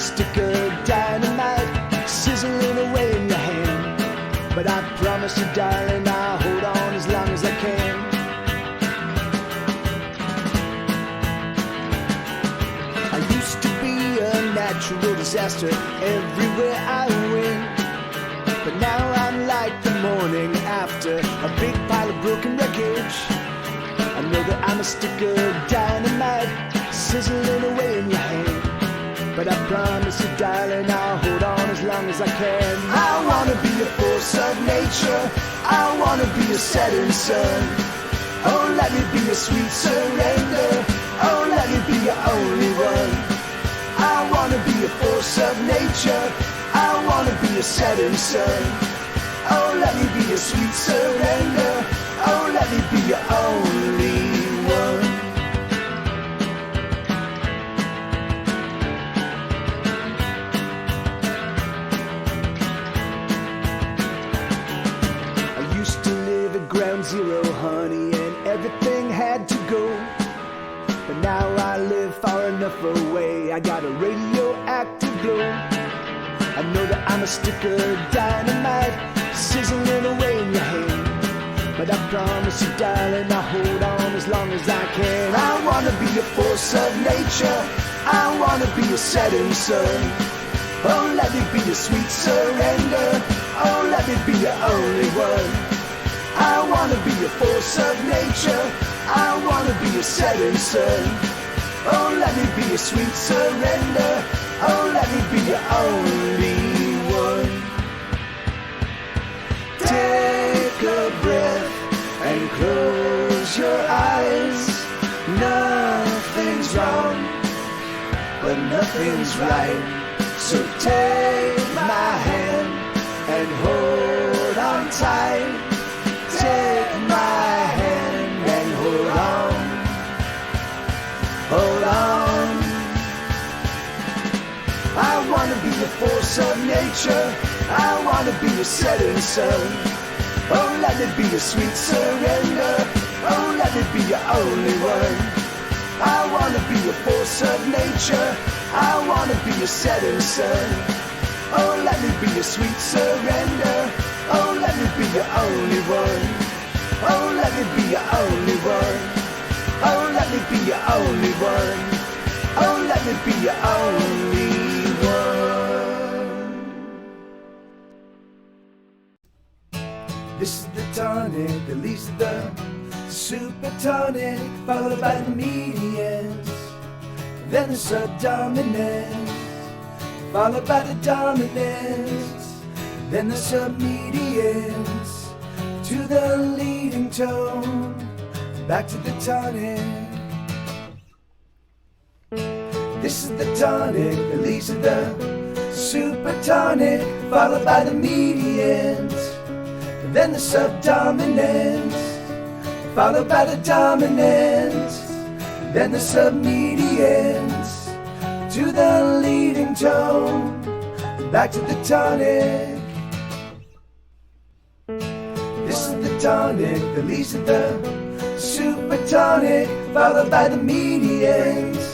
stick of dynamite sizzling away in your hand. But I promise you, darling, I'll hold on as long as I can. I used to be a natural disaster everywhere I went. But now I'm like the morning after a big pile of broken wreckage. I know that I'm a stick of dynamite sizzling away in your hand. But I promise you, darling, I'll hold on as long as I can. I wanna be a force of nature, I wanna be a setting sun. Oh, let me be a sweet surrender, oh, let me be your only one. I wanna be a force of nature, I wanna be a setting sun. Oh, let me be a sweet surrender, oh, let me be your only one. I used to live at ground zero, honey, and everything had to go. But now I live far enough away, I got a radioactive glow. I know that I'm a stick of dynamite sizzling away in your hand. But I promise you, darling, I'll hold on as long as I can. I wanna be a force of nature, I wanna be a setting sun. Oh, let me be a sweet surrender, oh, let me be your only one. I wanna be a force of nature, I wanna be a setting sun. Oh, let me be a sweet surrender, oh, let me be your only one. Take a breath and close your eyes. Nothing's wrong, but nothing's right. So take my hand and hold on tight. Take my hand and hold on. Hold on. I wanna be a force of nature, I wanna be a setting sun. Oh, let me be a sweet surrender, oh, let me be your only one. I wanna be a force of nature, I wanna be a setting sun. Oh, let me be a sweet surrender, oh, let me be your only one. Oh, let me be your only one. Oh, let me be your only one. Oh, let me be your only one. This is the tonic that leads to the super tonic, followed by the medians, then the subdominants, followed by the dominants, then the submedians, to the leading tone, back to the tonic. This is the tonic that leads to the super tonic, followed by the medians, then the subdominants, followed by the dominants, then the submedians, to the leading tone, back to the tonic. This is the tonic that leads to the super tonic, followed by the medians,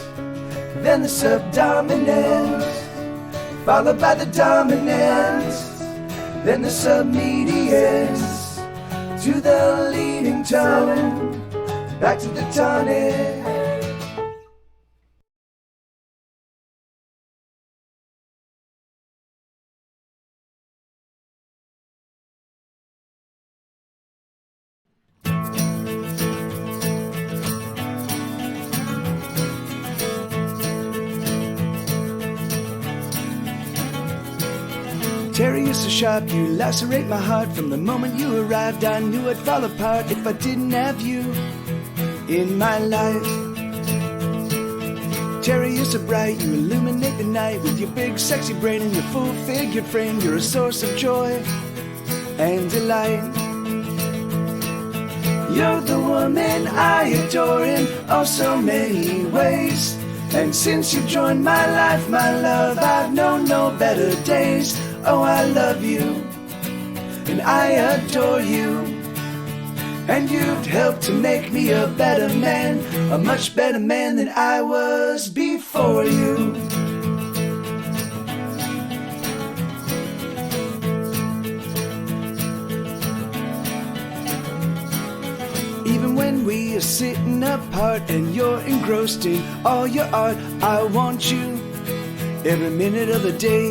then the subdominants, followed by the dominants, then the submedians, to the leading tone, back to the tonic. Terry, you're so sharp, you lacerate my heart. From the moment you arrived, I knew I'd fall apart if I didn't have you in my life. Terry, you're so bright, you illuminate the night with your big sexy brain and your full-figured frame. You're a source of joy and delight. You're the woman I adore in oh so many ways. And since you've joined my life, my love, I've known no better days. Oh, I love you, and I adore you, and you've helped to make me a better man, a much better man than I was before you. Even when we are sitting apart and you're engrossed in all your art, I want you every minute of the day.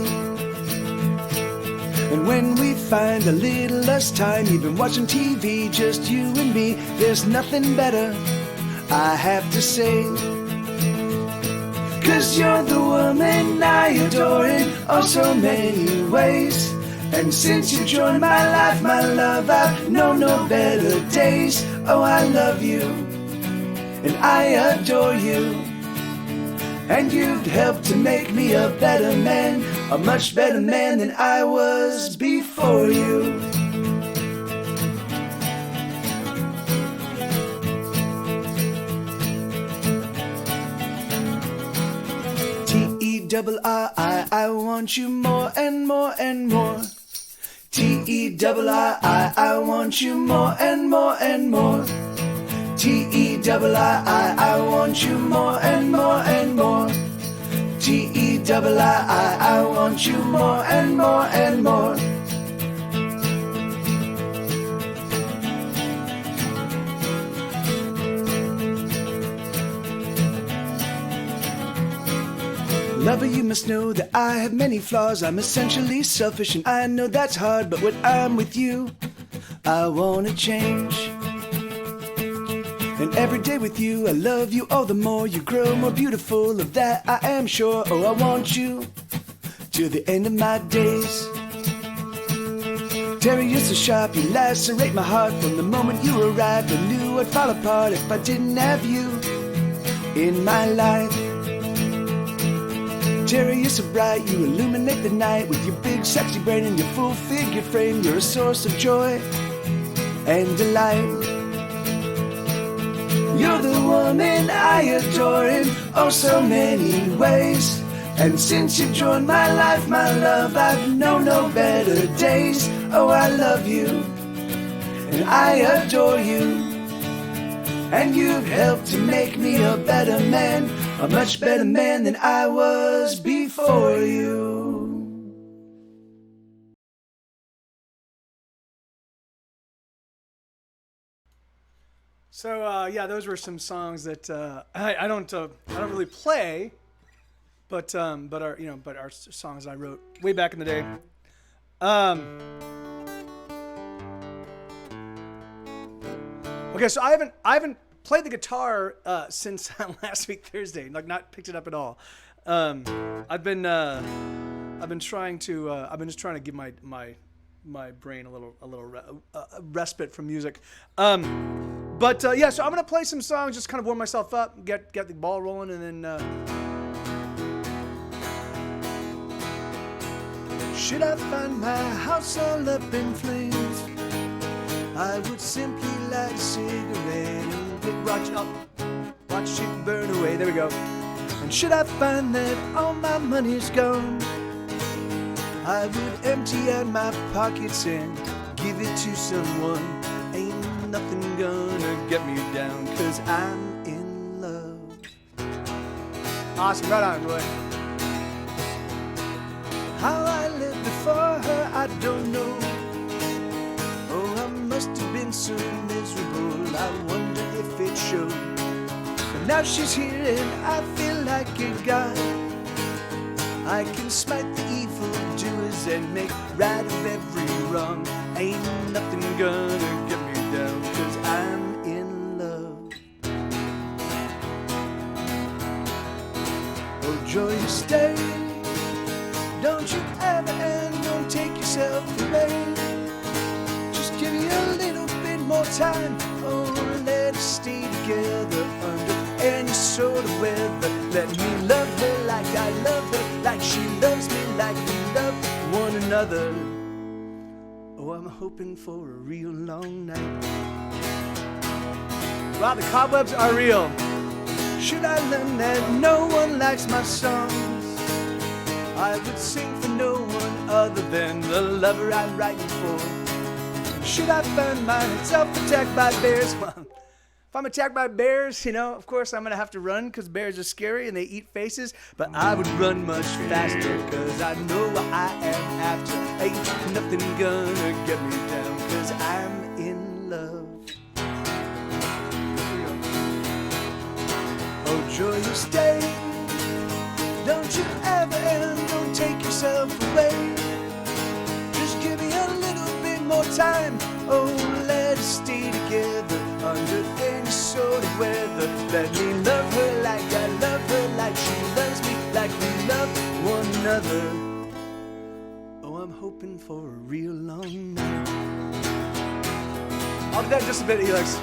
And when we find a little less time, even watching TV, just you and me, there's nothing better, I have to say. 'Cause you're the woman I adore in oh so many ways. And since you joined my life, my love, I've known no better days. Oh, I love you, and I adore you. And you've helped to make me a better man, a much better man than I was before you. T-E-R-R-I, I want you more and more and more. T-E-R-R-I, I want you more and more and more. T-E-R-R-I, I want you more and more and more. T-E-R-R-I, I want you more and more and more. Lover, you must know that I have many flaws. I'm essentially selfish and I know that's hard, but when I'm with you, I wanna change. And every day with you, I love you all the more. You grow more beautiful, of that I am sure. Oh, I want you to the end of my days. Terry, you're so sharp, you lacerate my heart. From the moment you arrived, I knew I'd fall apart if I didn't have you in my life. Terry, you're so bright, you illuminate the night with your big sexy brain and your full figure frame. You're a source of joy and delight. You're the woman I adore in oh so many ways. And since you joined my life, my love, I've known no better days. Oh, I love you, and I adore you. And you've helped to make me a better man, a much better man than I was before you. So yeah, those were some songs that I don't really play, but are songs I wrote way back in the day. Okay, so I haven't played the guitar since last week Thursday. Like, not picked it up at all. I've been just trying to give my brain a little respite from music. But yeah, so I'm gonna play some songs, just kind of warm myself up, get the ball rolling, and then. Should I find my house all up in flames, I would simply light a cigarette and watch it burn away. There we go. And should I find that all my money's gone, I would empty out my pockets and give it to someone. Ain't nothing gonna get me down, 'cause I'm in love. Awesome, right on, Roy. How I lived before her, I don't know. Oh, I must have been so miserable, I wonder if it showed. And now she's here and I feel like a god. I can smite the evil doers and make right of every wrong. Ain't nothing gonna get me down, 'cause I'm in love. Oh, joy, stay. Don't you ever, and don't take yourself away. Just give me a little bit more time, oh, let us stay together under any sort of weather. Let me love her like I love her, like she loves me, like we love one another. Oh, I'm hoping for a real long night. Wow, the cobwebs are real. Should I learn that no one likes my songs, I would sing for no one other than the lover I'm writing for. Should I find myself attacked by bears? Well, if I'm attacked by bears, of course I'm going to have to run, because bears are scary and they eat faces. But I would run much faster, because I know what I am after. Ain't nothing gonna get me down, because I'm in love. you stay? Don't you ever and don't take yourself away. Just give me a little bit more time. Oh, let us stay together under any sort of weather. Let me love her like I love her, like she loves me, like we love one another. Oh, I'm hoping for a real long night. I'll do that in just a bit, Helix.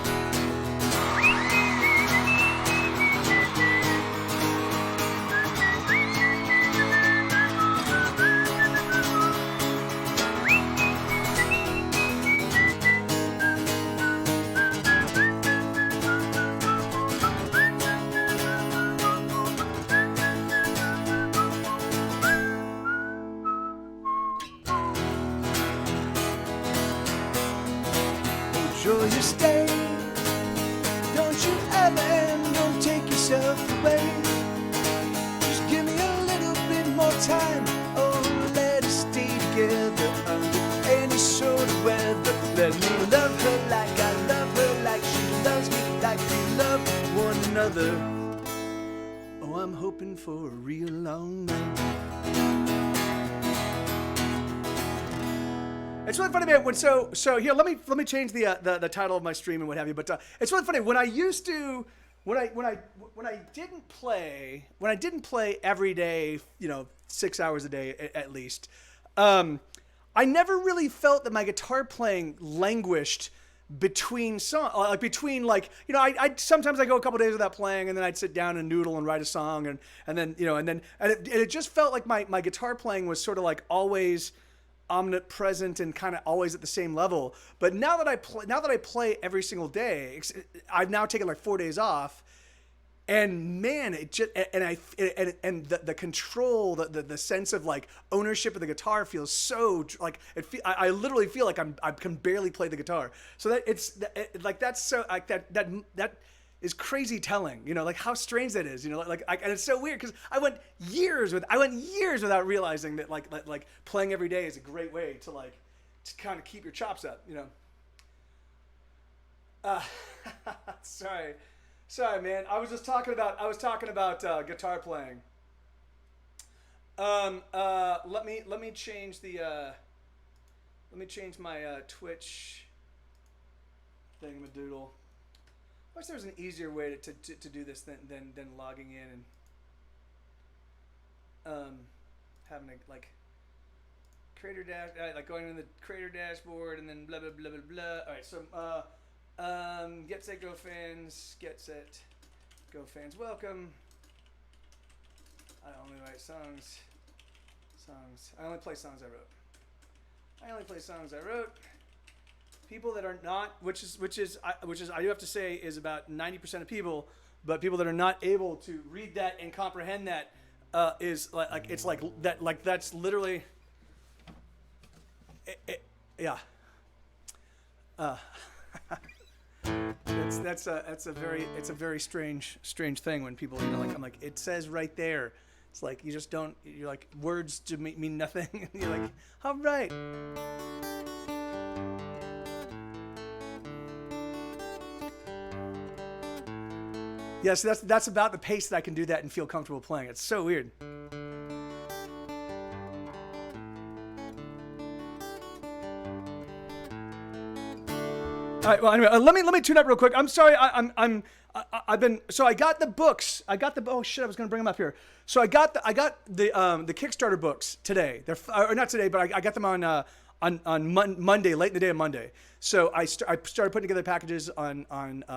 Sure you stay. Don't you ever and don't take yourself away. Just give me a little bit more time. Oh, let us stay together under any sort of weather. Let me love her like I love her, like she loves me, like we love one another. Oh, I'm hoping for a real long night. It's really funny, man. So here, let me change the title of my stream and what have you. But it's really funny when I didn't play every day, 6 hours a day at least. I never really felt that my guitar playing languished between songs, I sometimes I go a couple days without playing, and then I'd sit down and noodle and write a song, and then it just felt like my guitar playing was sort of like always omnipresent and kind of always at the same level. But now that I play every single day, I've now taken like 4 days off, and man, it just and the control, the sense of like ownership of the guitar feels so like I literally feel like I can barely play the guitar. So that that's so like that is crazy telling, like how strange that is, and it's so weird because I went years without realizing that like playing every day is a great way to kind of keep your chops up, Sorry, man. I was talking about guitar playing. Let me change my Twitch thingamadoodle. I wish there was an easier way to do this than logging in and having to creator dash, going in the creator dashboard and then blah blah blah blah blah. All right, so Get Set Go fans, welcome. I only write songs. I only play songs I wrote. People that are not, which is I do have to say is about 90% of people, but people that are not able to read that and comprehend that is it's like that, that's literally yeah. It's a very strange thing when people I'm like, it says right there. It's like you just don't, you're like, words to mean nothing. You're like, all right. Yes, that's about the pace that I can do that and feel comfortable playing. It's so weird. All right. Well, anyway, let me tune up real quick. I'm sorry. I got the books. Oh shit! I was gonna bring them up here. So I got the Kickstarter books today. Or not today, but I got them on Monday, late in the day on Monday. So I started putting together packages on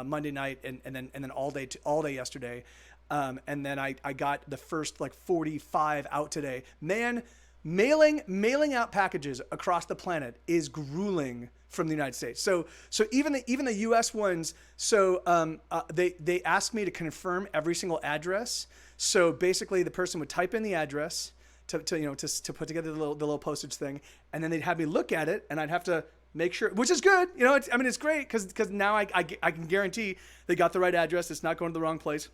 Monday night and then all day yesterday, and then I got the first 45 out today. Man, mailing out packages across the planet is grueling from the United States. So even the U.S. ones. So they asked me to confirm every single address. So basically, the person would type in the address to put together the little postage thing, and then they'd have me look at it, and I'd have to make sure, which is good. It's great because now I can guarantee they got the right address. It's not going to the wrong place.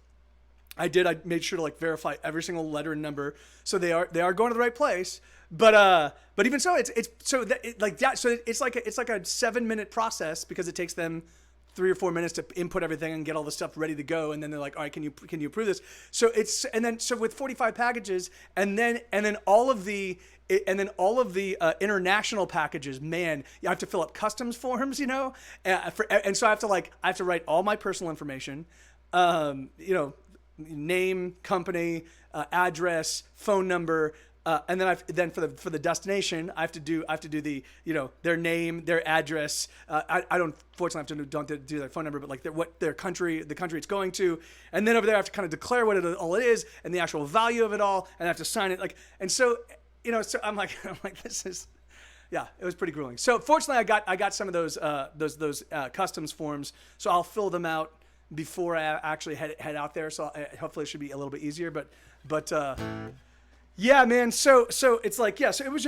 I made sure to verify every single letter and number, so they are going to the right place. But even so, it's like a 7-minute process because it takes them 3 or 4 minutes to input everything and get all the stuff ready to go, and then they're like, all right, can you approve this? So with 45 packages, and then all of the international packages, man, you have to fill up customs forms, and so I have to write all my personal information, name, company, address, phone number. And then for the destination, I have to do the their name, their address. I don't fortunately have to do their phone number, but like the country it's going to, and then over there I have to kind of declare what all it is and the actual value of it all, and I have to sign it so I'm like this is. Yeah, it was pretty grueling. So fortunately, I got some of those customs forms, so I'll fill them out before I actually head out there. So hopefully it should be a little bit easier. But yeah, man. So it's like, yeah. So it was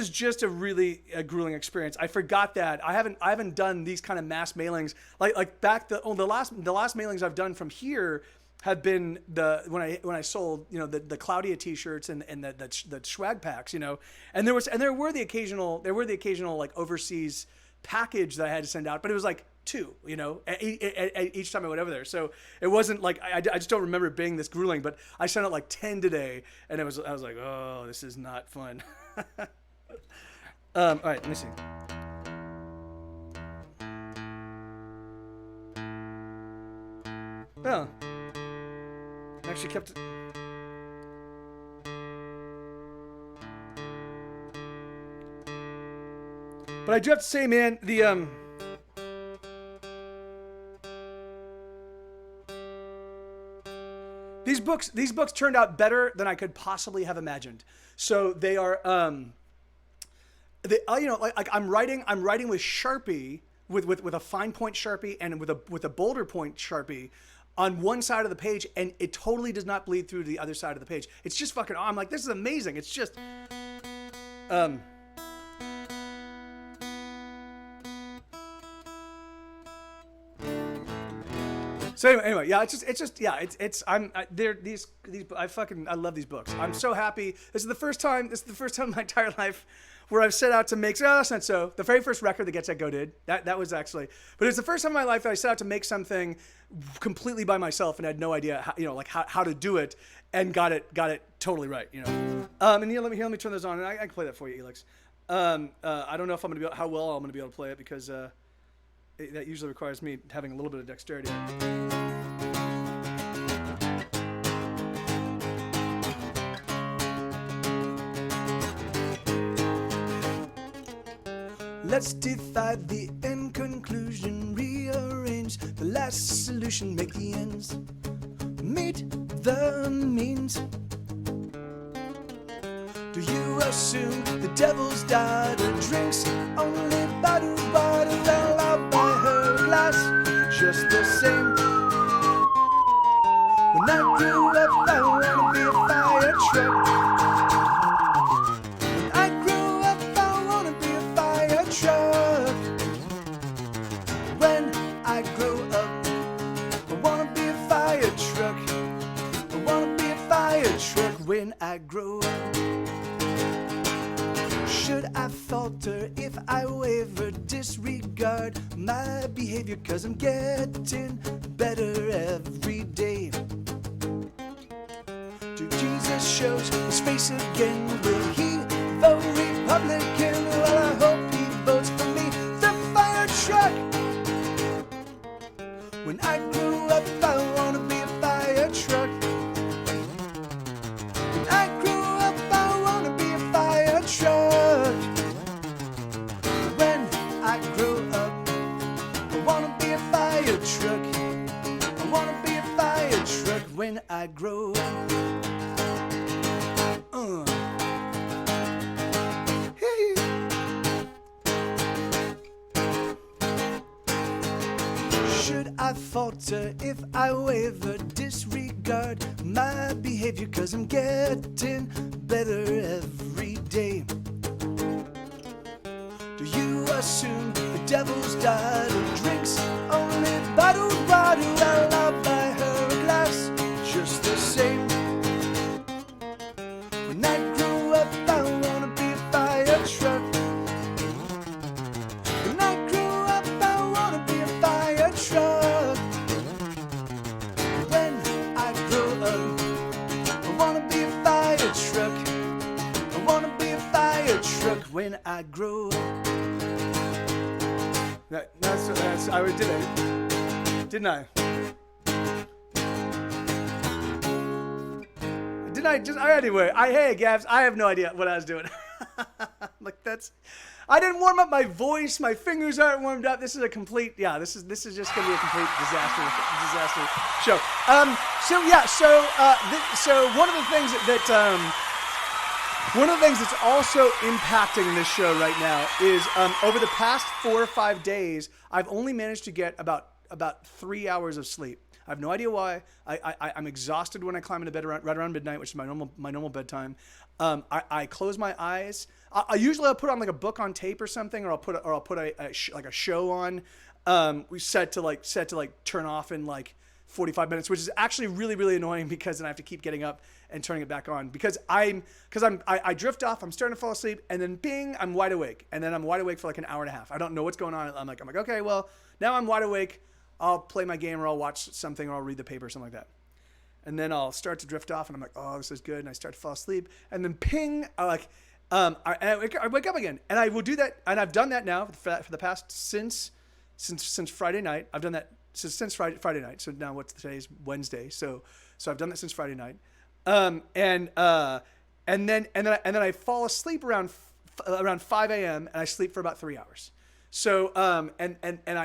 just a really grueling experience. I forgot that I haven't done these kind of mass mailings like back the last mailings I've done from here have been when I sold the Claudia t-shirts and the swag packs, and there were the occasional like overseas package that I had to send out, but it was like 2, each time I went over there. So it wasn't like I just don't remember it being this grueling. But I sent out like 10 today, and I was like, oh, this is not fun. All right, let me see. Oh, actually kept it. But I do have to say, man, These books turned out better than I could possibly have imagined. So they are, I'm writing with Sharpie, with a fine point Sharpie and with a bolder point Sharpie on one side of the page, and it totally does not bleed through to the other side of the page. It's just fucking. I'm like, this is amazing. It's just, So anyway, yeah, I love these books. I'm so happy. This is the first time in my entire life where I've set out to make. Oh, that's not so. The very first record that Get Set Go did. That was actually, but it's the first time in my life that I set out to make something completely by myself and had no idea how to do it, and got it totally right. And let me turn those on, and I can play that for you, Elix. I don't know if how well I'm gonna be able to play it, because that usually requires me having a little bit of dexterity. Let's divide the end conclusion, rearrange the last solution, make the ends meet the means. Do you assume the devil's daughter drinks only bottle, well, I'll buy her a glass just the same. When I grew up, I wanna be a fire truck. When I grew up, I wanna be a fire truck. When I grow up, I wanna be a fire truck. I wanna be a fire truck when I grow up. Should I falter if I waver, disregard my behavior, 'cause I'm getting better every day? Do Jesus shows his face again? Will he vote Republican? Well, I hope he votes for me, the fire truck. When I grew up, I wanna be a fire truck. When I grew up, I wanna be a fire truck. When I grow up, I wanna be a fire truck. I wanna be a fire truck when I grow up. Hey. Should I falter if I waver, disregard my behavior, 'cause I'm getting better every day? Do you assume the devil's daughter drinks only bottled water? Well, I'll buy her a glass just the same. When I grow up, I wanna be a fire truck. When I grow up, I wanna be a fire truck. I grow up. That's I did it, didn't I? Didn't I just? Anyway, hey, Gabs, I have no idea what I was doing. Like I didn't warm up my voice. My fingers aren't warmed up. This is a complete, this is just gonna be a complete disaster show. So one of the things one of the things that's also impacting this show right now is over the past 4 or 5 days, I've only managed to get about 3 hours of sleep. I have no idea why. I'm exhausted when I climb into bed right around midnight, which is my normal bedtime. I close my eyes. I'll put on like a book on tape or something, or I'll put a show on. We set to turn off in like 45 minutes, which is actually really, really annoying because then I have to keep getting up and turning it back on because I drift off. I'm starting to fall asleep, and then bing, I'm wide awake, and then I'm wide awake for like an hour and a half. I don't know what's going on. I'm like, okay, well now I'm wide awake. I'll play my game, or I'll watch something, or I'll read the paper, or something like that. And then I'll start to drift off, and I'm like, oh, this is good. And I start to fall asleep. And then ping, I wake up again. And I will do that. And I've done that now for the past, since Friday night. I've done that since Friday night. So now today's Wednesday. So I've done that since Friday night. And then I fall asleep around 5 a.m. and I sleep for about 3 hours. So and then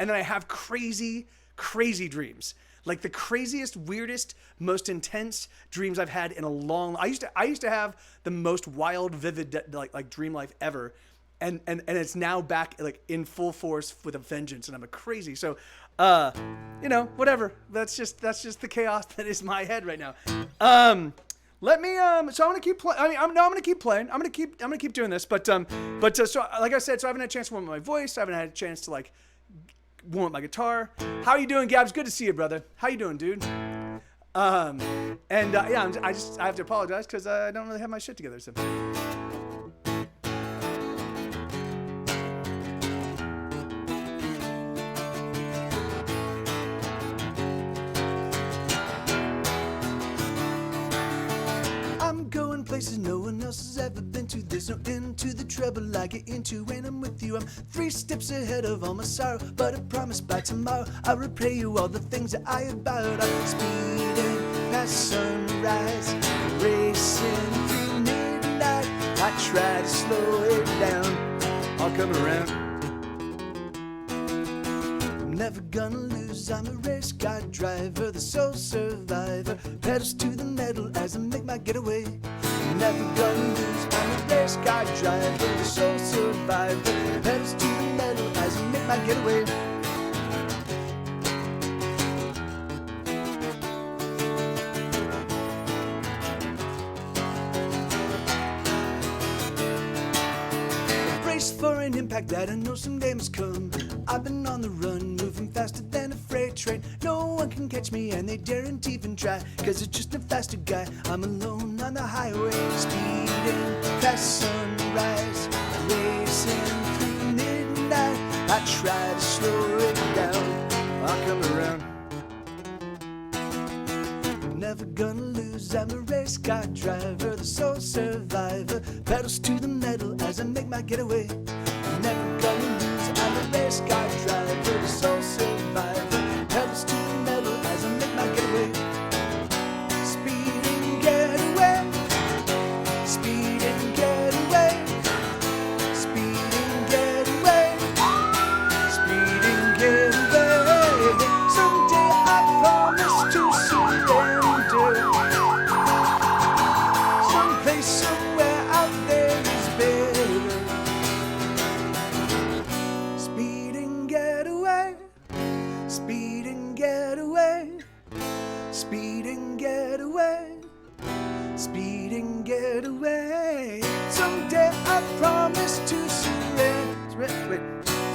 I have crazy dreams, like the craziest, weirdest, most intense dreams I've had in a long. I used to have the most wild, vivid like dream life ever, and it's now back like in full force with a vengeance, and I'm crazy. So whatever. That's just the chaos that is my head right now. Let me. So I'm gonna keep playing. I'm gonna keep playing. I'm gonna keep doing this. But so like I said, so I haven't had a chance to warm up my voice. I haven't had a chance to like warm up my guitar. How you doing, Gabs? Good to see you, brother. How you doing, dude? I have to apologize because I don't really have my shit together. So. Places no one else has ever been to. There's no end to the trouble I get into when I'm with you. I'm 3 steps ahead of all my sorrow, but I promise by tomorrow I'll repay you all the things that I avowed. I'm speeding past sunrise, racing through midnight. I try to slow it down, all coming around. I'm never gonna lose, I'm a race car driver, the sole survivor. Pedals to the metal as I make my getaway. Never gonna lose, I'm a race car driver, the sole survivor. Pedals to the metal as I make my getaway. Brace for an impact that I know someday must come. I've been on the run, moving faster than a freight train. No one can catch me and they daren't even try, cause it's just a faster guy. I'm alone on the highway, speeding past sunrise, racing through midnight. I try to slow it down, I'll come around. I'm never gonna lose, I'm a race car driver, the sole survivor. Pedals to the metal as I make my getaway. I'm never gonna lose, I'm a race car driver, the sole survivor. Pedals to the metal as I make my getaway. Speed and get away, speed and get away, speed and get away, speed and get away. Someday I promise to surrender. Someplace, somewhere out there is better. Speed and get away, speed and get away, speed and get away, speed and get away. Someday I promise to surrender. Wait.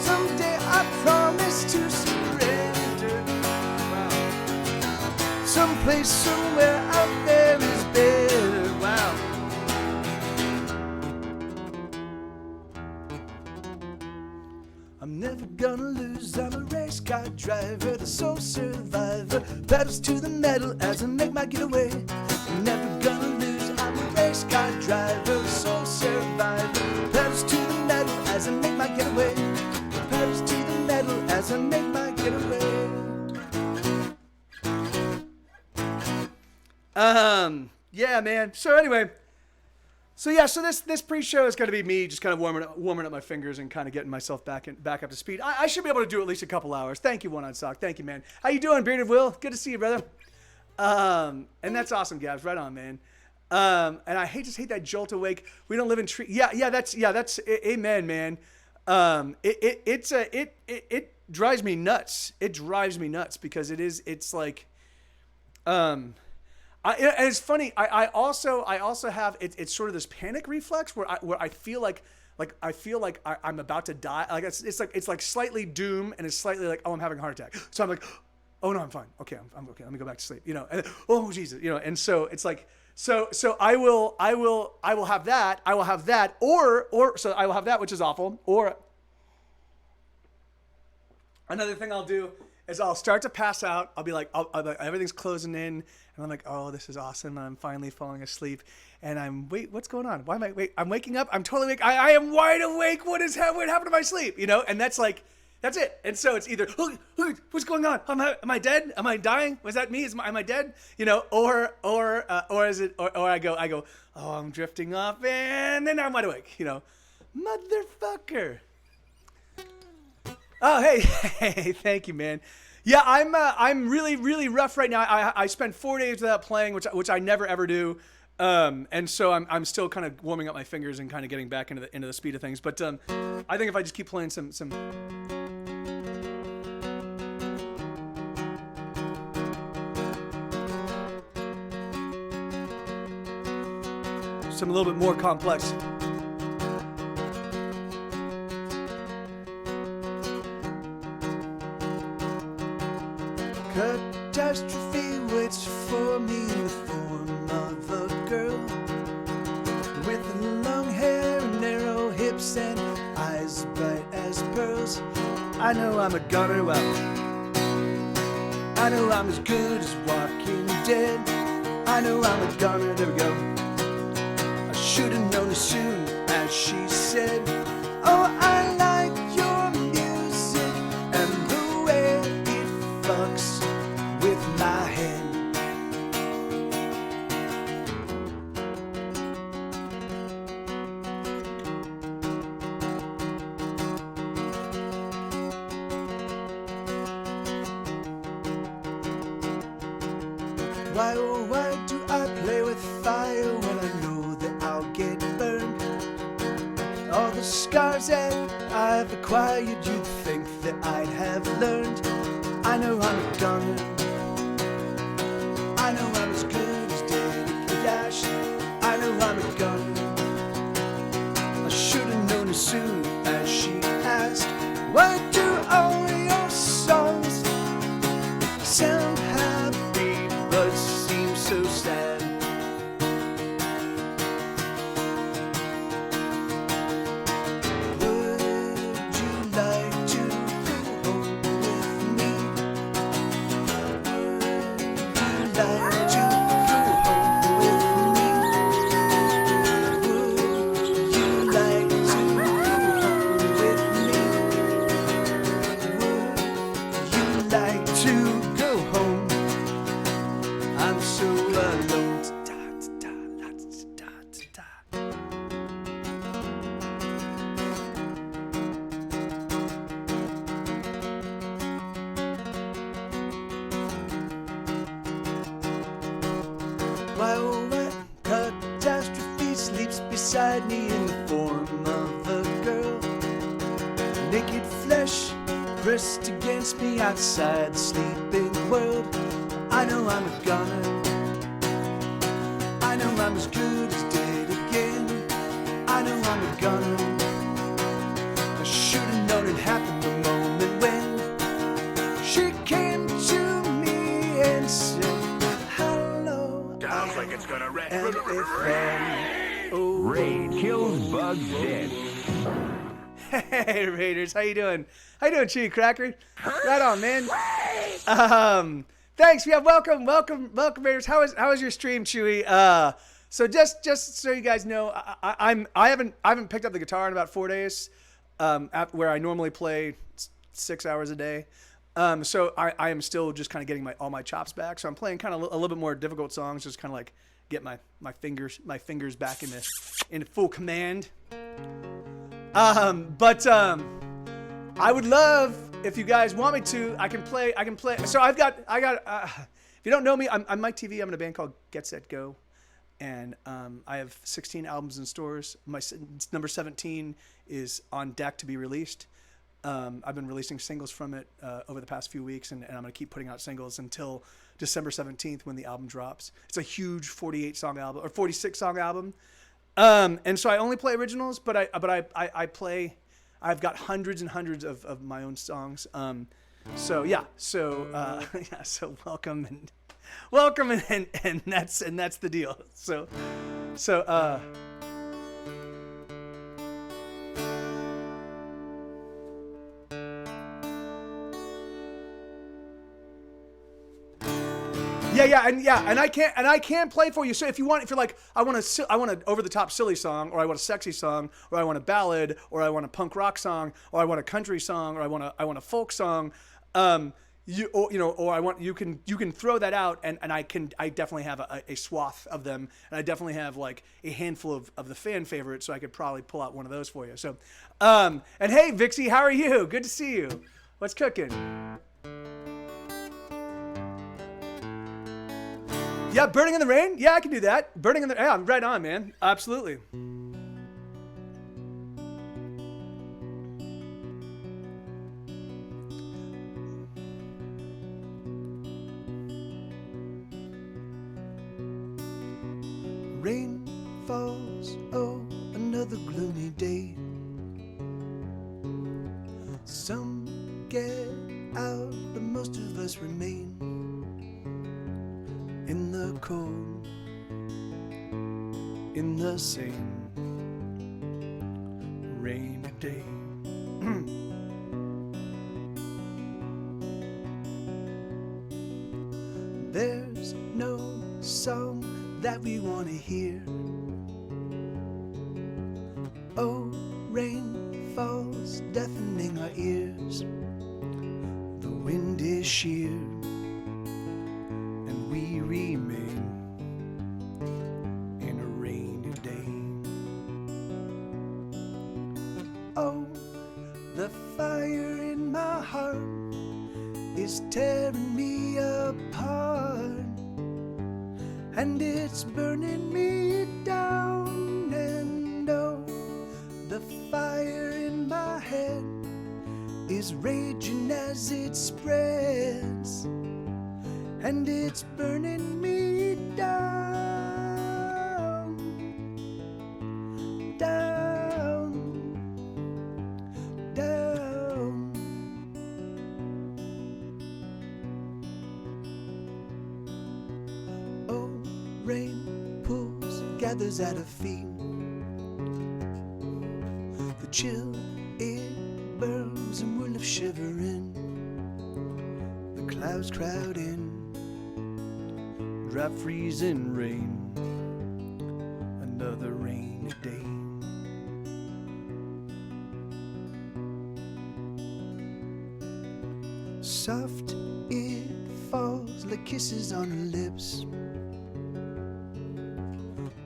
Someday I promise to surrender. Wow. Someplace, somewhere out there is better. Wow. I'm never gonna lose, I'm a race car driver, the sole survivor. Pedals to the metal as I make my getaway. I'm never gonna lose, I'm a race car car driver, soul survivor. Pedals to the metal as I make my getaway. Pedals to the metal as I make my getaway. Yeah, man. So anyway, so this pre-show is going to be me just kind of warming up my fingers and kind of getting myself back up to speed. I should be able to do at least a couple hours. Thank you, One on Sock. Thank you, man. How you doing, Bearded Will? Good to see you, brother. And that's awesome, Gabs. Right on, man. And I hate that jolt awake. We don't live in tree. Yeah. That's amen, man. It drives me nuts. It drives me nuts because it's like, and it's funny. I also have it's sort of this panic reflex where I feel like I'm about to die. Like it's like slightly doom and it's slightly like, oh, I'm having a heart attack. So I'm like, oh no, I'm fine. Okay, I'm okay. Let me go back to sleep. And, oh Jesus, and so it's like so I will have that. I will have that or so I will have that, which is awful. Or another thing I'll do is I'll start to pass out. I'll be like, everything's closing in, and I'm like, oh, this is awesome. And I'm finally falling asleep, and what's going on? Why am I I'm waking up. I'm totally awake. I am wide awake. What happened to my sleep? And that's like, that's it. And so it's either, what's going on? Am I dead? Am I dying? Was that me? Am I dead? Or is it, or I go, oh, I'm drifting off, and then I'm wide awake. Motherfucker. Oh, hey, thank you, man. Yeah, I'm really, really rough right now. I spent 4 days without playing, which I never ever do. And so I'm still kind of warming up my fingers and kind of getting back into the speed of things. But I think if I just keep playing some a little bit more complex. Catastrophe waits for me in the form of a girl with long hair and narrow hips and eyes bright as pearls. I know I'm a goner, well, I know I'm as good as Walking Dead. I know I'm a goner, there we go. I should have known as soon as she said, oh, I like your music and the way it fucks with my head. Why, oh, why do I play with fire when I know that I'll get burned? All the scars that I've acquired, you'd think that I'd have learned. I know I'm a goner. I know I'm as good as David Dash. I know I'm a gunner. I should have known as soon as she asked, why do all your songs sound happy but seem so sad? Would you like to go home with me? Would you like to go home with me? Would you like to go home with me? Would you like to go home? I'm so alone. Why, oh, why catastrophe sleeps beside me in the form of a girl. Naked flesh pressed against me outside the sleeping world. I know I'm a goner. I know I'm as good as dead again. I know I'm a goner. I should have known it happened the moment when she came to me and said, hello. Sounds like it's gonna rain. And if Raid kills bugs dead. Hey Raiders, how you doing? How you doing, Chewy Cracker? Right on, man. Thanks. Yeah, welcome Raiders. How was your stream, Chewy? So just so you guys know, I haven't picked up the guitar in about 4 days, where I normally play 6 hours a day. So I am still just kind of getting all my chops back. So I'm playing kind of a little bit more difficult songs, just kind of like get my fingers back in full command. But I would love if you guys want me to. I can play. So I got. If you don't know me, I'm Mike TV. I'm in a band called Get Set Go. And I have 16 albums in stores. My number 17 is on deck to be released. I've been releasing singles from it over the past few weeks, and I'm going to keep putting out singles until December 17th when the album drops. It's a huge 48-song album or 46-song album. And so I only play originals, but I play. I've got hundreds and hundreds of my own songs. So welcome and that's the deal. So and I can't play for you. So if you're like, I want an over the top silly song, or I want a sexy song, or I want a ballad, or I want a punk rock song, or I want a country song, or I want a folk song, you can throw that out, and I definitely have a swath of them, and I definitely have like a handful of the fan favorites, so I could probably pull out one of those for you. So, and hey, Vixie, how are you? Good to see you. What's cooking? Yeah, Burning in the Rain? Yeah, I can do that. Burning in the... Yeah, I'm right on, man. Absolutely. Rain falls, oh, another gloomy day. Some get out, but most of us remain in the cold, in the same rainy day. There's no song that we want to hear. Oh, rain falls, deafening our ears. The wind is sheer, and we remain in a rainy day. Oh, the fire in my heart is tearing me apart, and it's burning me down. And oh, the fire in my head is raging as it spreads, and it's burning me down, down, down. Oh, rain pools, gathers at her feet. The chill, it burns and we're left shivering. The clouds crowd in, drop freezing rain, another rainy day. Soft it falls like kisses on her lips,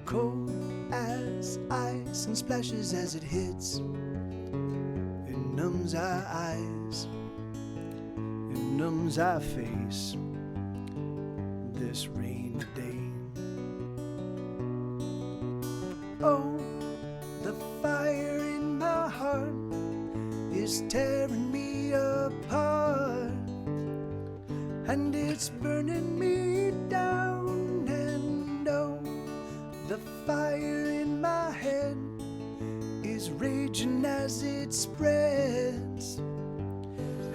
cold as ice and splashes as it hits. It numbs our eyes, it numbs our face, this rainy day. Oh, the fire in my heart is tearing me apart, and it's burning me down. And oh, the fire in my head is raging as it spreads,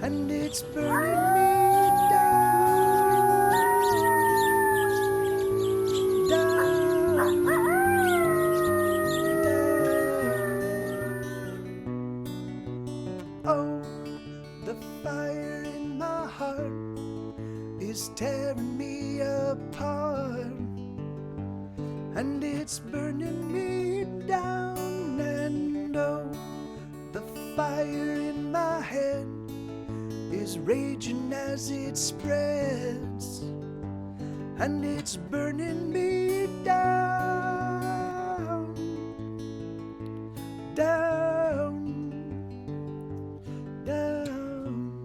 and it's burning me tearing me apart, and it's burning me down. And oh, the fire in my head is raging as it spreads, and it's burning me down, down, down.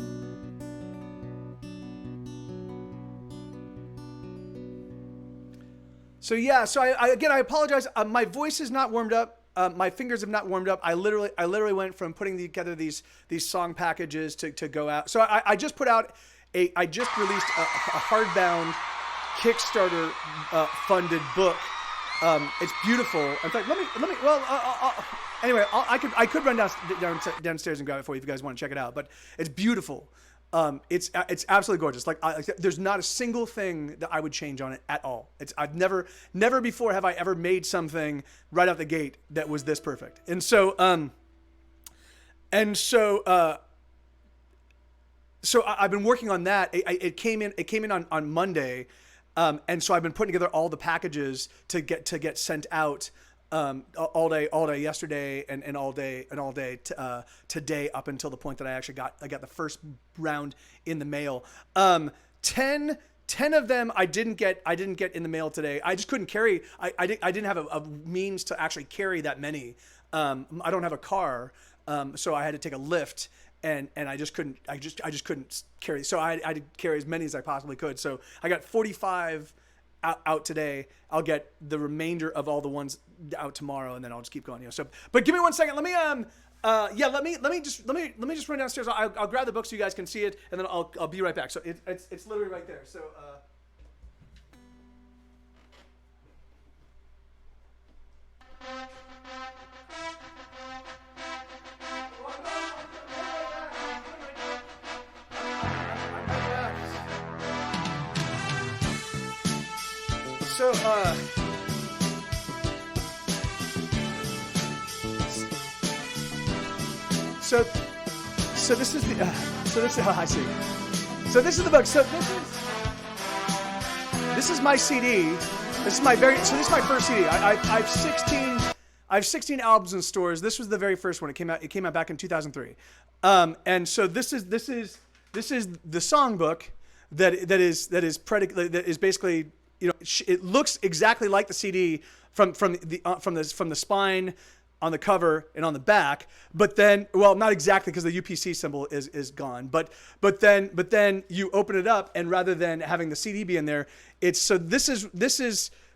So yeah, so I again, I apologize. My voice is not warmed up. My fingers have not warmed up. I literally went from putting together these song packages to go out. So I just put out I just released a hardbound Kickstarter funded book. It's beautiful. In fact, let me. Well, anyway, I could run downstairs and grab it for you if you guys want to check it out. But it's beautiful. It's absolutely gorgeous. Like there's not a single thing that I would change on it at all. I've never before have I ever made something right out the gate that was this perfect. And so I've been working on that. It came in on Monday. And so I've been putting together all the packages to get sent out all day yesterday and all day today up until the point that I got the first round in the mail. 10 of them I didn't get in the mail today. I just couldn't carry. I didn't have a means to actually carry that many. I don't have a car, so I had to take a Lyft. And I just couldn't carry. So I had to carry as many as I possibly could. So I got 45 out today. I'll get the remainder of all the ones out tomorrow, and then I'll just keep going. So, but give me 1 second. Let me just run downstairs. I'll grab the book so you guys can see it, and then I'll be right back. So it's literally right there. So. So this is the I see. So this is the book. So this is my CD. This is my first CD. I have 16 albums in stores. This was the very first one. It came out back in 2003. And so this is the songbook that is basically, you know, it looks exactly like the CD from the spine on the cover and on the back, but then, well, not exactly because the UPC symbol is gone, but then you open it up, and rather than having the CD be in there, this is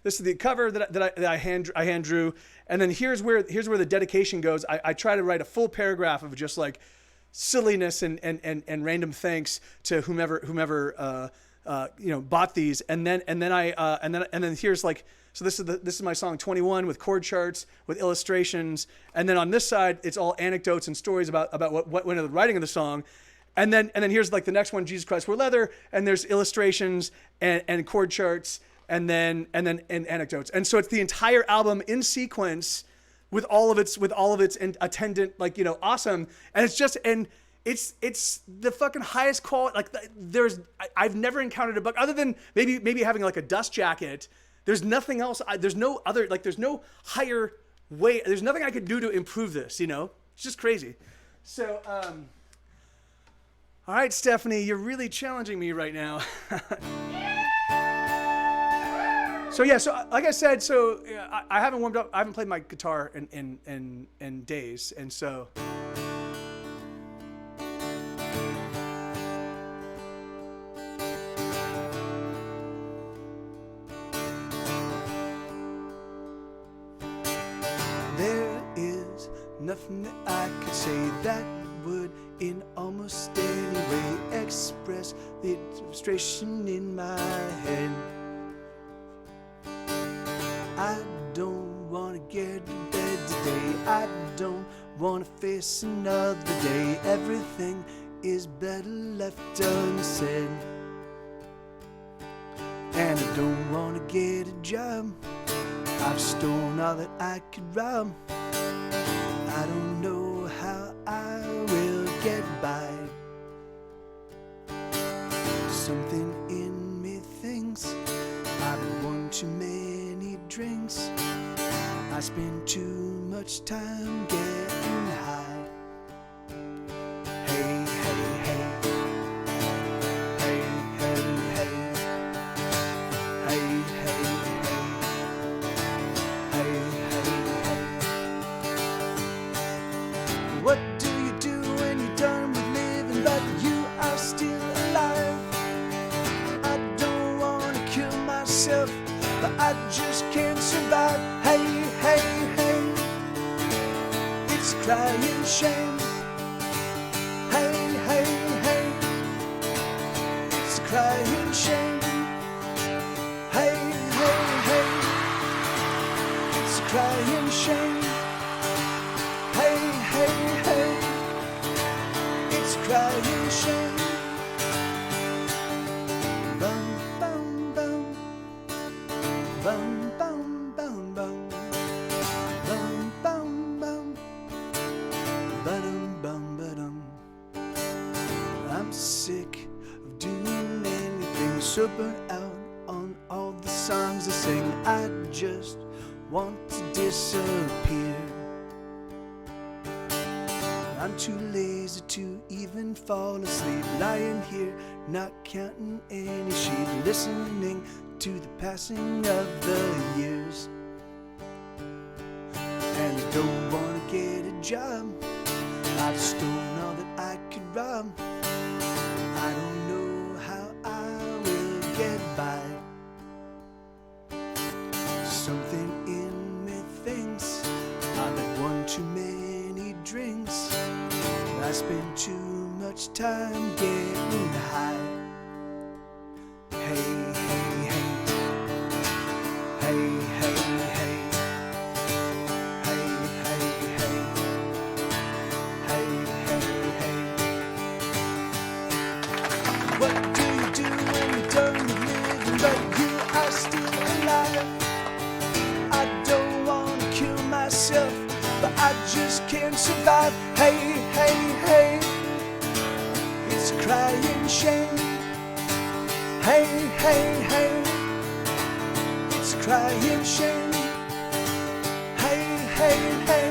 the cover that I hand drew, and then here's where the dedication goes. I try to write a full paragraph of just like silliness and random thanks to whomever bought these, and then here's like. So this is my song 21 with chord charts, with illustrations, and then on this side it's all anecdotes and stories about what went into the writing of the song, and then here's like the next one, Jesus Christ Wore Leather, and there's illustrations and chord charts and anecdotes, and so it's the entire album in sequence with all of its attendant, like, you know, awesome, and it's the fucking highest quality. Like I've never encountered a book other than maybe having like a dust jacket. There's nothing else. There's no other, like, there's no higher way. There's nothing I could do to improve this, you know? It's just crazy. So, all right, Stephanie, you're really challenging me right now. So, yeah, so like I said, I haven't warmed up. I haven't played my guitar in days. And so. Nothing that I could say that would in almost any way express the frustration in my head. I don't want to get to bed today. I don't want to face another day. Everything is better left unsaid. And I don't want to get a job. I've stolen all that I could rob. I don't know how I will get by. Something in me thinks I've won too many drinks. much time getting high. Hey, hey, hey. Hey, hey, hey. Hey, hey, hey. Hey, hey, hey. What do you do when you're done with living, but you are still alive? I don't want to kill myself, but I just can't survive. Hey, hey, hey. It's crying shame. Hey, hey, hey. It's crying shame. Hey, hey, hey. It's crying shame. Hey, hey, hey. It's crying shame. Bum, bum, bum. Bum, bum, bum, bum. Bum, bum, bum. Ba-dum, bum, ba-dum. I'm sick of doing anything, so burnt out on all the songs I sing. I just want to disappear. I'm too lazy to even fall asleep, lying here, not counting any sheep, listening to the passing of the years. And I don't want to get a job. I've stolen all that I could rob. I don't know how I will get by. Something in me thinks I've had one too many drinks. I spend too much time getting high. Hey, hey, hey. Hey, hey, hey. Hey, hey, hey. Hey, hey, hey. What do you do when you're done with living, but you are still alive? I don't want to kill myself, but I just can't survive. Hey, hey, hey. It's crying shame. Hey, hey, hey. It's crying shame. Hey, hey, hey.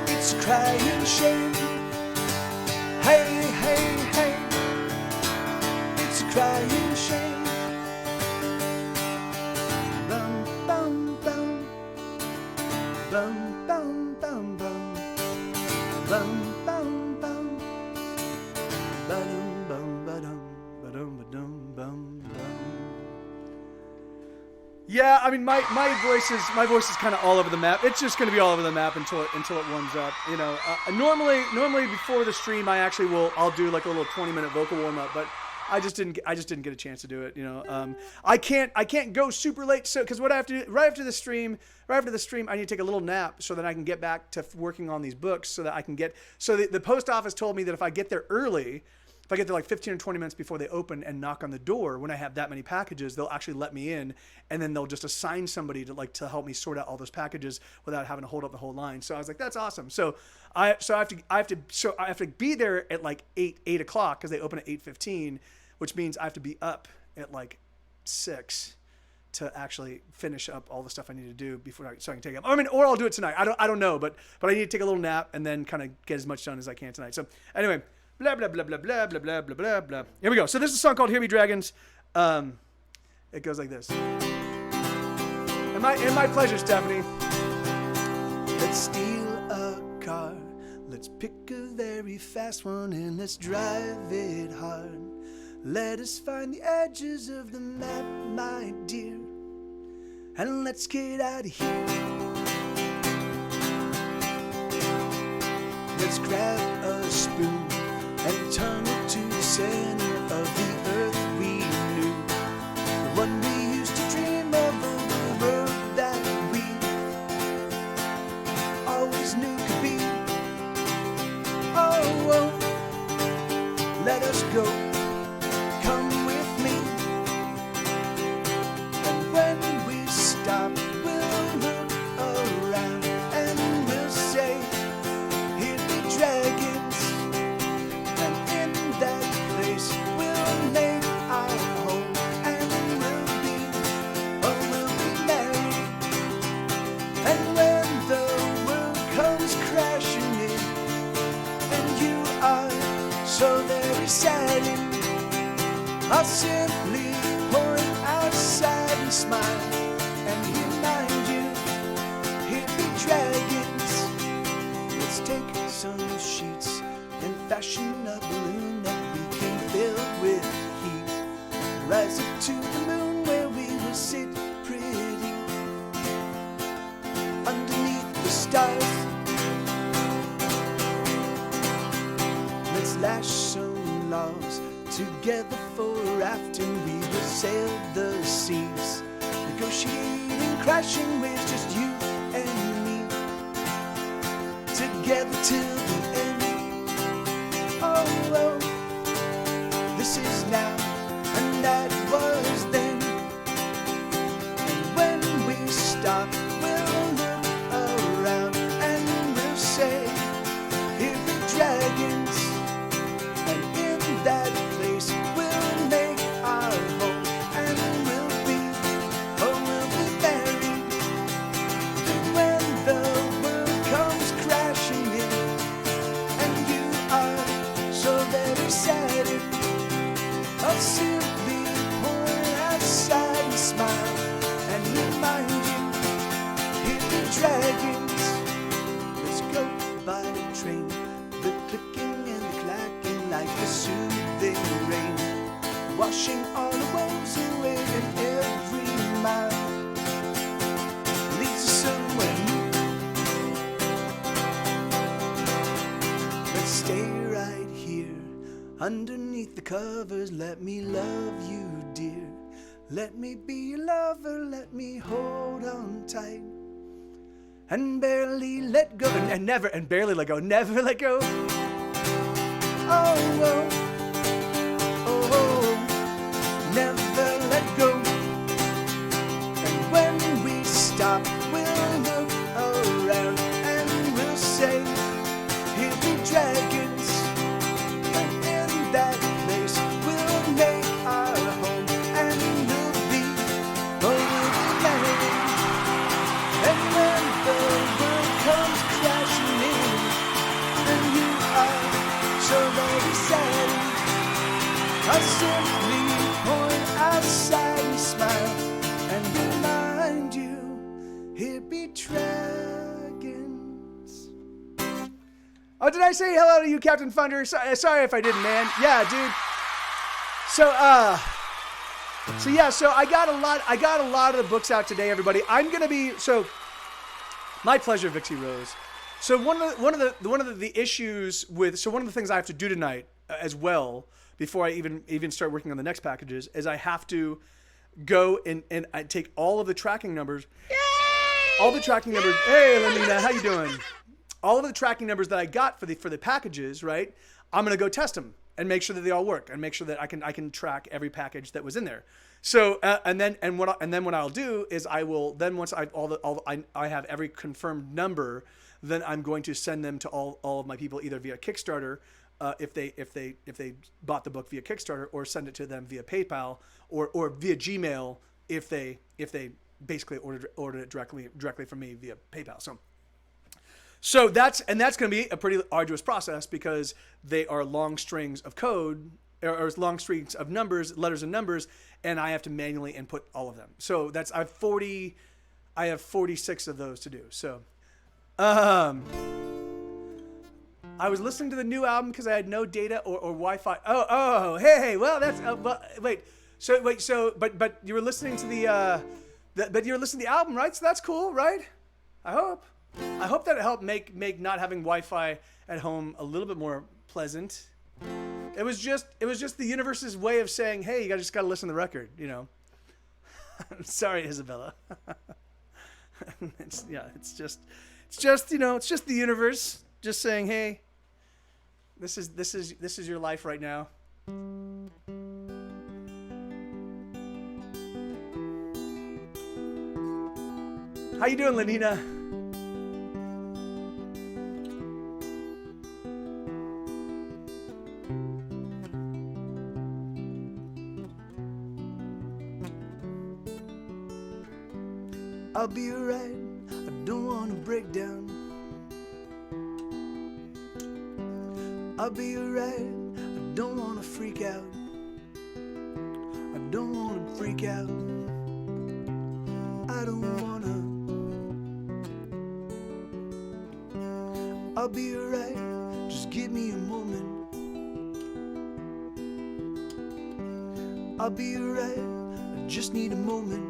It's crying shame. Hey, hey, hey. It's crying shame. Bum, bum, bum. Bum, bum, bum, bum. Bum, bum, bum. Ba-dum, bum, ba-dum. Ba-dum, ba-dum, bum, bum. Yeah, I mean, my voice is kind of all over the map. It's just going to be all over the map until it warms up. You know, normally before the stream, I'll do like a little 20-minute vocal warm up, but I just didn't get a chance to do it. You know, I can't go super late, so because what I have to do right after the stream, I need to take a little nap so that I can get back to working on these books, so that I can get. So the post office told me that if I get there early. If I get there like 15 or 20 minutes before they open and knock on the door, when I have that many packages, they'll actually let me in, and then they'll just assign somebody to help me sort out all those packages without having to hold up the whole line. So I was like, that's awesome. So I have to be there at like 8 o'clock because they open at 8:15, which means I have to be up at like 6 to actually finish up all the stuff I need to do so I can take it. I mean, or I'll do it tonight. I don't know, but I need to take a little nap and then kind of get as much done as I can tonight. So anyway. Blah, blah, blah, blah, blah, blah, blah, blah, blah, blah. Here we go. So this is a song called Here Be Dragons. It goes like this. In my pleasure, Stephanie. Let's steal a car. Let's pick a very fast one and let's drive it hard. Let us find the edges of the map, my dear, and let's get out of here. Let's grab a spoon and turn it to the center of the earth we knew. The one we used to dream of, the world that we always knew could be. Oh, oh, let us go, come with me. And when we stop, we'll look around and we'll say, here be dragons. And in that place I'll simply point outside and smile and remind you, hippie dragons. Let's take some sheets and fashion a balloon that we can fill with heat. Rise up to the moon where we will sit pretty underneath the stars. Let's lash some logs together for a raft and we will sail the seas, negotiating, crashing with just you and me, together till the end. Oh, oh, this is now and that was then. And when we stop, we'll look around and we'll say, here be dragons. And in that place we'll make our home, and we'll be married. And when the world comes crashing in, and you are so very saddened, I'll simply point outside and smile and remind you, here be dragons. Let's go by the train, the clicking and the clacking like a soothing rain, washing all the woes away, and every mile leads us somewhere new. Let's stay right here underneath the covers. Let me love you, dear. Let me be your lover. Let me hold on tight and barely let go, and never, and barely let go, never let go. Oh, oh, oh, oh, never let go. And when we stop, we'll look around and we'll say, here be dragons. And in that place we'll make our home, and we'll be married. And when the world comes crashing in, and you are so very sad, I'll simply point outside and smile and remind you, here be dragons. Oh, did I say hello to you, Captain Thunder? Sorry if I didn't, man. Yeah, dude. So I got a lot of the books out today, everybody. I'm gonna be my pleasure, Vixie Rose. So one of the issues with one of the things I have to do tonight as well before I even start working on the next packages is I have to go and I take all of the tracking numbers. Yay! All the tracking numbers. Hey, Lamina, how you doing? All of the tracking numbers that I got for the packages, right? I'm gonna go test them and make sure that they all work and make sure that I can track every package that was in there. So and then what I'll do is I will then once I have every confirmed number, then I'm going to send them to all of my people either via Kickstarter if they bought the book via Kickstarter, or send it to them via PayPal or via Gmail if they basically ordered it directly from me via PayPal. So that's going to be a pretty arduous process because they are long strings of code or long strings of numbers, letters and numbers, and I have to manually input all of them. So I have 46 of those to do. So I was listening to the new album because I had no data or Wi-Fi. Oh, hey, well that's wait. But you were listening to but you were listening to the album, right? So that's cool, right? I hope that it helped make not having Wi-Fi at home a little bit more pleasant. It was just the universe's way of saying, hey, you just got to listen to the record, you know. I'm sorry, Isabella. It's just the universe just saying, hey, this is your life right now. How you doing, Lenina? I'll be alright, I don't wanna break down. I'll be alright, I don't wanna freak out. don't wanna freak out. I don't wanna. I'll be alright, just give me a moment. I'll be alright, I just need a moment.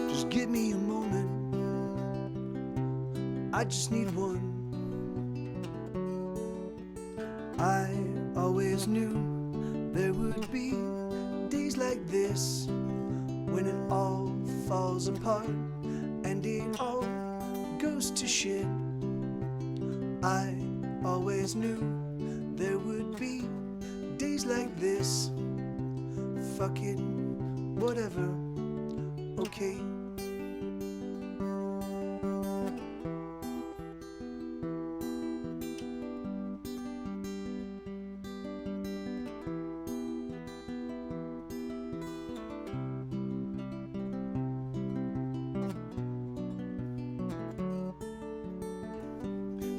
Just give me a moment. I just need one. I always knew there would be days like this when it all falls apart and it all goes to shit. I always knew there would be days like this. Fuck it, whatever, okay.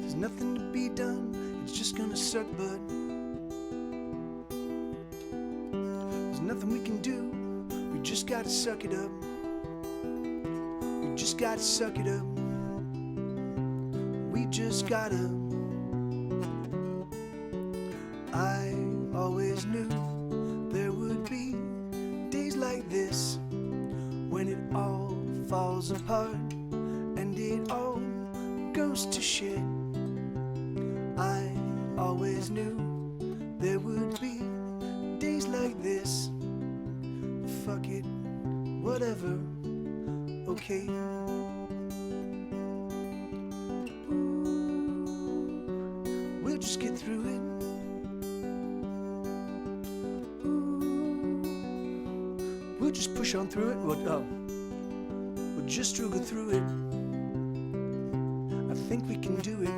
There's nothing to be done, it's just gonna suck, bud. There's nothing we can do, we just gotta suck it up. We just gotta suck it up. We just gotta. I always knew there would be days like this when it all falls apart and it all goes to shit. I always knew there would be days like this. Fuck it, whatever, okay. Ooh, we'll just get through it. Ooh, we'll just push on through it. We'll just struggle through it. I think we can do it.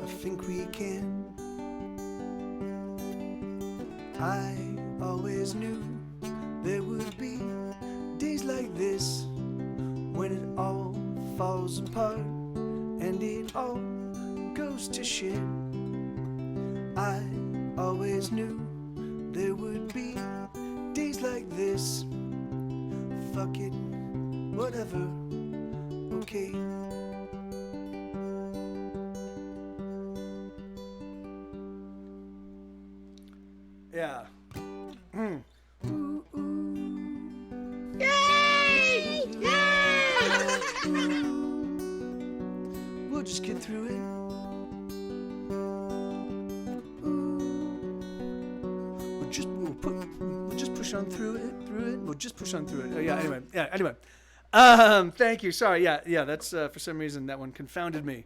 I think we can. I always knew there would be days like this when it all falls apart and it all goes to shit. I always knew there would be days like this. Fuck it, whatever, okay. Yeah. We'll just get through it. We'll just push on through it. We'll just push on through it. Oh, yeah. Anyway. Thank you. Sorry. Yeah. That's for some reason that one confounded me.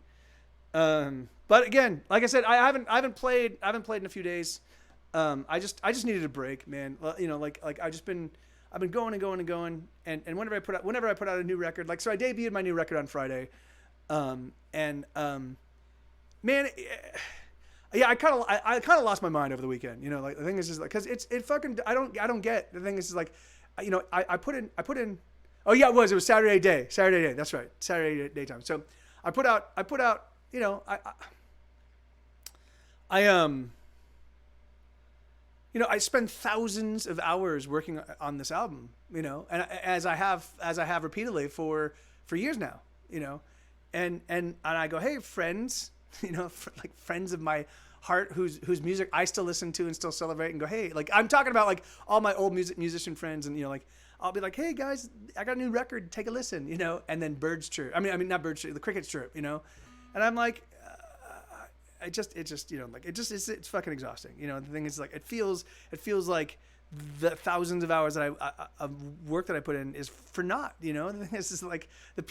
But again, like I said, I haven't played in a few days. I just needed a break, man. Well, you know, like I've been going and going and going, and whenever I put out a new record, like, so I debuted my new record on Friday, man, yeah, I kind of lost my mind over the weekend. You know, like the thing is like, cause it fucking, I don't get, the thing is like, you know, I put in, oh yeah, it was Saturday day. That's right. Saturday daytime. So I put out, you know, you know, I spend thousands of hours working on this album, you know, and as I have repeatedly for years now, you know, and I go, hey, friends, you know, like friends of my heart whose music I still listen to and still celebrate, and go, hey, like I'm talking about like all my old musician friends, and you know, like I'll be like, hey guys, I got a new record, take a listen, you know, and then birds chirp. I mean not birds chirp, the crickets chirp, you know, and I'm like, it just, you know, like it's fucking exhausting. You know, the thing is like, it feels like the thousands of hours that of work that I put in is for naught, you know. The thing is like the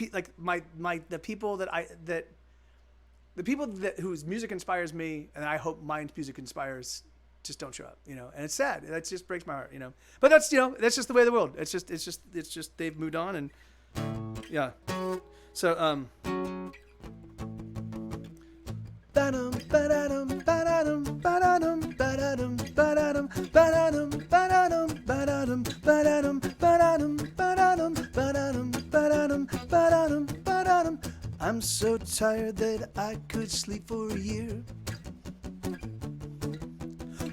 people whose music inspires me, and I hope my music inspires, just don't show up, you know. And it's sad. That just breaks my heart, you know. But that's, you know, that's just the way of the world. It's just they've moved on, and yeah. So Ba-dum, ba-da-dum, ba-da-dum, ba-da-dum, ba-da-dum, ba-da-dum, ba-da-dum, ba-da-dum, ba-da-dum, ba-da-dum, ba-da-dum, ba-da-dum, ba-da-dum, ba-da-dum, ba-da-dum, ba-da-dum. I'm so tired that I could sleep for a year.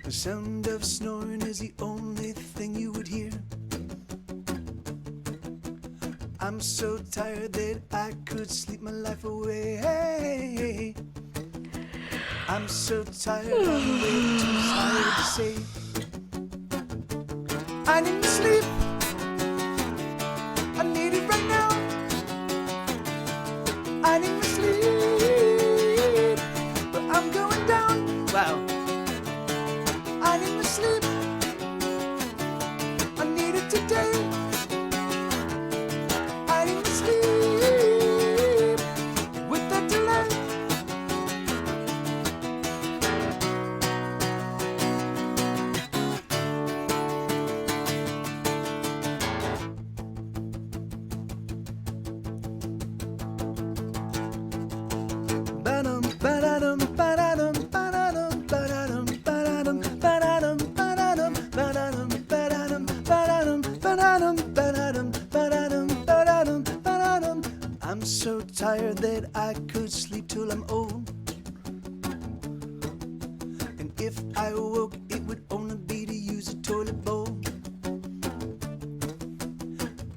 The sound of snoring is the only thing you would hear. I'm so tired that I could sleep my life away. I'm so tired, I'm way too tired to say I need to sleep. I need it right now. I need to sleep, but I'm going down. Wow. I need to sleep. I need it today. I need to sleep without delay. Ba-dum, ba-da-dum, ba-da-dum, ba-da-dum, ba-da-dum, ba-da-dum, ba-da-dum, ba-da-dum, ba-da-dum, ba-da-dum, ba-da-dum, ba-da-dum, ba-da-dum, ba-da-dum, ba-da-dum, ba-da-dum. I'm so tired that I could sleep till I'm old. And if I woke, it would only be to use a toilet bowl.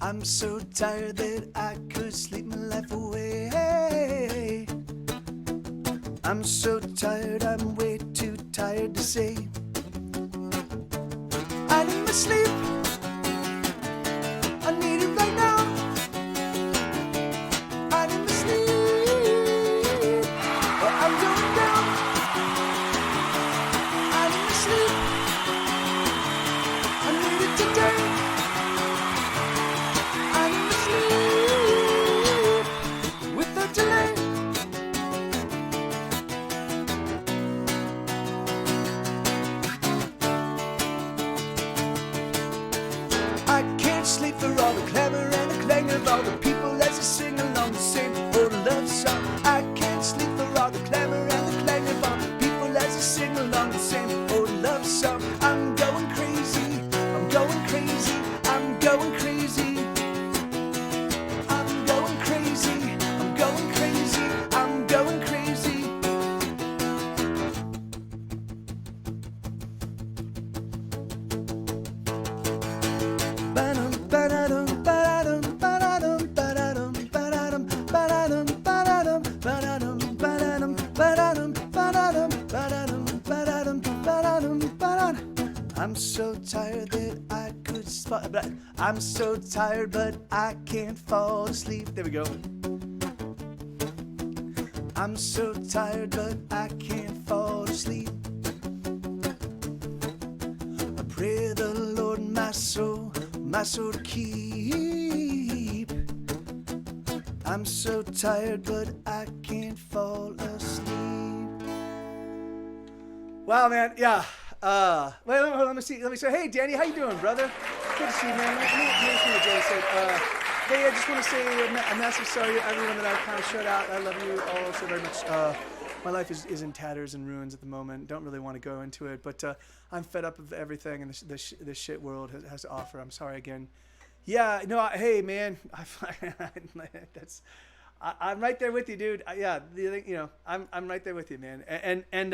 I'm so tired that I could sleep my life away. I'm so tired, I'm way too tired to say I need my sleep. I need it right now. I need my sleep, or I'm going down. I need my sleep. I need it today. I need my sleep without delay. I can't sleep for all the clamor and the clang of all the people as they sing along the same old love song. I can't sleep for all the clamor and the clang of all the people as they sing along the same old love song. I'm going crazy, I'm going crazy, I'm going crazy. I'm going crazy, I'm going crazy, I'm going crazy. Ba-dum, ba-da-dum, ba-da-dum, ba-da-dum, ba-da-dum, ba-da-dum, ba-da-dum, ba-da-dum, ba-da-dum, ba-da-dum, ba-da-dum, ba-da-dum, ba-da-dum, ba-da-dum, ba-da-dum, ba-da-dum. I'm so tired that I could I'm so tired but I can't fall asleep. There we go. I'm so tired but I can't fall asleep. I pray the Lord my soul to keep. I'm so tired, but I can't fall asleep. Wow, man. Yeah. Wait, let me see. Let me say, hey, Danny, how you doing, brother? Good to see you, man. Let me what Jay said. Hey, I just want to say a massive sorry to everyone that I kind of shut out. I love you all so very much. My life is in tatters and ruins at the moment. Don't really want to go into it, but I'm fed up of everything and this shit world has to offer. I'm sorry again. Yeah, no, hey, man. I'm right there with you, dude. I'm right there with you, man. And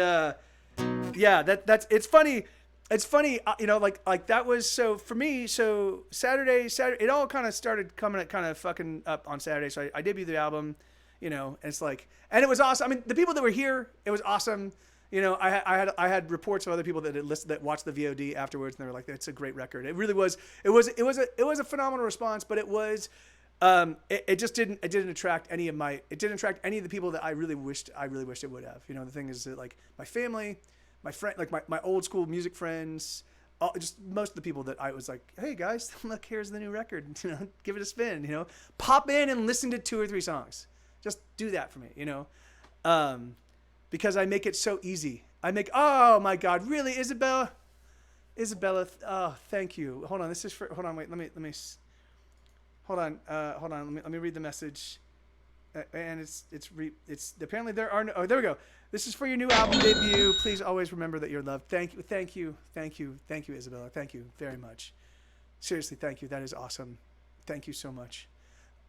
yeah, that's it's funny. It's funny, like that was so for me. So Saturday, it all kind of started coming kind of fucking up on Saturday. So I debuted the album, and it's like, and it was awesome. I mean, the people that were here, it was awesome. I had reports of other people that had listened, that watched the VOD afterwards, and they were like, "It's a great record." It really was. It was a phenomenal response, but it was. It just didn't attract any of the people that I really wished it would have. The thing is that, like, my family, my friend, like my old school music friends, just most of the people that I was like, hey guys, look, here's the new record, give it a spin, pop in and listen to 2 or 3 songs. Just do that for me, because I make it so easy. Oh my God, really, Isabella, oh, thank you. Hold on, wait, let me, hold on, let me read the message. And it's apparently there are no, oh, there we go. This is for your new album debut. Please always remember that you're loved. Thank you, Isabella. Thank you very much. Seriously, thank you. That is awesome. Thank you so much.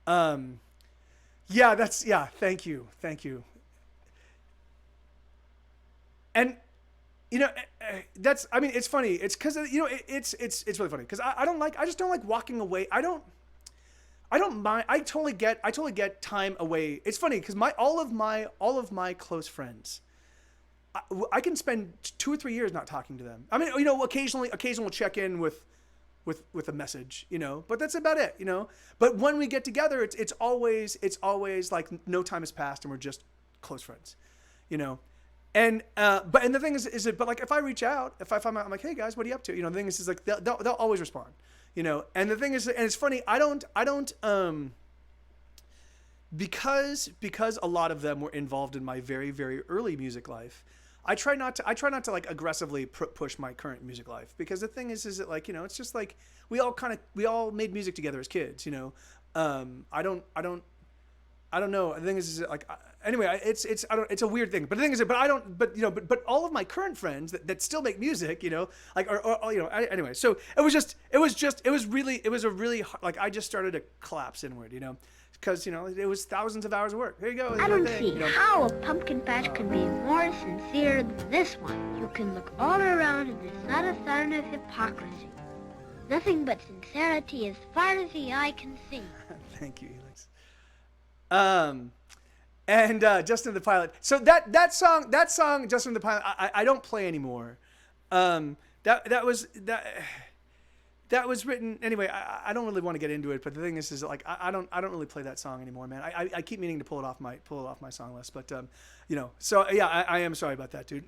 Thank you. And that's, I mean, it's funny. It's because, it's really funny because I just don't like walking away. I don't mind. I totally get time away. It's funny because all of my close friends, I can spend 2 or 3 years not talking to them. I mean, occasionally we'll check in with a message, but that's about it, But when we get together, it's always like no time has passed and we're just close friends, And and the thing is but like if I reach out, if I'm like, hey guys, what are you up to? The thing is like they'll always respond, And the thing is, and it's funny, I don't because a lot of them were involved in my very, very early music life. I try not to like aggressively push my current music life because the thing is that like, it's just like we all made music together as kids, I don't know. The thing is like, anyway, it's a weird thing, but the thing is, but all of my current friends that still make music, like, anyway, so it was a really hard, like I just started to collapse inward, because, it was thousands of hours of work. Here you go. I don't see how a pumpkin patch can be more sincere than this one. You can look all around and there's not a sign of hypocrisy. Nothing but sincerity as far as the eye can see. Thank you, Elix. And Justin the Pilot. So that song, Justin the Pilot, I don't play anymore. That was written anyway. I don't really want to get into it, but the thing is like I don't really play that song anymore, man. I keep meaning to pull it off my song list, but so yeah, I am sorry about that, dude.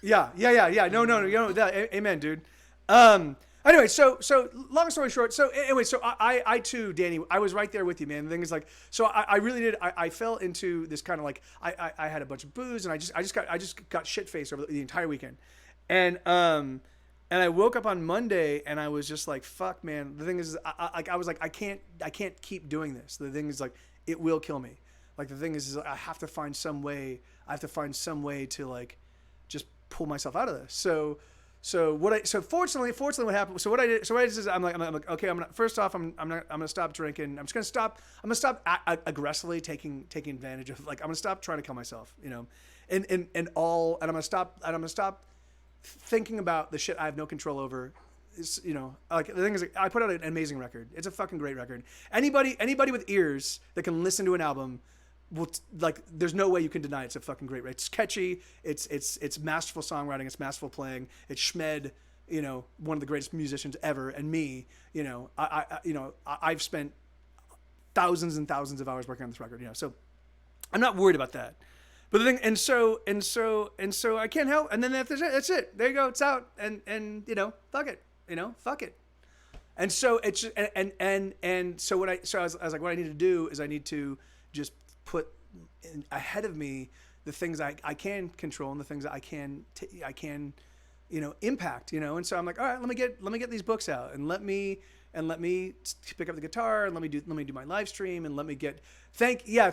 yeah. No, amen, dude. Anyway, so long story short, so I too, Danny, I was right there with you, man. The thing is like, so I really did. I fell into this kind of like I had a bunch of booze and I just got shit faced over the entire weekend, and I woke up on Monday and I was just like, fuck, man. The thing is, I was like, I can't keep doing this. The thing is like, it will kill me. Like the thing is I have to find some way. To like just pull myself out of this. So fortunately what happened, so what I did is I'm like, okay, I'm gonna stop drinking. I'm gonna stop aggressively taking advantage of, like, I'm gonna stop trying to kill myself, and I'm gonna stop thinking about the shit I have no control over. Like the thing is, I put out an amazing record. It's a fucking great record. Anybody with ears that can listen to an album will, like, there's no way you can deny it's a fucking great record. It's catchy. It's masterful songwriting. It's masterful playing. It's Schmed, one of the greatest musicians ever. And me, I've spent thousands and thousands of hours working on this record, so I'm not worried about that. But the thing, and so I can't help. And then that's it. There you go. It's out. And fuck it. Fuck it. And so it's and so I was like, what I need to do is I need to just put ahead of me the things I can control and the things that I can impact. And so I'm like, all right, let me get these books out and let me pick up the guitar and let me do my live stream and let me get thank you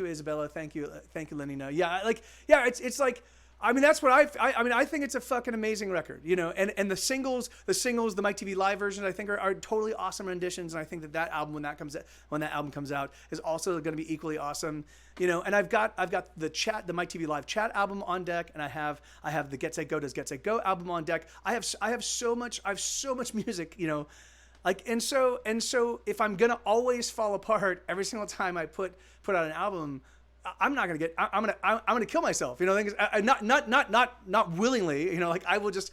Isabella, thank you Lenina. It's like, I mean, that's what I think it's a fucking amazing record, and the singles, the Mike TV live versions, I think are totally awesome renditions. And I think that album, when that album comes out, is also going to be equally awesome, and I've got the Mike TV live chat album on deck, and I have the Get Set Go Does Get Set Go album on deck. I have so much music, like, and so if I'm going to always fall apart every single time I put out an album, I'm not gonna I'm gonna kill myself, not willingly, like I will just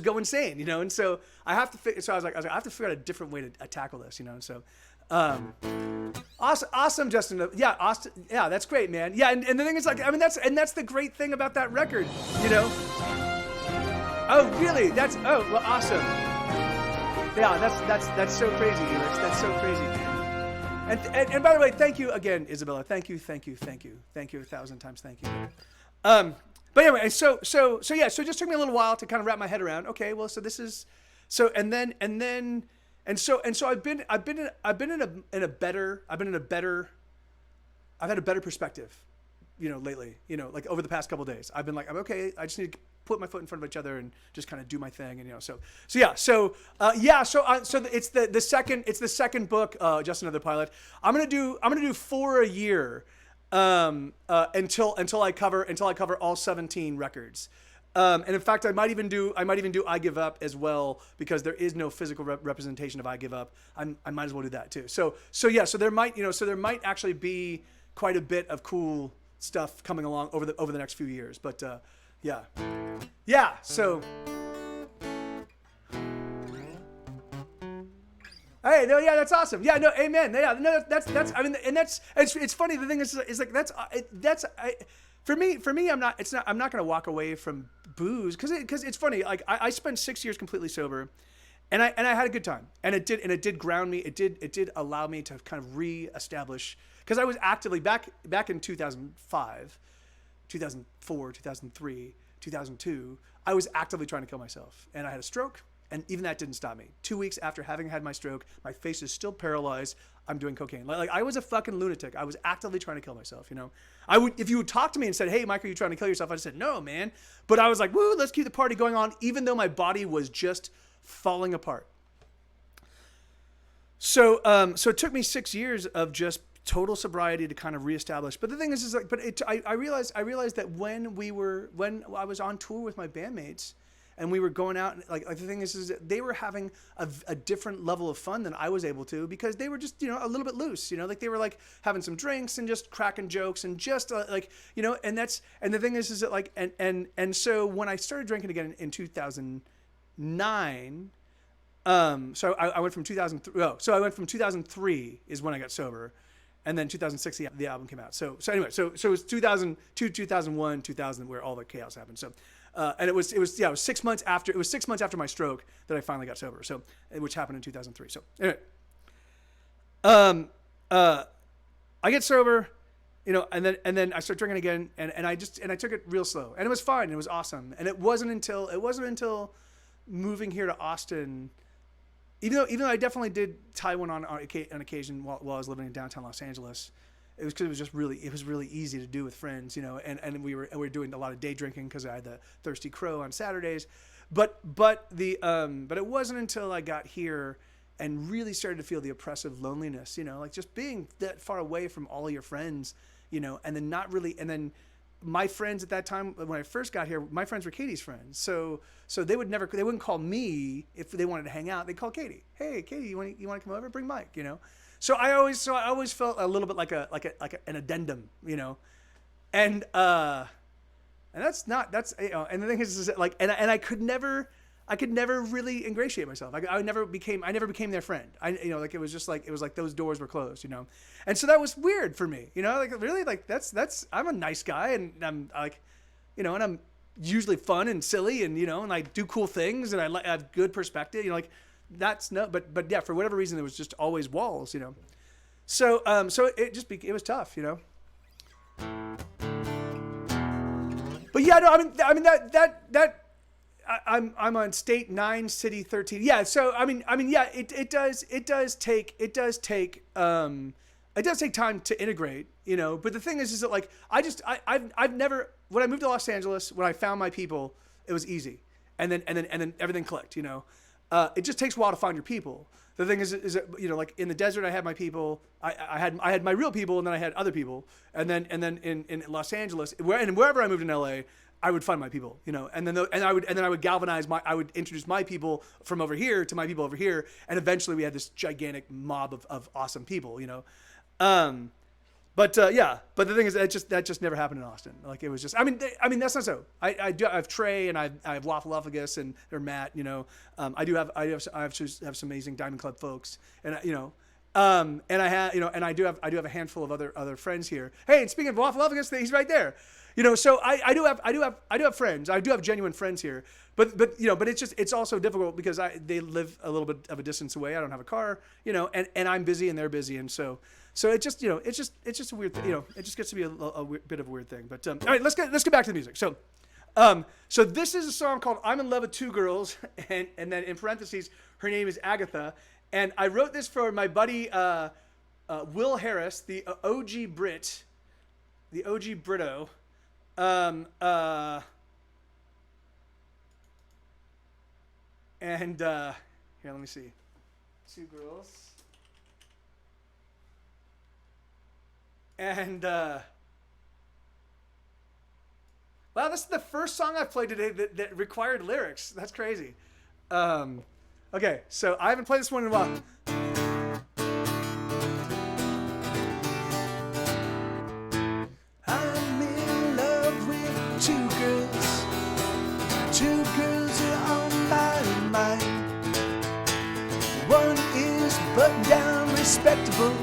go insane, and so I have to so I was like, I have to figure out a different way to tackle this, and so awesome Justin, Austin, that's great, man, and the thing is, like, I mean, that's the great thing about that record, oh really, well, awesome, that's so crazy, Elix. That's so crazy, man. And by the way, thank you again, Isabella. Thank you 1,000 times. Thank you. But anyway, so it just took me a little while to kind of wrap my head around. Okay, well, so this is, so and then I've had a better perspective, lately, like over the past couple of days. I've been like, I'm okay. I just need to put my foot in front of each other and just kind of do my thing, and so it's the second book, Justin the Pilot. I'm gonna do 4 a year, until I cover all 17 records. And in fact, I might even do I Give Up as well, because there is no physical representation of I Give Up. I might as well do that too. So there might actually be quite a bit of cool stuff coming along over the next few years. But yeah. So. Hey, no, yeah, that's awesome. Yeah, no, amen. Yeah, no, that's. I mean, and that's. It's funny. The thing is like for me, I'm not gonna walk away from booze because it's funny. Like I spent 6 years completely sober, and I had a good time, and it did ground me. It did allow me to kind of reestablish, because I was actively back in 2005, 2004, 2003, 2002. I was actively trying to kill myself, and I had a stroke. And even that didn't stop me. 2 weeks after having had my stroke, my face is still paralyzed. I'm doing cocaine. Like I was a fucking lunatic. I was actively trying to kill myself, you know? If you would talk to me and said, hey, Mike, are you trying to kill yourself? I just said, no, man. But I was like, woo, let's keep the party going on, even though my body was just falling apart. So it took me 6 years of just total sobriety to kind of reestablish. But the thing is like, I realized that when I was on tour with my bandmates, and we were going out, and like the thing is that they were having a different level of fun than I was able to, because they were just, you know, a little bit loose, you know, like they were like having some drinks and just cracking jokes and just like, you know, and the thing is that like, and so when I started drinking again in 2009, so I went from 2003, so I went from 2003 is when I got sober. And then 2006, the album came out. So anyway, so it was 2002, 2001, 2000 where all the chaos happened. So, and it was 6 months after, my stroke that I finally got sober. So, which happened in 2003. So anyway, I get sober, you know, and then I start drinking again, and I took it real slow, and it was fine. It was awesome. And it wasn't until moving here to Austin, even though I definitely did tie one on occasion while I was living in downtown Los Angeles. It was because it was really easy to do with friends, you know, and we were doing a lot of day drinking because I had the Thirsty Crow on Saturdays, but it wasn't until I got here and really started to feel the oppressive loneliness, you know, like just being that far away from all of your friends, you know, and then my friends at that time, when I first got here, my friends were Katie's friends. So they wouldn't call me if they wanted to hang out. They'd call Katie. Hey, Katie, you want to come over? Bring Mike, you know? So I always felt a little bit like an addendum, you know? And that's, you know, and the thing is like, and I could never really ingratiate myself. I never became their friend. You know, like it was like those doors were closed, you know? And so that was weird for me, you know, like really, like that's, I'm a nice guy, and I'm like, you know, and I'm usually fun and silly, and, you know, and I do cool things, and I have good perspective, you know, like that's no, but yeah, for whatever reason, there was just always walls, you know? So it was tough, you know? But yeah, no, I mean that, I'm on state 9, city 13. Yeah. So, I mean, yeah, it does take time to integrate, you know, but the thing is that like, I've never, when I moved to Los Angeles, when I found my people, it was easy. And then everything clicked, you know. It just takes a while to find your people. The thing is that, you know, like in the desert, I had my people. I had my real people, and then I had other people. And then in Los Angeles, wherever I moved in LA, I would find my people, you know. And then I would galvanize I would introduce my people from over here to my people over here, and eventually we had this gigantic mob of awesome people, you know. But the thing is that just never happened in Austin. Like it was just, I mean that's not so. I have Trey, and I have Waffleophagus, and or Matt, you know. I have some amazing Diamond Club folks, and you know, and I have, you know, and I do have a handful of other friends here. Hey, and speaking of Waffleophagus, he's right there. You know, so I do have friends. I do have genuine friends here. But you know, but it's also difficult because they live a little bit of a distance away. I don't have a car, you know, and I'm busy and they're busy, and so it just, you know, it's just a weird thing, you know. It just gets to be a bit of a weird thing. But all right, let's get back to the music. So this is a song called "I'm in Love with Two Girls," and then in parentheses, her name is Agatha, and I wrote this for my buddy Will Harris, the OG Brit, the OG Brito. And here, let me see. Two girls. And Wow, this is the first song I've played today that required lyrics. That's crazy. Okay, so I haven't played this one in a while. I'm in love with two girls. Two girls are on my mind. One is buttoned down, respectable,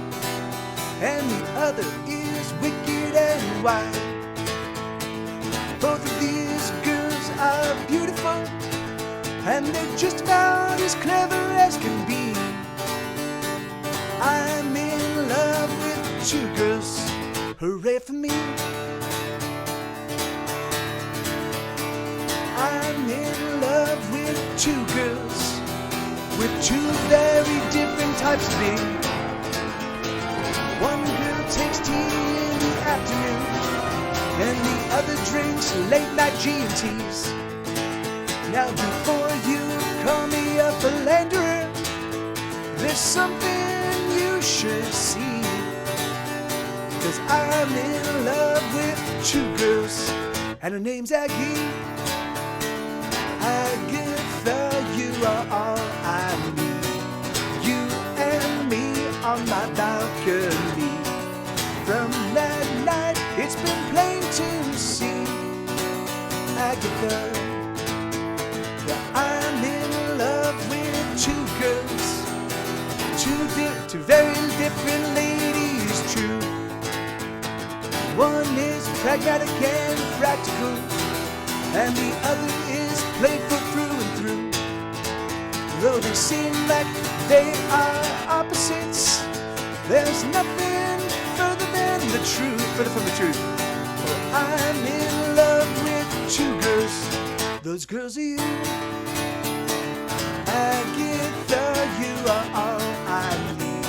and the other is wicked and wild. Both of these girls are beautiful, and they're just about as clever as can be. I'm in love with two girls. Hooray for me. I'm in love with two girls, with two very different types of me. One girl takes tea in the afternoon, and the other drinks late night G&Ts. Now before you call me a philanderer, there's something you should see. 'Cause I'm in love with two girls, and her name's Aggie. Agatha, you are all I need. You and me on my balcony. From that night, it's been plain to see. Agatha, yeah, I'm in love with two girls. Two very different ladies, true. One is pragmatic and practical, and the other is playful through and through. Though they seem like they are opposites, there's nothing further than the truth, further from the truth. Oh, I'm in love with two girls. Those girls are you. Agatha, you are all I need.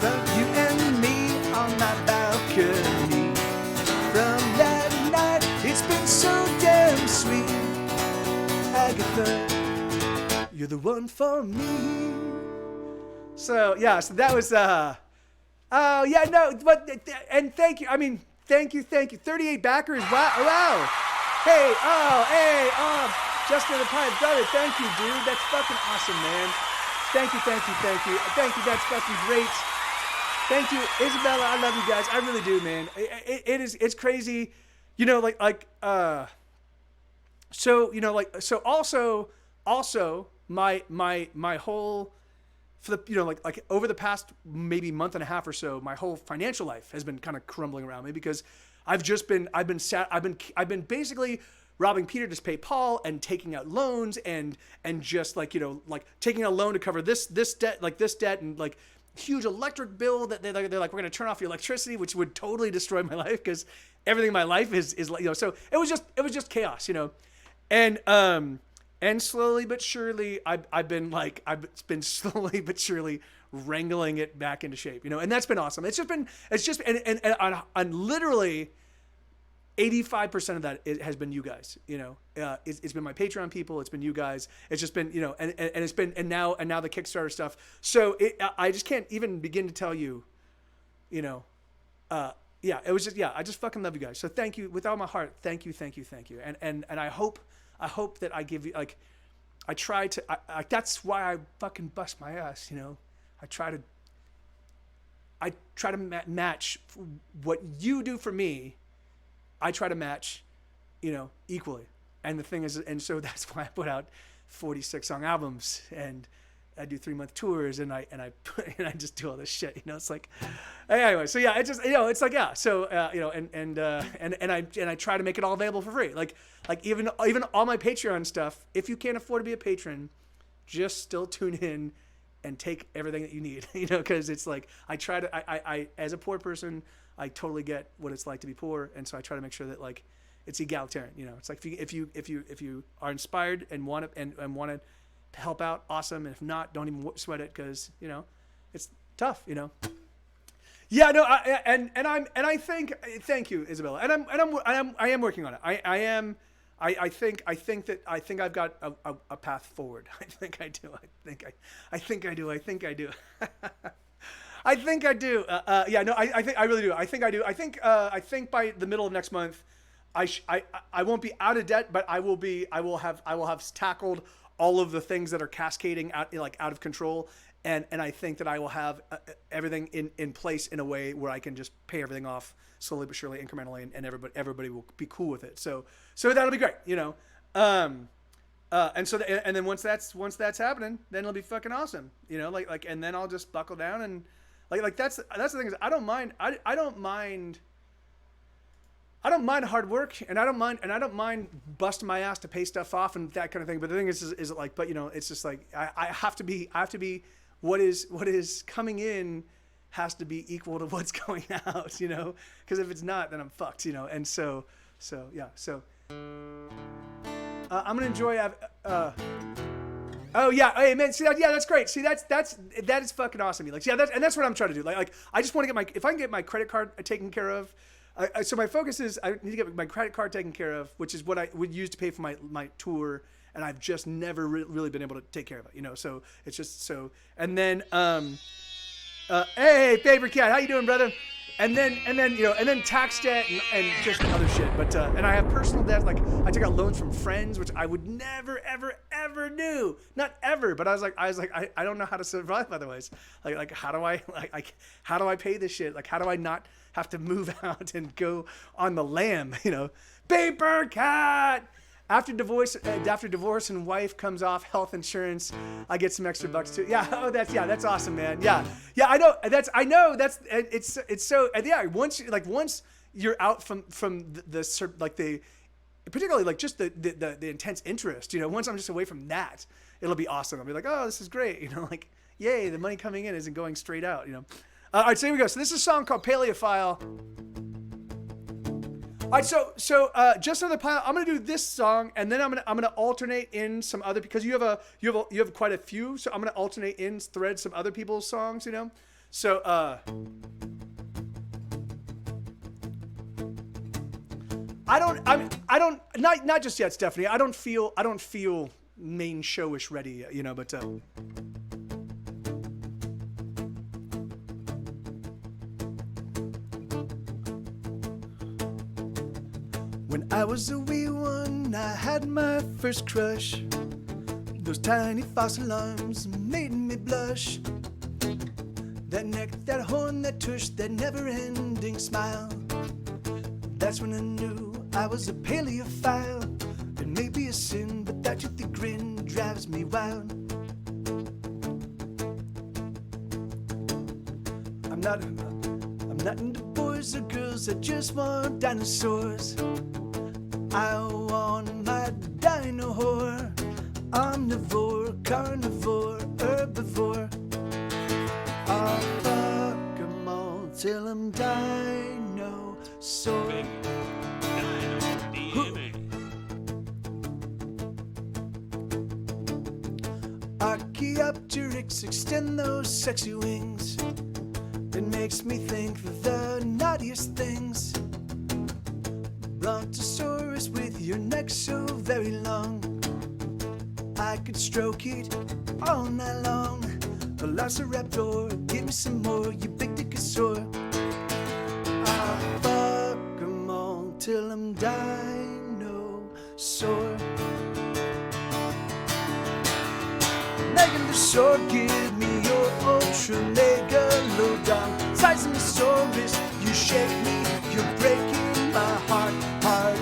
From you and me on my balcony. From that night, it's been so damn sweet. Agatha, you're the one for me. So yeah, so that was oh yeah, no, but and thank you. I mean, thank you. 38 backers. Wow. Hey, Justin the Pirate Brother, thank you, dude. That's fucking awesome, man. Thank you. That's fucking great. Thank you, Isabella. I love you guys. I really do, man. It's crazy, you know, also my whole, for the, you know, like over the past maybe month and a half or so, my whole financial life has been kind of crumbling around me because I've been basically robbing Peter to pay Paul and taking out loans and just like, you know, like taking a loan to cover this debt and like huge electric bill that they're like, we're going to turn off your electricity, which would totally destroy my life because everything in my life is like, you know, so it was just chaos, you know. And slowly but surely I've been slowly but surely wrangling it back into shape, you know, and that's been awesome. It's just and on literally 85% of that has been you guys, you know. It's been my Patreon people, it's been you guys, it's just been, you know, and it's been, and now the Kickstarter stuff. So I just can't even begin to tell you, you know, yeah, it was just, yeah, I just fucking love you guys. So thank you with all my heart. Thank you. And I hope that I give you, like, I try to, that's why I fucking bust my ass, you know. I try to match what you do for me. I try to match, you know, equally. And the thing is, and so that's why I put out 46 song albums and I do 3-month tours and I just do all this shit, you know. It's like, anyway, so yeah, it just, you know, it's like, yeah, so you know, and I try to make it all available for free. Like even all my Patreon stuff, if you can't afford to be a patron, just still tune in and take everything that you need, you know, because it's like I as a poor person, I totally get what it's like to be poor, and so I try to make sure that like it's egalitarian, you know. It's like if you are inspired and want to help out, awesome. And if not, don't even sweat it because, you know, it's tough, you know. Yeah, no, I think, thank you, Isabella, and I am working on it. I think I've got a path forward. I think I do. I think I do. Yeah, no, I think I really do. I think I do. I think by the middle of next month, I won't be out of debt, but I will have tackled all of the things that are cascading out of control. And I think that I will have everything in place in a way where I can just pay everything off slowly but surely, incrementally, and everybody will be cool with it. So that'll be great, you know. And then once that's happening, then it'll be fucking awesome, you know. Like and then I'll just buckle down and like that's the thing is I don't mind hard work, and I don't mind busting my ass to pay stuff off and that kind of thing. But the thing is like, but you know, it's just like I have to be what is coming in has to be equal to what's going out, you know, because if it's not, then I'm fucked, you know. And so yeah, so I'm gonna enjoy. Oh yeah, hey man, see that? Yeah, that's great. See that is fucking awesome. Like, yeah, that's what I'm trying to do. Like I just want to get if I can get my credit card taken care of. So my focus is I need to get my credit card taken care of, which is what I would use to pay for my tour, and I've just never really been able to take care of it, you know. So it's just so, and then hey favorite cat, how you doing, brother? And then you know, and then tax debt and just other shit. But and I have personal debt. Like I took out loans from friends, which I would never ever do, not ever. But I was like I don't know how to survive otherwise. Like how do I pay this shit? Like how do I not have to move out and go on the lam, you know? Paper cat. After divorce and wife comes off health insurance, I get some extra bucks too. Yeah, that's awesome, man. Yeah, I know that's it's so yeah. Once you're out from the particularly like just the intense interest, you know. Once I'm just away from that, it'll be awesome. I'll be like, oh, this is great, you know. Like, yay, the money coming in isn't going straight out, you know. All right, so here we go. So this is a song called Paleophile. All right, so just another pile. I'm gonna do this song, and then I'm gonna alternate in some other, because you have quite a few. So I'm gonna alternate in thread some other people's songs, you know. So not just yet, Stephanie. I don't feel main showish ready yet, you know, but. When I was a wee one, I had my first crush. Those tiny fossil arms made me blush. That neck, that horn, that tush, that never-ending smile. That's when I knew I was a paleophile. It may be a sin, but that toothy grin drives me wild. I'm not into boys or girls, I just want dinosaurs. I want my dino whore, omnivore, carnivore, herbivore. I'll fuck 'em all till I'm dinosaur. Archaeopteryx, extend those sexy wings. It makes me think the naughtiest things. Brontosaurus with your neck so very long, I could stroke it all night long. Velociraptor, give me some more, you big dickosaur. I'll fuck 'em all till I'm dinosaur. Megalosaur, give me your ultra megalodon. Sizemosaurus, you shake me, you're breaking my heart on.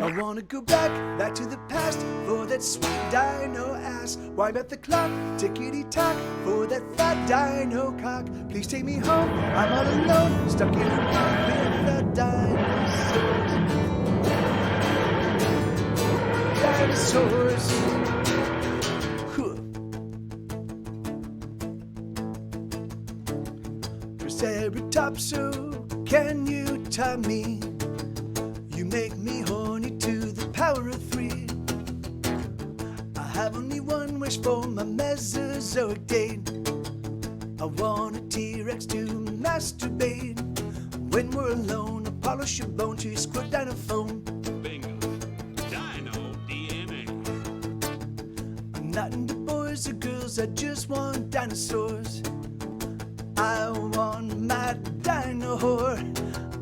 I wanna go back to the past for that sweet dino ass. Wind up the clock, tickety-tock for that fat dino cock. Please take me home, I'm all alone, stuck in a room with the dinosaurs. Dinosaurs. Triceratops, so can you tie me? You make me horny to the power of 3. I have only one wish for my Mesozoic date. I want a T-Rex to masturbate. When we're alone, I'll polish your bone to squirt down a phone. Not into boys or girls, I just want dinosaurs. I want my dino whore,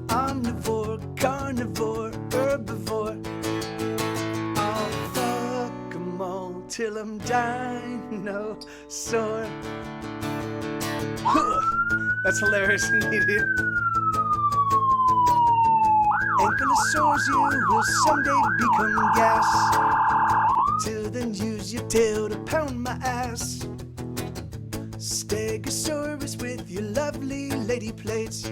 omnivore, carnivore, herbivore. I'll fuck 'em all till I'm dinosaur. That's hilarious indeed. Ankylosaurs, you will someday become gas. Till then, use your tail to pound my ass. Stegosaurus with your lovely lady plates.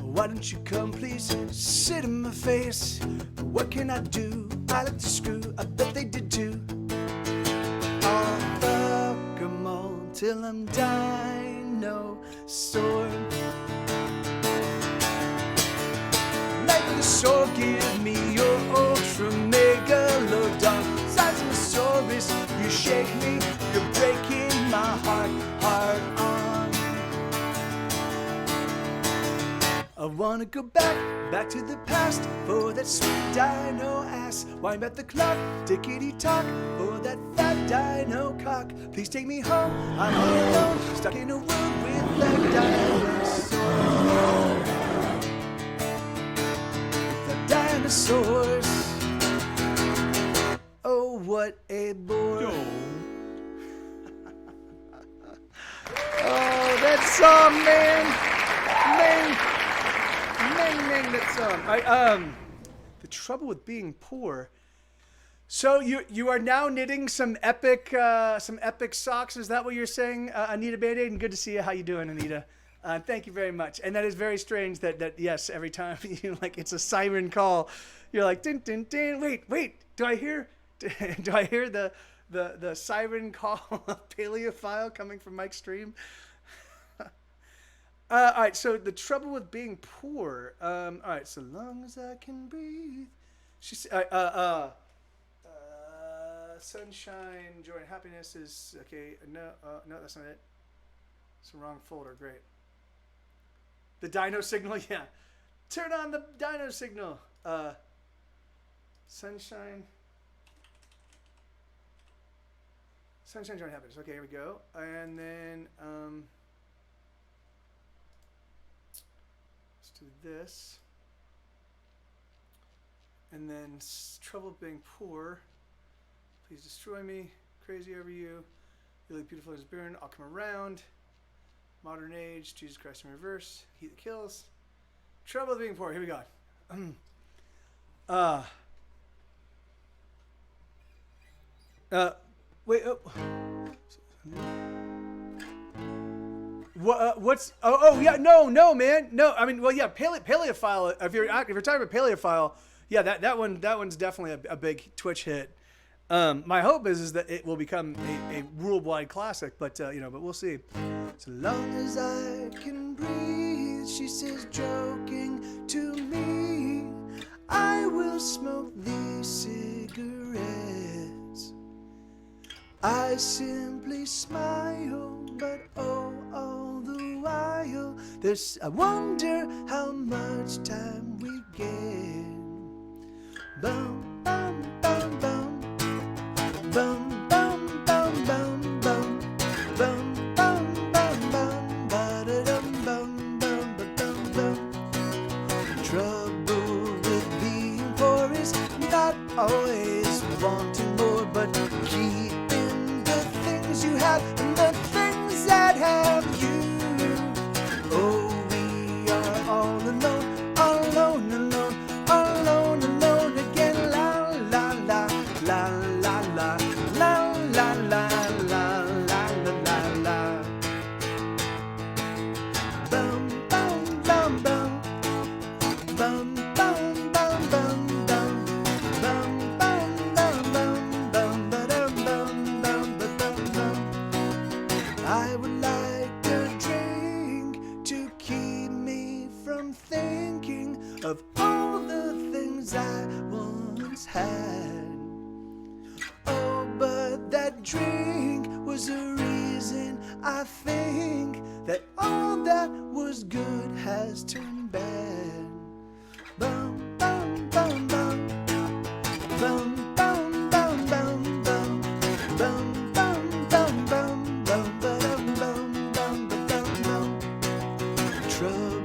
Why don't you come, please? Sit in my face. What can I do? I like to screw. I bet they did too. I'll fuck 'em all till I'm dinosaur. Megalosaur, give me your ultra megalodon. Seismosaurus, you shake me, you're breaking my heart on. I wanna go back to the past for that sweet dino ass. Wind back the clock, tickety tock for that fat dino cock. Please take me home, I'm all alone, stuck in a world with that dinosaur. The dinosaurs. Oh, what a bore. Oh, that song, man. That song. The trouble with being poor. So you are now knitting some epic socks. Is that what you're saying, Anita Band-Aid? And good to see you. How you doing, Anita? Thank you very much. And that is very strange that yes, every time you like it's a siren call, you're like din din din. Wait. Do I hear the siren call of Paleophile coming from Mike's stream? All right, so the trouble with being poor. All right, so long as I can breathe. She's sunshine, joy, and happiness is okay. No, that's not it. It's the wrong folder. Great. The dino signal, yeah. Turn on the dino signal. Sunshine, joy, and happiness. Okay, here we go. And then let's do this. And then trouble being poor. Please destroy me. Crazy over you. You look beautiful as burn. I'll come around. Modern age. Jesus Christ in reverse. Heat that kills. Trouble being poor. Here we go. Wait. What's? Oh yeah. No, man. No. I mean, well, yeah. Paleophile. If you're talking about Paleophile, yeah, that one's definitely a big Twitch hit. My hope is that it will become a worldwide classic, but but we'll see. So long as I can breathe, she says, joking to me, I will smoke these cigarettes. I simply smile, but oh, all the while, I wonder how much time we get. Bum, bum, bum, bum. Bum, bum, bum, bum, bum. Bum, bum, bum, bum. Ba-da-dum, bum, bum, ba-dum, bum. Trouble with being poor is not always wanting more, but keeping the things you have and the things that have you. Oh, we are all alone, alone, alone, alone, alone again. La, la, la, la, la, la, la, la, la, la, la, la, la. Bum, bum, bum, bum. Bum, bum, bum, bum, bum. Bum, bum, bum, bum, bum, ba-dum, bum, bum, ba-dum, bum. I would like a drink to keep me from thinking of all the things I once had. Oh, but that drink was a reason I think that all that was good has turned bad. Bum, bum, bum, bum. Bum, bum, bum, bum, bum. Bum, bum, bum, bum, bum, ba-dum, bum, bum, ba-dum, bum. Trouble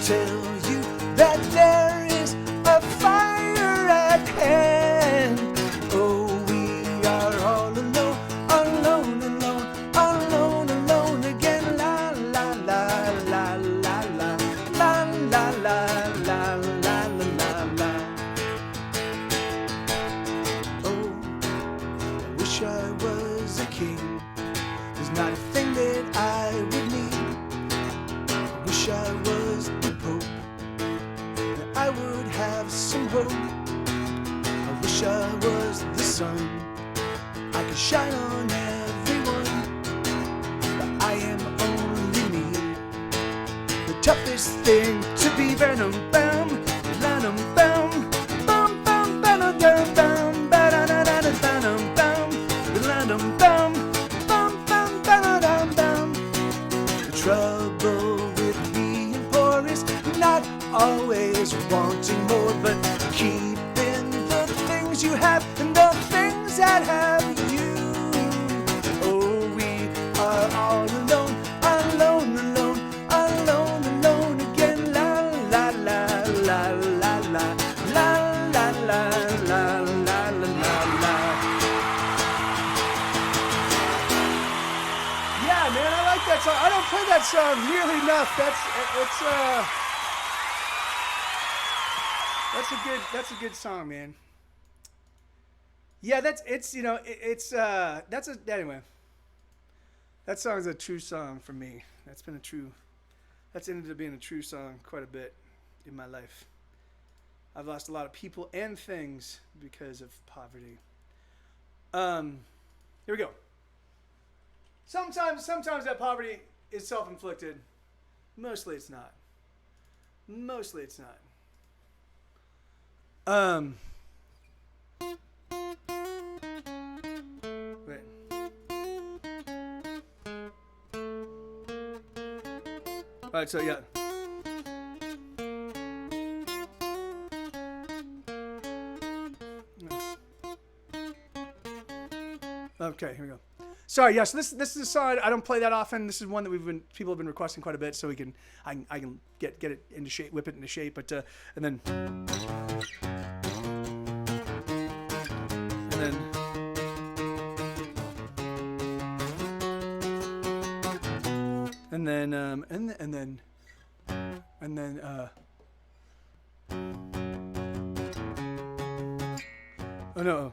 tell you that there is a fire at hand. Oh, we are all alone, alone, alone, alone, alone again. La la la la la la la la la la la la la. Oh, I wish I was a king. There's not a thing that I would need. I wish I was the Pope, that I would have some hope. I wish I was the sun, I could shine on everyone. But I am only me, the toughest thing to be. Venom, bam, venom, bam, bam, bam, venom, bam, bam, venom, bam, venom, bam, bam, bam, venom, bam. The trouble with being poor is not always wanting more, but keeping the things you have and the things that have you. Oh, we are all alone, alone, alone, alone, alone again. La la la la la la la la la la la la la. Yeah, man, I like that song. I don't play that song nearly enough. That's a good song, man. Yeah, anyway. That song's a true song for me. That's ended up being a true song quite a bit in my life. I've lost a lot of people and things because of poverty. Here we go. Sometimes that poverty is self-inflicted. Mostly it's not. Wait. Alright, so yeah. Nice. Okay, here we go. Sorry, yes, this is a song I don't play that often. This is one that people have been requesting quite a bit, so I can get it into shape, whip it into shape, but and then oh no.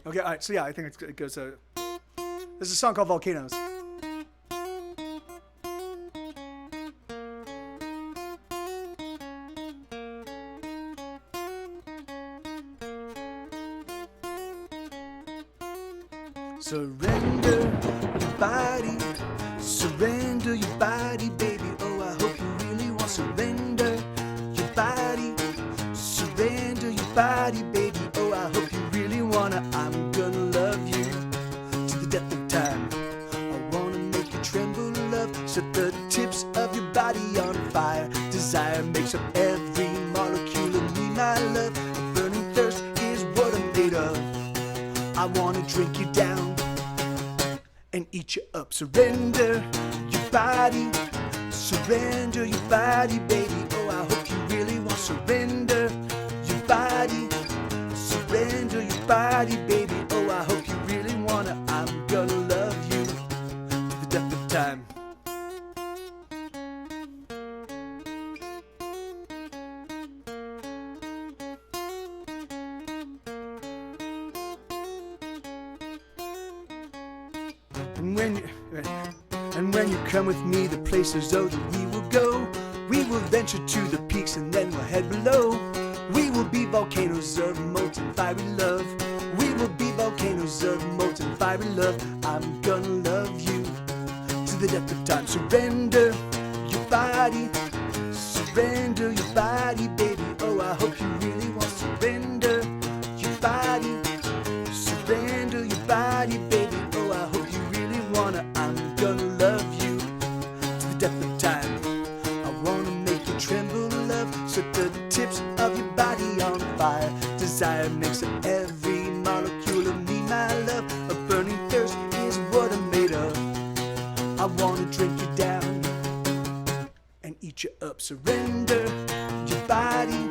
Okay, all right, so yeah, I think it goes. There's a song called Volcanoes. Surrender your body, surrender your body, baby. Oh, I hope you really want. Surrender your body, surrender your body, baby. Oh, I hope you really wanna. I'm gonna love you to the depth of time. I wanna make you tremble, love. Set the tips of your body on fire. Desire makes up every molecule of me, my love. A burning thirst is what I'm made of. I wanna drink you down and eat you up. Surrender your body, surrender your body, baby. Oh, I hope you really want. Surrender your body, surrender your body, baby. Oh, I hope you really wanna. I'm gonna love you to the depth of time. And when you come with me, the places oh that we will go. We will venture to the peaks and then we'll head below. We will be volcanoes of molten fiery love. We will be volcanoes of molten fiery love. I'm gonna love you to the depth of time. Surrender your body, surrender your body, baby. Oh, I hope you really want. Surrender your body, surrender your body, baby. Oh, I hope you really wanna. I'm gonna love you to the depth of time. I wanna make you tremble, love. Set the tips of your body on fire. Desire makes up every molecule of me, my love. A surrender your body,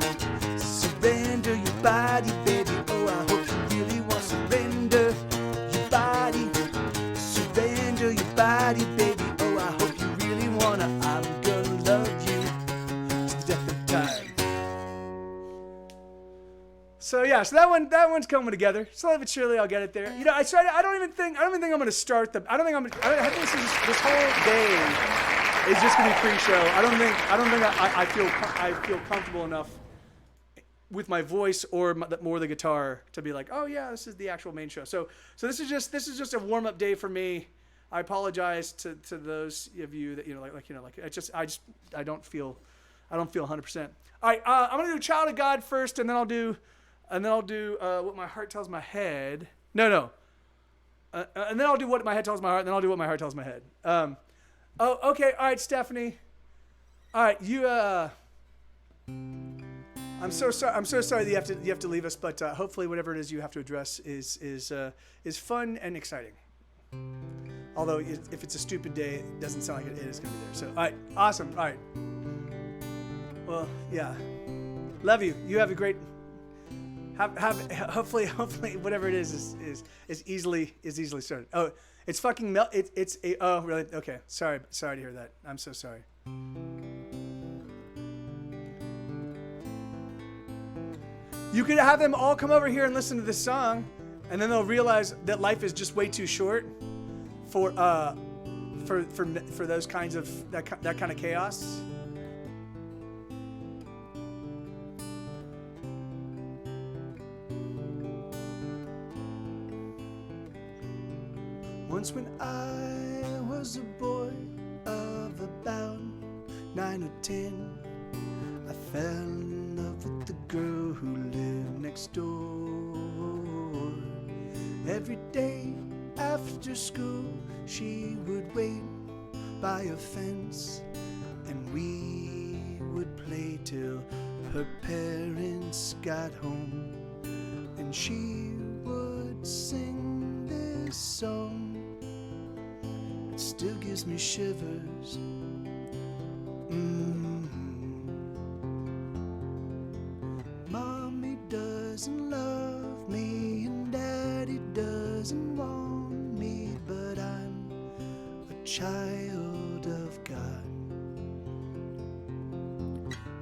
surrender your body, baby. Oh, I hope you really want to surrender your body, surrender your body, baby. Oh, I hope you really wanna. I'm gonna love you to the death of time. So yeah, so that one's coming together. Slowly but surely, I'll get it there. You know, I don't even think I'm gonna start the. I think this whole day is just gonna be pre-show. I don't think I feel comfortable enough with my voice or more the guitar to be like, oh yeah, this is the actual main show. So this is just a warm-up day for me. I apologize to those of you that I don't feel 100%. All right, I'm gonna do Child of God first, and then I'll do what my heart tells my head. No. And then I'll do what my head tells my heart, and then I'll do what my heart tells my head. Okay. All right, Stephanie. All right, you. I'm so sorry that you have to leave us, but hopefully whatever it is you have to address is fun and exciting. Although if it's a stupid day, it doesn't sound like it is going to be there. So all right, awesome. All right. Well, yeah. Love you. You have a great. Hopefully whatever it is easily started. Oh, it's fucking oh really? Okay. Sorry to hear that. I'm so sorry. You could have them all come over here and listen to this song, and then they'll realize that life is just way too short for those kinds of that kind of chaos. Once when I was a boy of about 9 or 10, I fell in love with the girl who lived next door. Every day after school, she would wait by a fence, and we would play till her parents got home. And she would sing this song. It still gives me shivers. Mommy doesn't love me and Daddy doesn't want me, but I'm a child of God.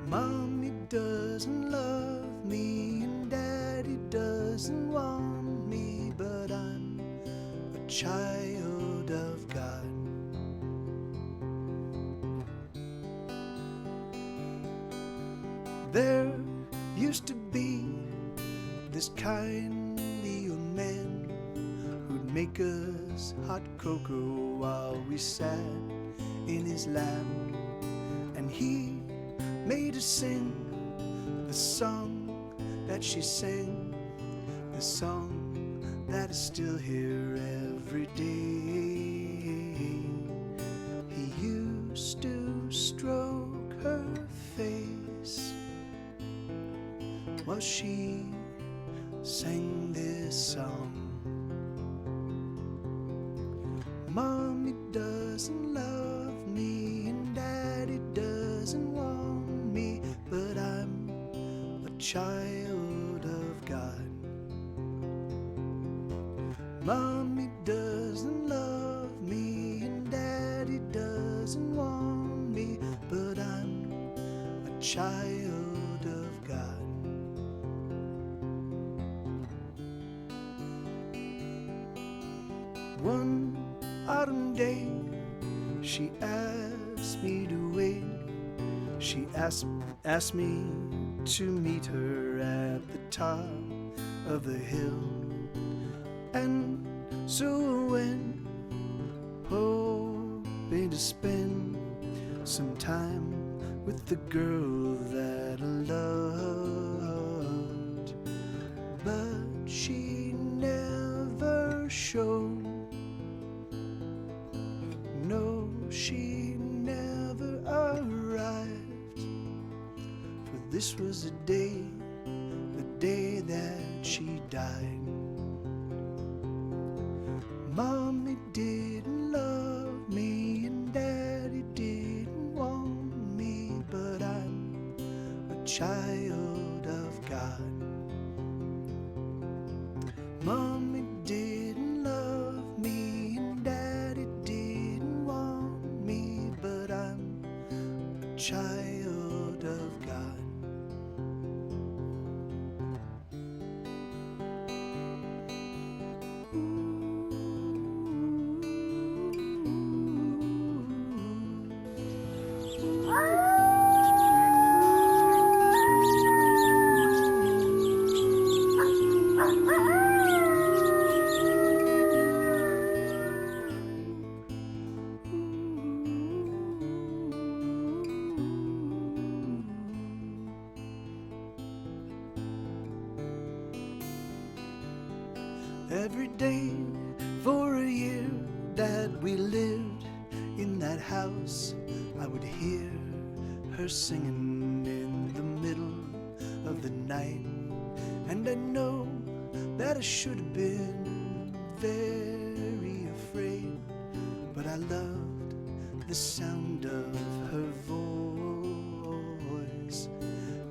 Mommy doesn't love me and Daddy doesn't want me, but I'm a child of God. There used to be this kindly old man who'd make us hot cocoa while we sat in his lap, and he made us sing the song that she sang, the song that is still here every day. He used to stroke her face while she sang this song. Mommy doesn't love me and Daddy doesn't want me, but I'm a child of God. Mommy doesn't love me and Daddy doesn't want me, but I'm a child of God. One autumn day, she asked me to wait. She asked me to meet her at the top of the hill. And so I went, hoping to spend some time with the girl that I loved. But she never showed. No, she never arrived. For this was the day that she died. Mommy didn't love me and Daddy didn't want me, but I child of God. Every day for a year that we lived in that house, I would hear her singing in the middle of the night. And I know that I should have been very afraid, but I loved the sound of her voice,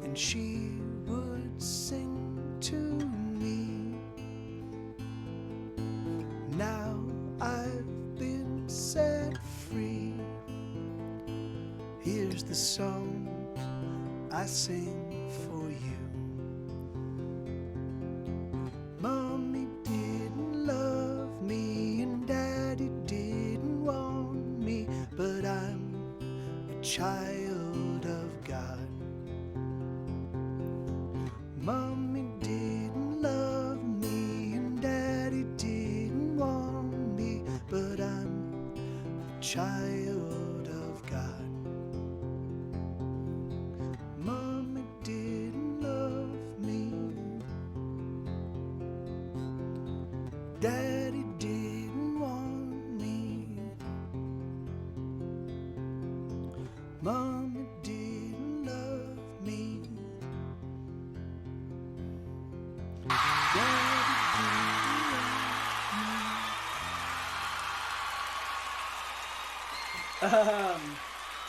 and she would sing to me. Now I've been set free. Here's the song I sing for you. Mommy didn't love me and Daddy didn't want me, but I'm a child of God. Mommy didn't love me and Daddy didn't want me, but I'm a child of God. Mommy didn't love me, Daddy didn't want me, Mommy didn't love me, Daddy didn't love me.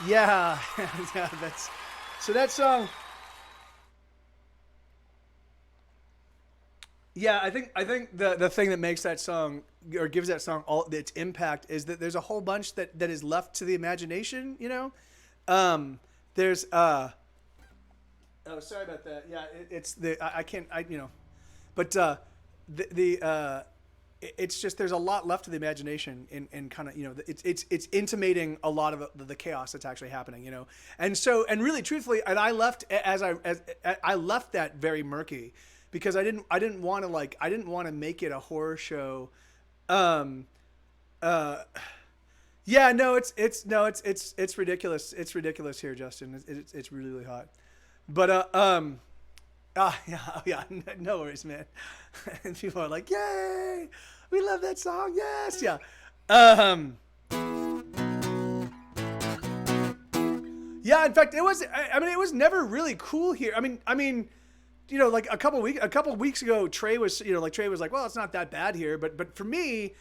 Yeah, yeah, that's so that song. Yeah, I think the thing that makes that song or gives that song all its impact is that there's a whole bunch that is left to the imagination, you know. There's oh, sorry about that. Yeah, it's the I can't you know, but it's just there's a lot left to the imagination in kind of, you know, it's intimating a lot of the chaos that's actually happening, you know. And so, and really truthfully, and I left I left that very murky because I didn't want to make it a horror show. Yeah, no, it's ridiculous. It's ridiculous here, Justin. It's really, really hot. But yeah, no worries, man. And people are like, "Yay, we love that song." Yes, yeah. Yeah. In fact, it was. I mean, it was never really cool here. I mean, you know, like a couple weeks ago, Trey was like, "Well, it's not that bad here." But for me,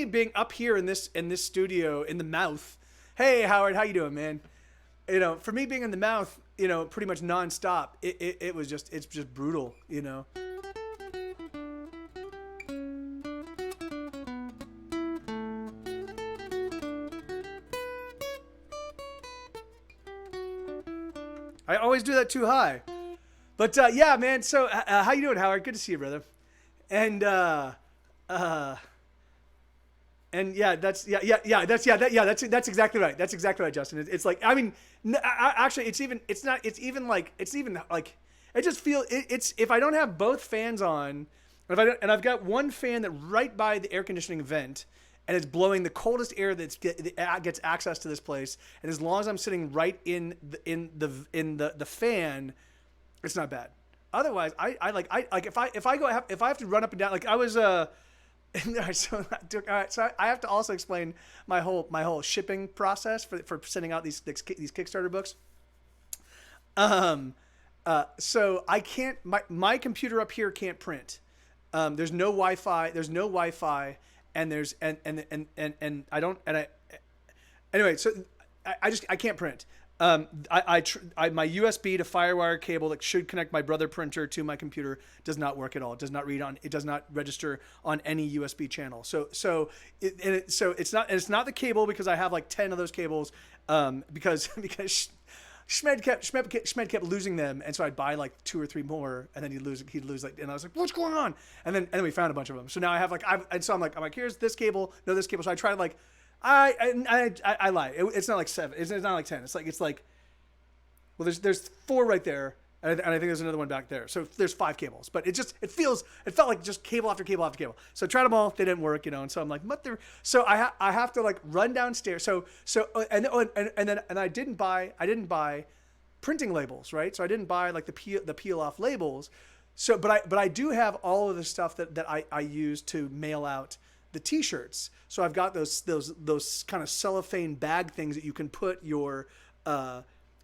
being up here in this studio in the mouth. Hey, Howard, how you doing, man? You know, for me being in the mouth, you know, pretty much nonstop, it's just brutal, you know. I always do that too high. But yeah, man. So how you doing, Howard? Good to see you, brother. And that's exactly right. That's exactly right, Justin. It's like, I mean, actually, it just feels it's if I don't have both fans on, and I've got one fan that right by the air conditioning vent, and it's blowing the coldest air that gets access to this place, and as long as I'm sitting right in the fan, it's not bad. Otherwise, I if I have to run up and down, like I was so I have to also explain my whole shipping process for sending out these Kickstarter books. So I can't, my computer up here can't print. There's no Wi-Fi, and anyway, so I can't print. My USB to FireWire cable that should connect my Brother printer to my computer does not work at all. It does not register on any USB channel. So it's not the cable, because I have like 10 of those cables, because Schmed kept losing them, and so I'd buy like 2 or 3 more, and then he'd lose like, and I was like, what's going on? And then we found a bunch of them. So now I have like, and so I'm like, here's this cable, no this cable. So I try to like, I lie. It's not like 7. It's not like 10. It's like, well, there's 4 right there. And I think there's another one back there. So there's 5 cables, but it felt like just cable after cable after cable. So I tried them all, they didn't work, and so I'm like, so I have to like run downstairs. And I didn't buy printing labels, right? So I didn't buy like the peel off labels. So, but I do have all of the stuff that I use to mail out the T-shirts. So I've got those kind of cellophane bag things that you can put your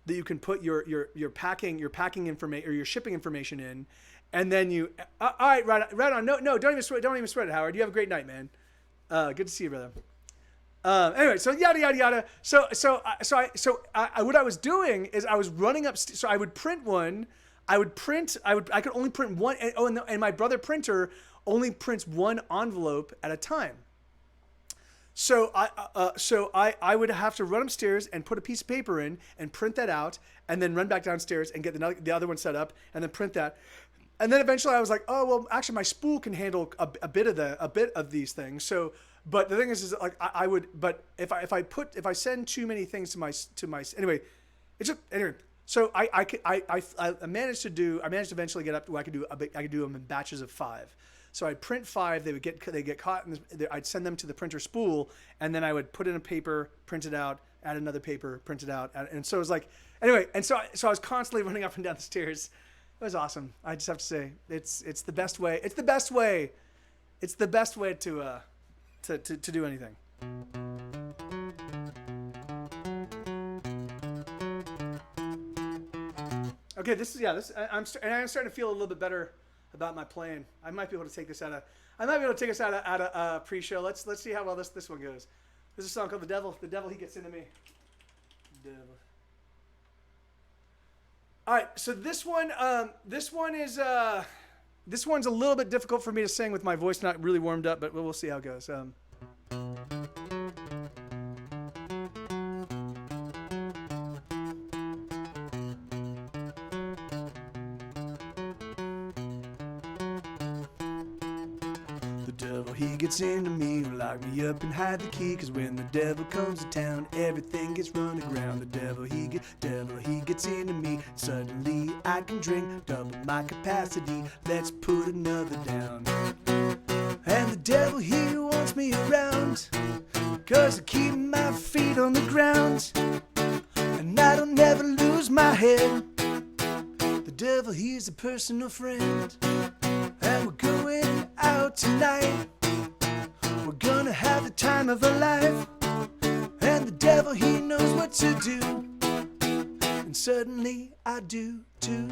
your packing information or your shipping information in, and then you all right, right on. No, don't even sweat it, Howard. You have a great night, man. Good to see you, brother. Anyway, so yada yada yada. So what I was doing is I was running up. So I would print one. I could only print one. And my brother printer only prints one envelope at a time. So I would have to run upstairs and put a piece of paper in and print that out, and then run back downstairs and get the other one set up and then print that. And then eventually I was like, oh well, actually my spool can handle a bit of these things. So, but the thing is like I would, but if I send too many things to my anyway, it's just anyway. So I managed to eventually get up to where I could do them in batches of 5. So I'd print 5. They get caught, I'd send them to the printer spool, and then I would put in a paper, print it out, add another paper, print it out, and so it was like anyway. And so I was constantly running up and down the stairs. It was awesome. I just have to say, it's the best way. It's the best way. It's the best way to do anything. Okay, I'm starting to feel a little bit better about my playing. I might be able to take us out of pre-show. Let's see how well this one goes. There's a song called "The Devil." The Devil, he gets into me. Devil. All right, so this one's a little bit difficult for me to sing with my voice not really warmed up, but we'll see how it goes. He gets into me, lock me up and hide the key. Cause when the devil comes to town, everything gets run aground. The devil, he gets into me. Suddenly I can drink double my capacity. Let's put another down. And the devil, he wants me around. Cause I keep my feet on the ground. And I don't never lose my head. The devil, he's a personal friend. And we're going out tonight. We're gonna have the time of our life. And the devil, he knows what to do. And suddenly I do too.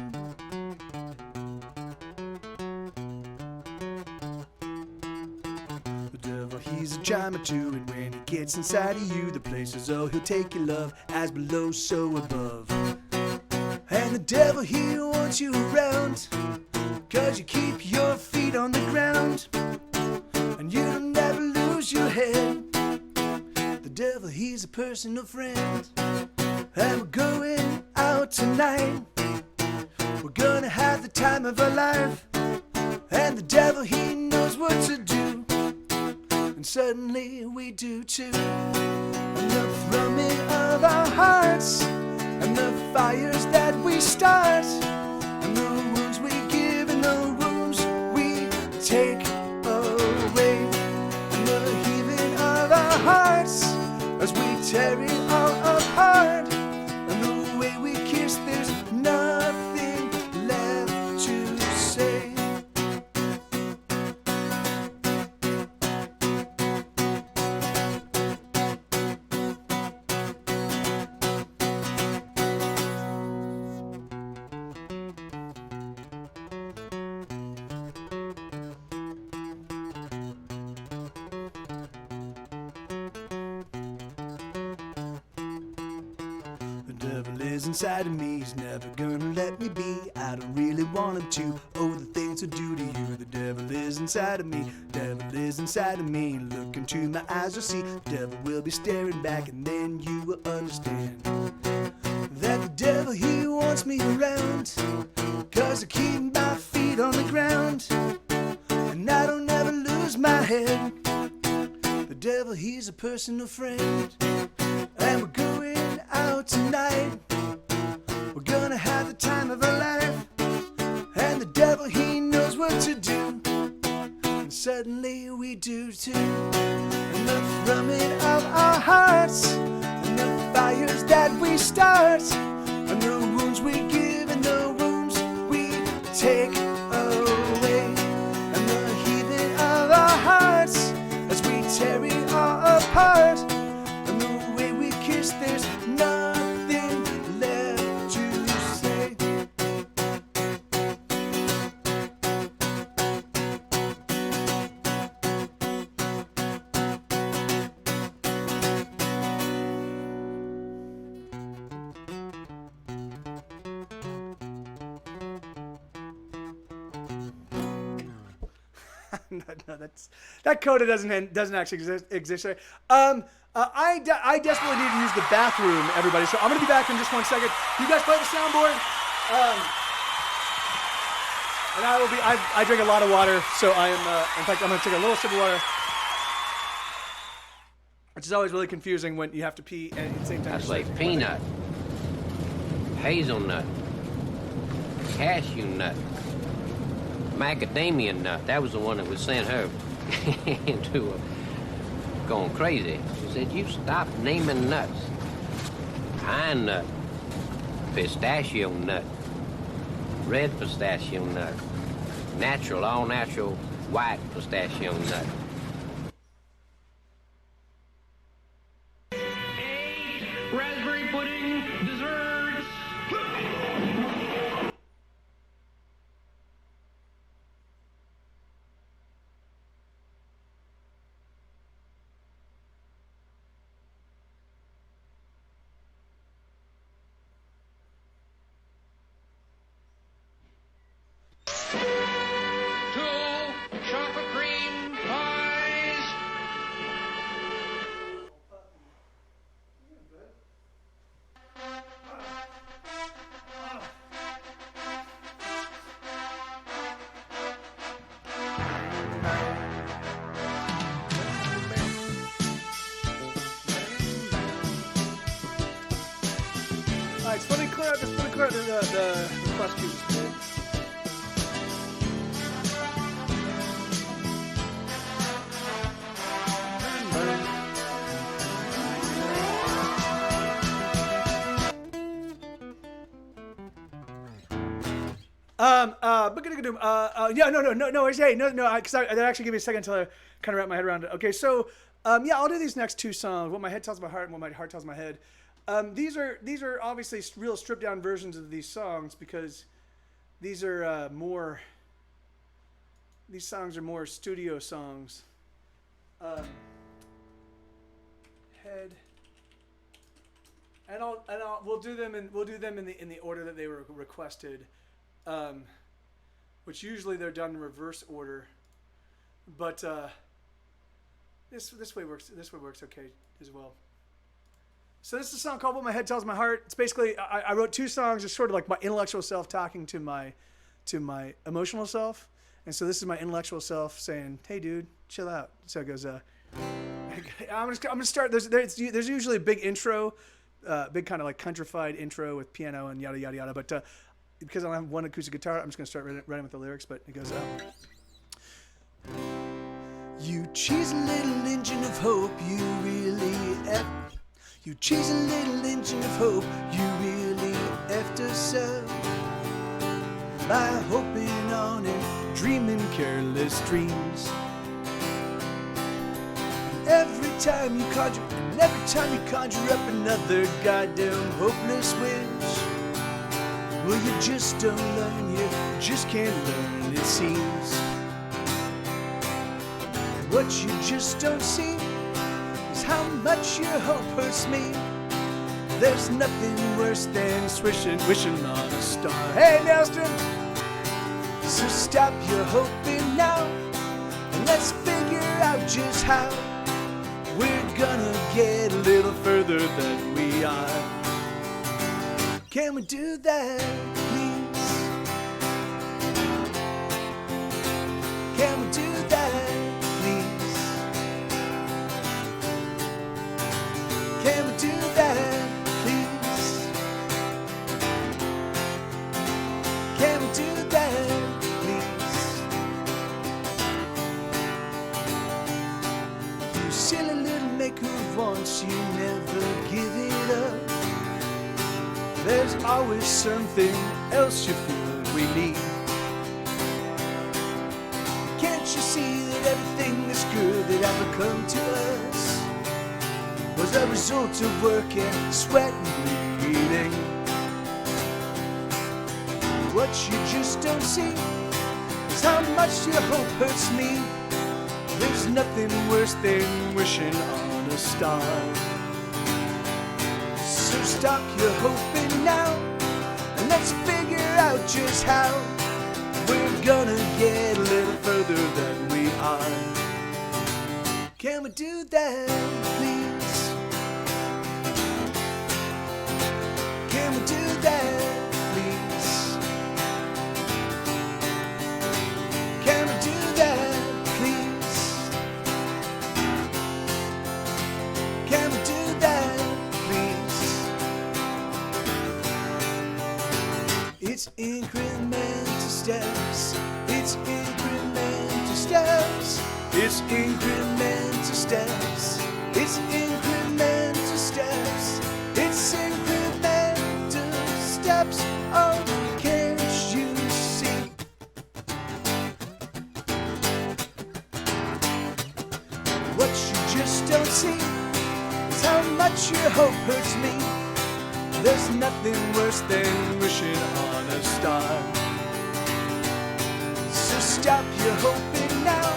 The devil, he's a charmer too. And when he gets inside of you, the places, oh, he'll take your love. As below, so above. And the devil, he wants you around. Cause you keep your feet on the ground. And you don't never lose your head. The devil, he's a personal friend. And we're going out tonight. We're gonna have the time of our life. And the devil, he knows what to do. And suddenly we do too. And the thrumming of our hearts. And the fires that we start. And the wounds we give and the wounds we take away. And the heaving of our hearts as we tear it all apart. And the way we kiss, there's nothing left to say. Inside of me, he's never gonna let me be. I don't really want him to. Oh, the things I do to you. The devil is inside of me. Devil is inside of me. Look into my eyes, you'll see. The devil will be staring back, and then you will understand. that the devil, he wants me around, 'cause I keep my feet on the ground, and I don't ever lose my head. The devil, he's a personal friend, and we're going out tonight. We're gonna have the time of our life, and the devil, he knows what to do, and suddenly we do too. And the thrumming of our hearts, and the fires that we start, and the wounds we give and the wounds we take away, and the heaving of our hearts as we tear it all apart, and the way we kiss, there's nothing left to say. No, that coda doesn't actually exist. I desperately need to use the bathroom, everybody. So I'm gonna be back in just 1 second. You guys play the soundboard, and I will be. I drink a lot of water, so I am. In fact, I'm gonna take a little sip of water, which is always really confusing when you have to pee and at the same time. That's like peanut, hazelnut, cashew nut, macadamia nut. That was the one that would send her into going crazy. She said, "You stop naming nuts. Pine nut, pistachio nut, red pistachio nut, natural, all natural, white pistachio nut." Raspberry pudding desserts. Two chocolate cream pies. All right, let me clear out the request queues. Because that actually gave me a second until I kind of wrap my head around it. Okay, so I'll do these next two songs. What my head tells my heart, and what my heart tells my head. These are obviously real stripped down versions of these songs because these are more. These songs are more studio songs. Head. And we'll do them in the order that they were requested, which usually they're done in reverse order, but this way works okay as well. So this is a song called "What My Head Tells My Heart." It's basically I wrote two songs. It's sort of like my intellectual self talking to my emotional self, and so this is my intellectual self saying, "Hey, dude, chill out." So it goes. I'm gonna start. There's usually a big intro. Big kind of like countrified intro with piano and yada yada yada. But because I don't have one acoustic guitar, I'm just gonna start writing with the lyrics. But it goes You cheesy little engine of hope, you really You cheesy little engine of hope, you really effed us up by hoping on and dreaming careless dreams. Every time you conjure up another goddamn hopeless wish, well, you just don't learn, you just can't learn, it seems. What you just don't see is how much your hope hurts me. There's nothing worse than wishing on a star. Hey, Nelson! So stop your hoping now, and let's figure out just how we're gonna get a little further than we are. Can we do that, please? Can we do that, please? Can we do that, please? Can we do that, please? You silly little maker of wants, you never give it up. There's always something else you feel we need. Can't you see that everything that's good that ever come to us was a result of working, sweat, and bleeding? What you just don't see is how much your hope hurts me. There's nothing worse than wishing on a star. So stop your hoping now, and let's figure out just how we're gonna get a little further than we are. Can we do that, please? Can we do that, please? Can we do that, please? Can we do that, please? It's incremental steps. It's incremental steps. It's incremental steps. It's incremental steps. It's incremental steps. Oh, can't you see? What you just don't see is how much your hope hurts me. There's nothing worse than wishing on a star. So stop your hoping now,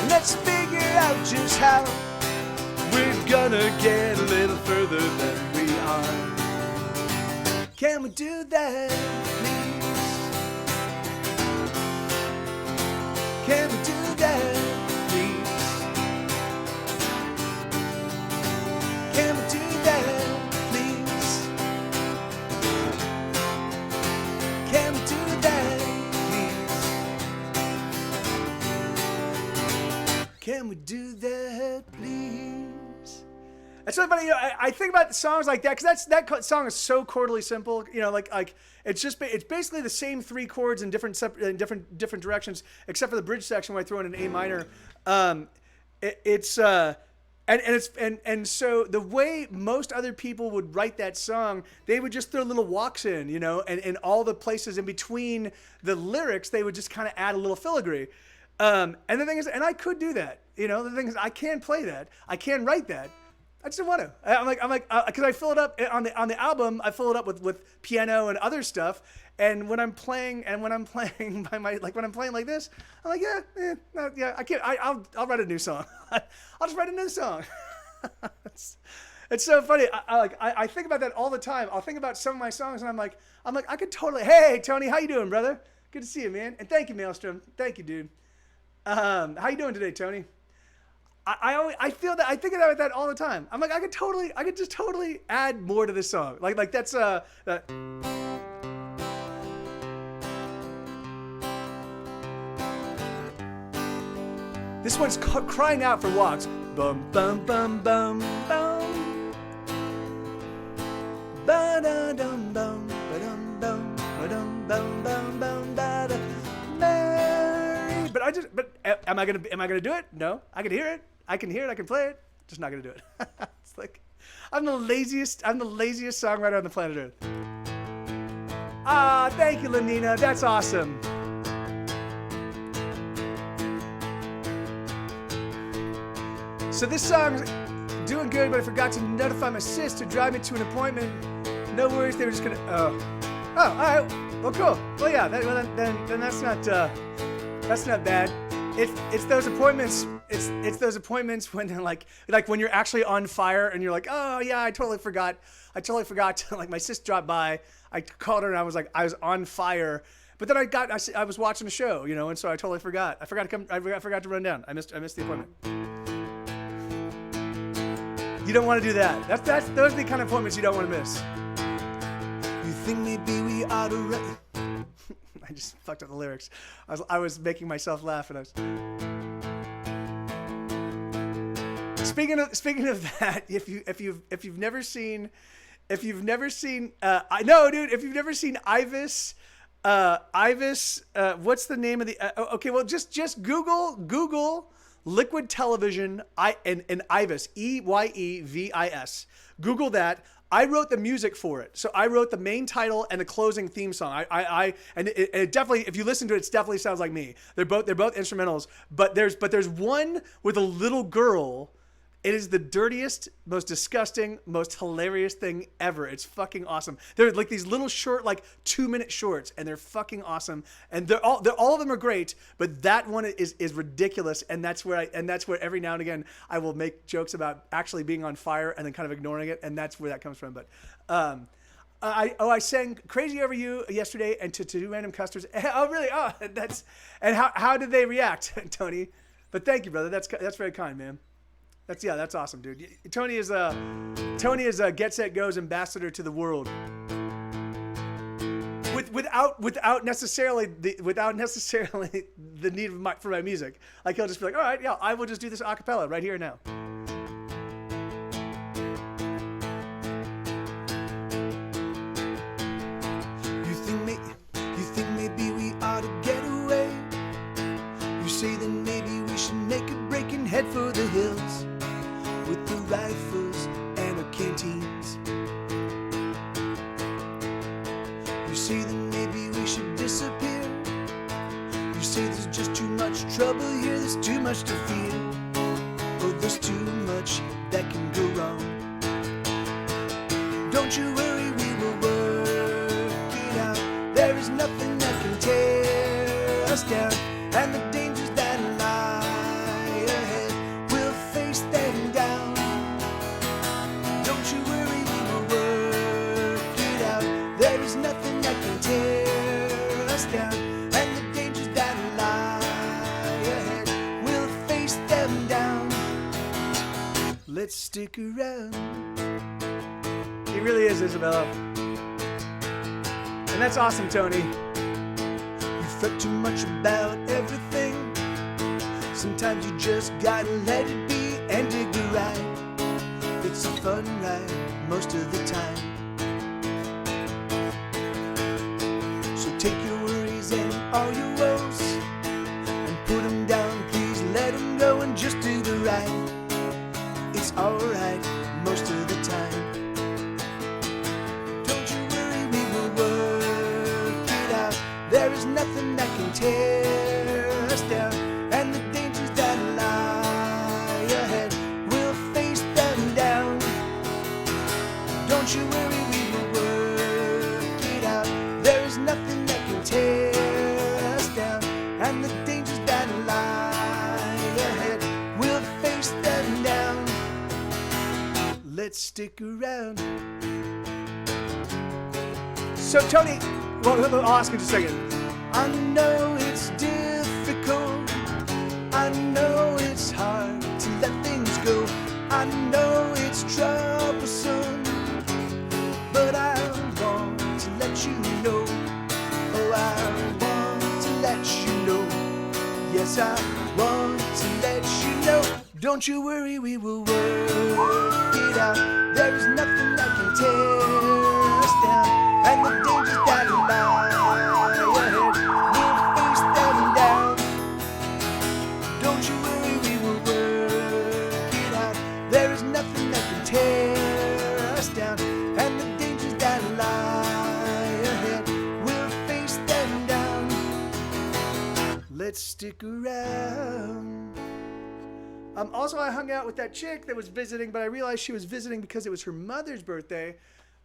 and let's figure out just how we're gonna get a little further than we are. Can we do that, please? Can we do that, please? Can we do that, please? Can we do that, please? Can we do that, please? That's so funny. You know, I think about songs like that because that song is so chordally simple. You know, like it's basically the same three chords in different directions, except for the bridge section where I throw in an A minor. And so the way most other people would write that song, they would just throw little walks in, you know, and all the places in between the lyrics, they would just kind of add a little filigree. And the thing is, and I could do that, you know, the thing is I can play that. I can write that. I just don't want to. I'm like, because I fill it up on the album. I fill it up with piano and other stuff. And when I'm playing, when I'm playing like this, I'm like, yeah, I can't. I'll write a new song. I'll just write a new song. It's so funny. I think about that all the time. I'll think about some of my songs, and I'm like, I could totally. Hey, Tony, how you doing, brother? Good to see you, man. And thank you, Maelstrom. Thank you, dude. How you doing today, Tony? I feel that I think about that all the time. I'm like, I could just totally add more to this song. Like that's this one's crying out for walks. Bum bum bum bum bum. Ba da dum bum ba dum bum ba dum bum bum bum ba da. Mary. But am I gonna do it? No, I can hear it. I can play it. Just not gonna do it. It's like I'm the laziest songwriter on the planet Earth. Ah, thank you, Lenina. That's awesome. So this song's doing good, but I forgot to notify my sis to drive me to an appointment. No worries, they were just gonna. Oh, all right. Well, cool. Well, yeah. Then that's not bad. It's those appointments. It's those appointments when they're like when you're actually on fire and you're like, oh yeah, I totally forgot. Like my sis dropped by. I called her and I was on fire. But then I was watching a show, you know, and so I totally forgot. I forgot to run down. I missed the appointment. You don't want to do that. Those are the kind of appointments you don't want to miss. You think maybe we ought to I just fucked up the lyrics. I was making myself laugh, and I was. Speaking of that, if you've never seen If you've never seen, if you've never seen Ibis, what's the name of the? Okay, well, just Google Liquid Television, and Ibis, Eyevis. Google that. I wrote the music for it, so I wrote the main title and the closing theme song. And it definitely, if you listen to it, it definitely sounds like me. They're both instrumentals, but there's one with a little girl. It is the dirtiest, most disgusting, most hilarious thing ever. It's fucking awesome. They're like these little short, like 2-minute shorts, and they're fucking awesome. And all of them are great, but that one is ridiculous. And that's where every now and again I will make jokes about actually being on fire and then kind of ignoring it, and that's where that comes from. But I sang "Crazy Over You" yesterday, and to 2 random customers. Oh really? Oh, and how did they react, Tony? But thank you, brother. That's very kind, man. That's awesome, dude. Tony is a Get Set Go's ambassador to the world. Without necessarily the need for my music. Like he'll just be like, all right, yeah, I will just do this a cappella right here and now. You think maybe we ought to get away. You say that maybe we should make a break and head for the hills with the rifles and our canteens. You say that maybe we should disappear. You say there's just too much trouble here, there's too much to fear. Oh, there's too much that can go wrong. Don't you worry, we will work it out. There is nothing that can tear us down, and the dangers that lie ahead, we'll face them down. Don't you worry, we will work it out. There is nothing that can tear us down, and the dangers that lie ahead, we'll face them down. Let's stick around. He really is, Isabella. And that's awesome, Tony. You fret too much about everything. Sometimes you just gotta let it be and dig the ride. It's a fun ride most of the time. So take your worries and all your woes and put them down, please let them go and just do the ride. It's alright most of the time. There is nothing that can tear us down, and the dangers that lie ahead, we'll face them down. Don't you worry, we will work it out. There is nothing that can tear us down, and the dangers that lie ahead, we'll face them down. Let's stick around. So, Tony, well, I'll ask you in just a second. I know it's difficult. I know it's hard to let things go. I know it's troublesome, but I want to let you know. Oh, I want to let you know. Yes, I want to let you know. Don't you worry, we will work it out. There is nothing that can tear us down, and the dangers that lie ahead, we'll face them down. Don't you worry, we will work it out. There is nothing that can tear us down, and the dangers that lie ahead, we'll face them down. Let's stick around. Also, I hung out with that chick that was visiting, but I realized she was visiting because it was her mother's birthday.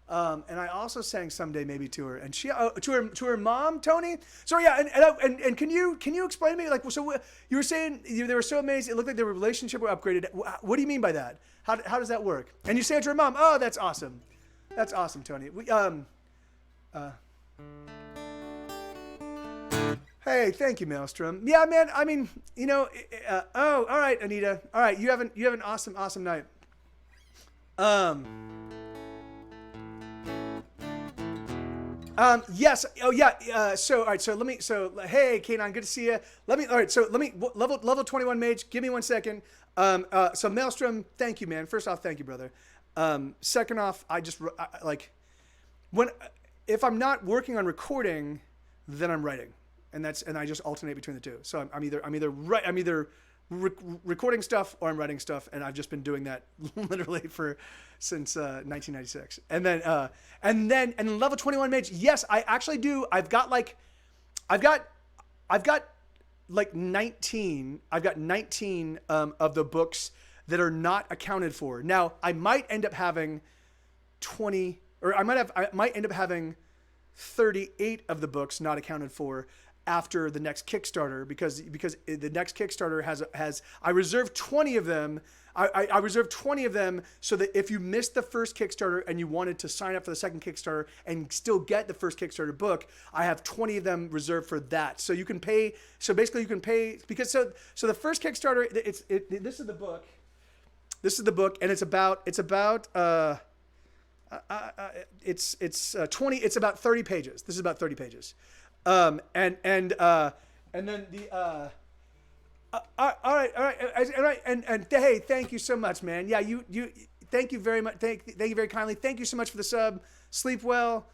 And I also sang "Someday Maybe" to her, and she to her mom, Tony. So yeah, and can you explain to me, like, so you were saying they were so amazing, it looked like their relationship were upgraded. What do you mean by that? How does that work? And you say it to her mom. Oh, that's awesome. That's awesome, Tony. Hey, thank you, Maelstrom. Yeah, man. I mean, oh, all right, Anita. All right, you have an awesome night. Yes. Oh, yeah. So, all right. So let me. So, hey, Kanon, good to see you. Let me. All right. So let me. Level 21 mage. Give me 1 second. So Maelstrom, thank you, man. First off, thank you, brother. Second off, like when if I'm not working on recording, then I'm writing, and I just alternate between the two. So I'm either recording stuff or I'm writing stuff, and I've just been doing that literally since 1996. And then level 21 mage. Yes, I actually do. I've got 19. I've got 19 of the books that are not accounted for. Now I might end up having 20, or I might end up having 38 of the books not accounted for after the next Kickstarter, because the next Kickstarter has I reserved 20 of them. I reserved 20 of them so that if you missed the first Kickstarter and you wanted to sign up for the second Kickstarter and still get the first Kickstarter book, I have 20 of them reserved for that. So you can pay. So basically, you can pay because so the first Kickstarter, this is the book. This is the book, and it's about 20. It's about 30 pages. This is about 30 pages. And then the all right, and hey, thank you so much, man. Yeah, you thank you very much. Thank you very kindly. Thank you so much for the sub. Sleep well.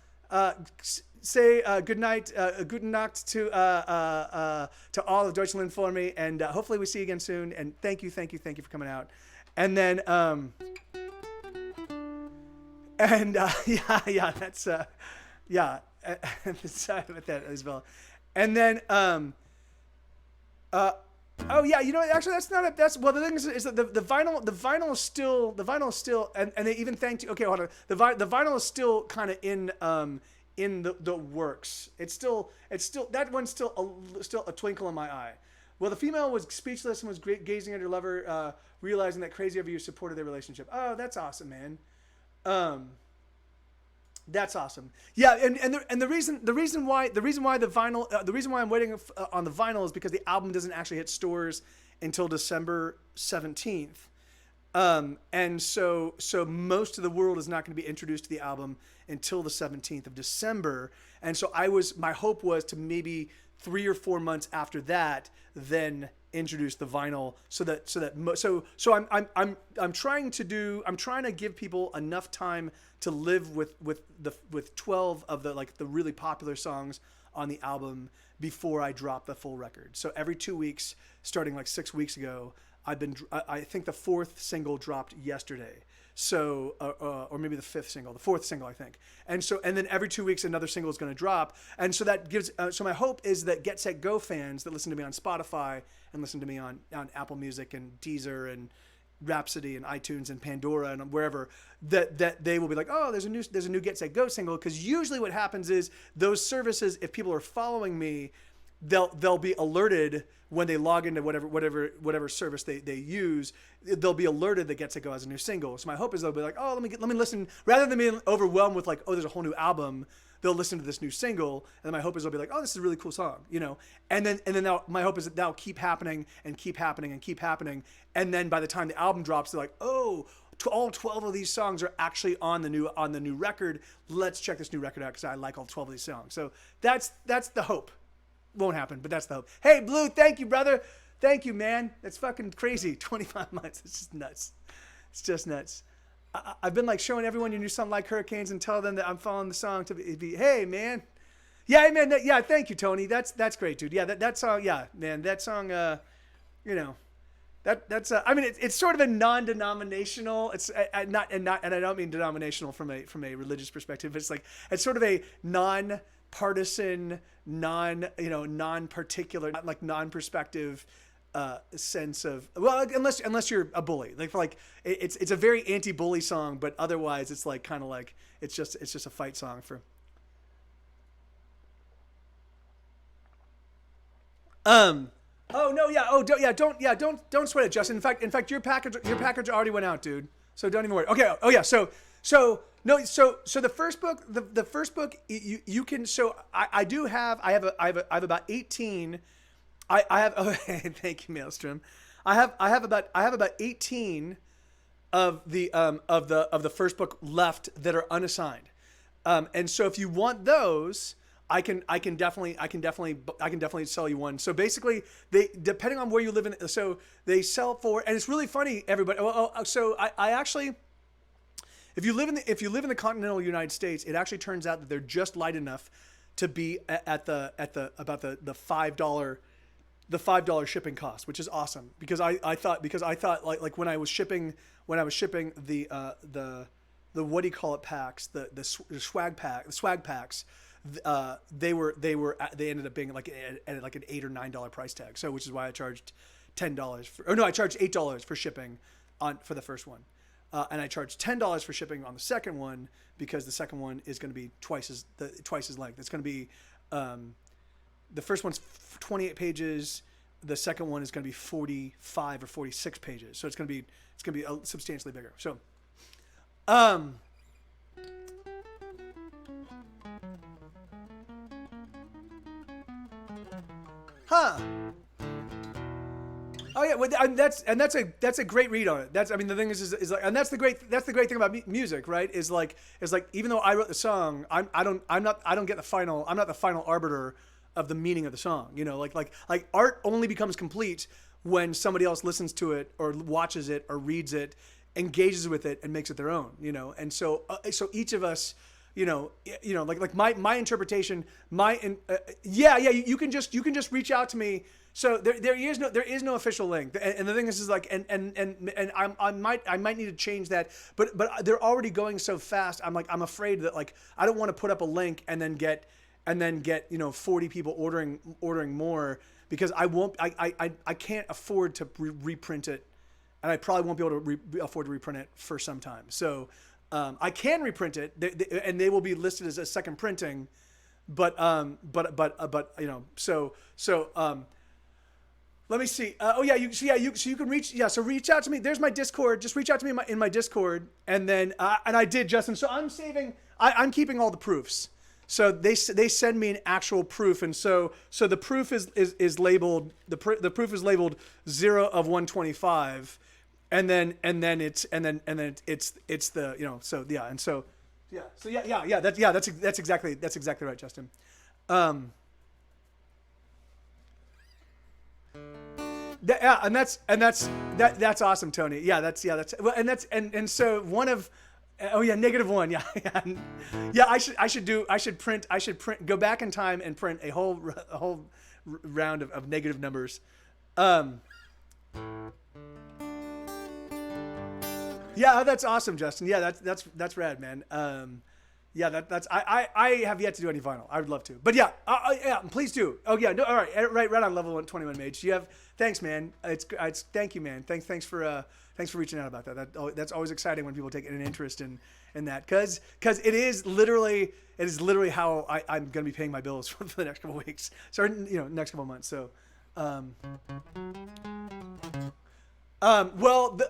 Say good night, guten Nacht to all of Deutschland for me, and hopefully we see you again soon. And thank you for coming out. And then yeah, that's yeah. Sorry about that, Isabel. And then oh yeah, you know, actually that's well, the thing is that the vinyl is still and they even thanked you. Okay, hold on. The vinyl is still kind of in the works. It's still that one's still a twinkle in my eye. Well, the female was speechless and was gazing at her lover, realizing that crazy over you supported their relationship. Oh, that's awesome, man. That's awesome. Yeah, and the reason why I'm waiting on the vinyl is because the album doesn't actually hit stores until December 17th. And so most of the world is not going to be introduced to the album until the 17th of December. And so my hope was to maybe 3 or 4 months after that, then introduce the vinyl so I'm trying to give people enough time to live with 12 of the really popular songs on the album before I drop the full record. So every 2 weeks, starting like 6 weeks ago, I think the 4th single dropped yesterday. So, or maybe the 5th single, the 4th single, I think. And then every 2 weeks, another single is going to drop. And so that gives, so my hope is that Get Set Go fans that listen to me on Spotify and listen to me on Apple Music and Deezer and Rhapsody and iTunes and Pandora and wherever, that they will be like, oh, there's a new Get Set Go single. Because usually what happens is those services, if people are following me, they'll be alerted when they log into whatever service they use. They'll be alerted that Get Set Go has a new single. So my hope is they'll be like, oh, let me listen, rather than being overwhelmed with like, oh, there's a whole new album. They'll listen to this new single, and then my hope is they'll be like, oh, this is a really cool song, you know. And then my hope is that that'll keep happening and keep happening and keep happening. And then by the time the album drops, they're like, oh, all 12 of these songs are actually on the new record. Let's check this new record out because I like all 12 of these songs. So that's the hope. Won't happen, but that's the hope. Hey, Blue, thank you, brother. Thank you, man. That's fucking crazy. 25 months. It's just nuts. It's just nuts. I've been like showing everyone your new song, Like Hurricanes, and tell them that I'm following the song to be hey, man. Yeah, man. Yeah, thank you, Tony. That's great, dude. Yeah, that song. Yeah, man. That song. You know, that's. I mean, it's sort of a non-denominational. It's not, and I don't mean denominational from a religious perspective. It's like it's sort of a non-partisan, non-particular, like non-perspective sense of, well, unless you're a bully, like it's a very anti-bully song, but otherwise it's like kind of like it's just a fight song for. Oh no, yeah, don't sweat it, Justin. In fact, your package already went out, dude. So don't even worry. Okay. Oh yeah. So the first book, you can. So I have about 18. I have. Oh, thank you, Maelstrom. I have about 18 of the first book left that are unassigned. And so if you want those, I can definitely sell you one. So basically, they, depending on where you live in, so they sell for, and it's really funny, everybody. So I actually, if you live in the continental United States, it actually turns out that they're just light enough to be at the $5 shipping cost, which is awesome, because I thought like when I was shipping the what do you call it packs, the swag packs, they ended up being like at like an $8 or $9 price tag. So which is why I charged I charged $8 for shipping for the first one. And I charged $10 for shipping on the second one, because the second one is going to be twice as length. It's going to be, the first one's 28 pages. The second one is going to be 45 or 46 pages. So it's going to be substantially bigger. So, Oh yeah, well, that's a great read on it. The thing is like, and that's the great thing about music, right? Is like even though I wrote the song, I'm not the final arbiter of the meaning of the song. You know, like art only becomes complete when somebody else listens to it or watches it or reads it, engages with it, and makes it their own. You know, and so each of us, like my interpretation, you can just reach out to me. So there is no official link, and the thing is like, and I might need to change that, but they're already going so fast. I'm afraid that like I don't want to put up a link and then get 40 people ordering more, because I can't afford to reprint it, and I probably won't be able to afford to reprint it for some time. So I can reprint it, and they will be listed as a second printing, but let me see. You can reach out to me. There's my Discord. Just reach out to me in my Discord, and then and I did, Justin. So I'm keeping all the proofs. So they send me an actual proof, and so the proof is labeled the proof is labeled 0 of 125, and then it's the that's exactly right, Justin. That's awesome, Tony. So one of, -1. I should print, go back in time and print a whole round of negative numbers. That's awesome, Justin. That's rad, man. I have yet to do any vinyl. I would love to, but please do. All right on level 121, Mage. Thanks, man. It's thank you, man. Thanks for reaching out about that. That's always exciting when people take an interest in that, because it is literally how I'm going to be paying my bills for the next couple of weeks, next couple of months. So,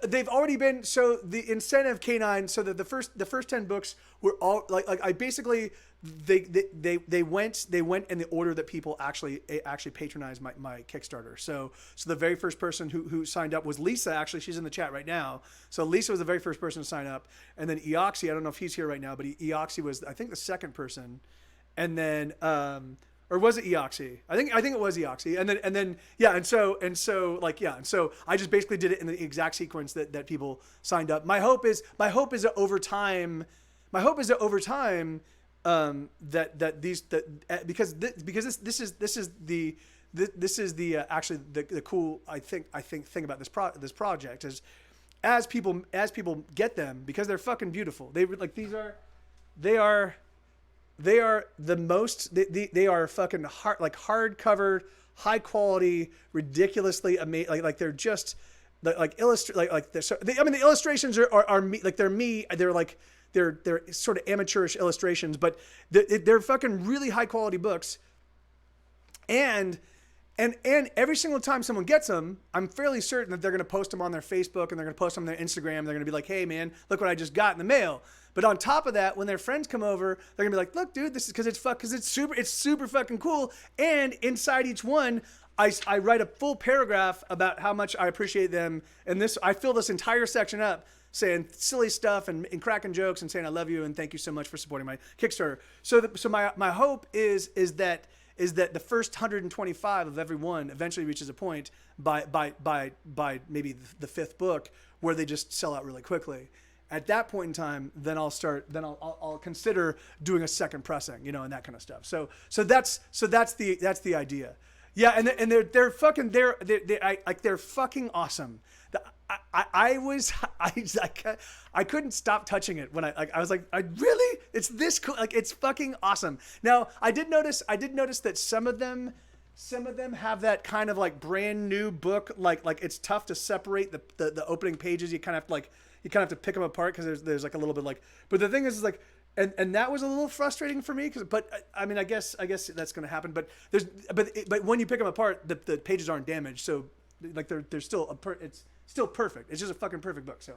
they've already been, so the incentive K9, so that the first 10 books were all like I basically, they went in the order that people actually patronized my Kickstarter. So the very first person who signed up was Lisa. Actually, she's in the chat right now. So Lisa was the very first person to sign up, and then Eoxy, I don't know if he's here right now, but Eoxy was, I think, the second person, and then or was it Eoxy? I think it was Eoxy, and so I just basically did it in the exact sequence that people signed up. My hope is that over time, because this is the cool I think thing about this project is, as people get them, because they're fucking beautiful. They are the most. They are fucking hardcover, high quality, ridiculously amazing. Like they're just the illustrations are me. Like they're me. They're sort of amateurish illustrations, but they're fucking really high quality books. And every single time someone gets them, I'm fairly certain that they're going to post them on their Facebook, and they're going to post them on their Instagram. They're going to be like, "Hey man, look what I just got in the mail." But on top of that, when their friends come over, they're gonna be like, "Look, dude, this is because it's super fucking cool." And inside each one, I write a full paragraph about how much I appreciate them. And I fill this entire section up saying silly stuff and cracking jokes and saying I love you and thank you so much for supporting my Kickstarter. So my hope is that the first 125 of every one eventually reaches a point by maybe the fifth book where they just sell out really quickly. At that point in time, then I'll consider doing a second pressing, you know, and that kind of stuff. So that's the idea. Yeah, and they're fucking awesome. I couldn't stop touching it when I was like, really? It's this cool. Like, it's fucking awesome. Now, I did notice that some of them have that kind of like brand new book. Like it's tough to separate the opening pages. You kind of have to pick them apart because there's like a little bit like. But the thing is like. And that was a little frustrating for me but I mean I guess that's going to happen. But but when you pick them apart, the pages aren't damaged, so like they're still it's still perfect. It's just a fucking perfect book. So,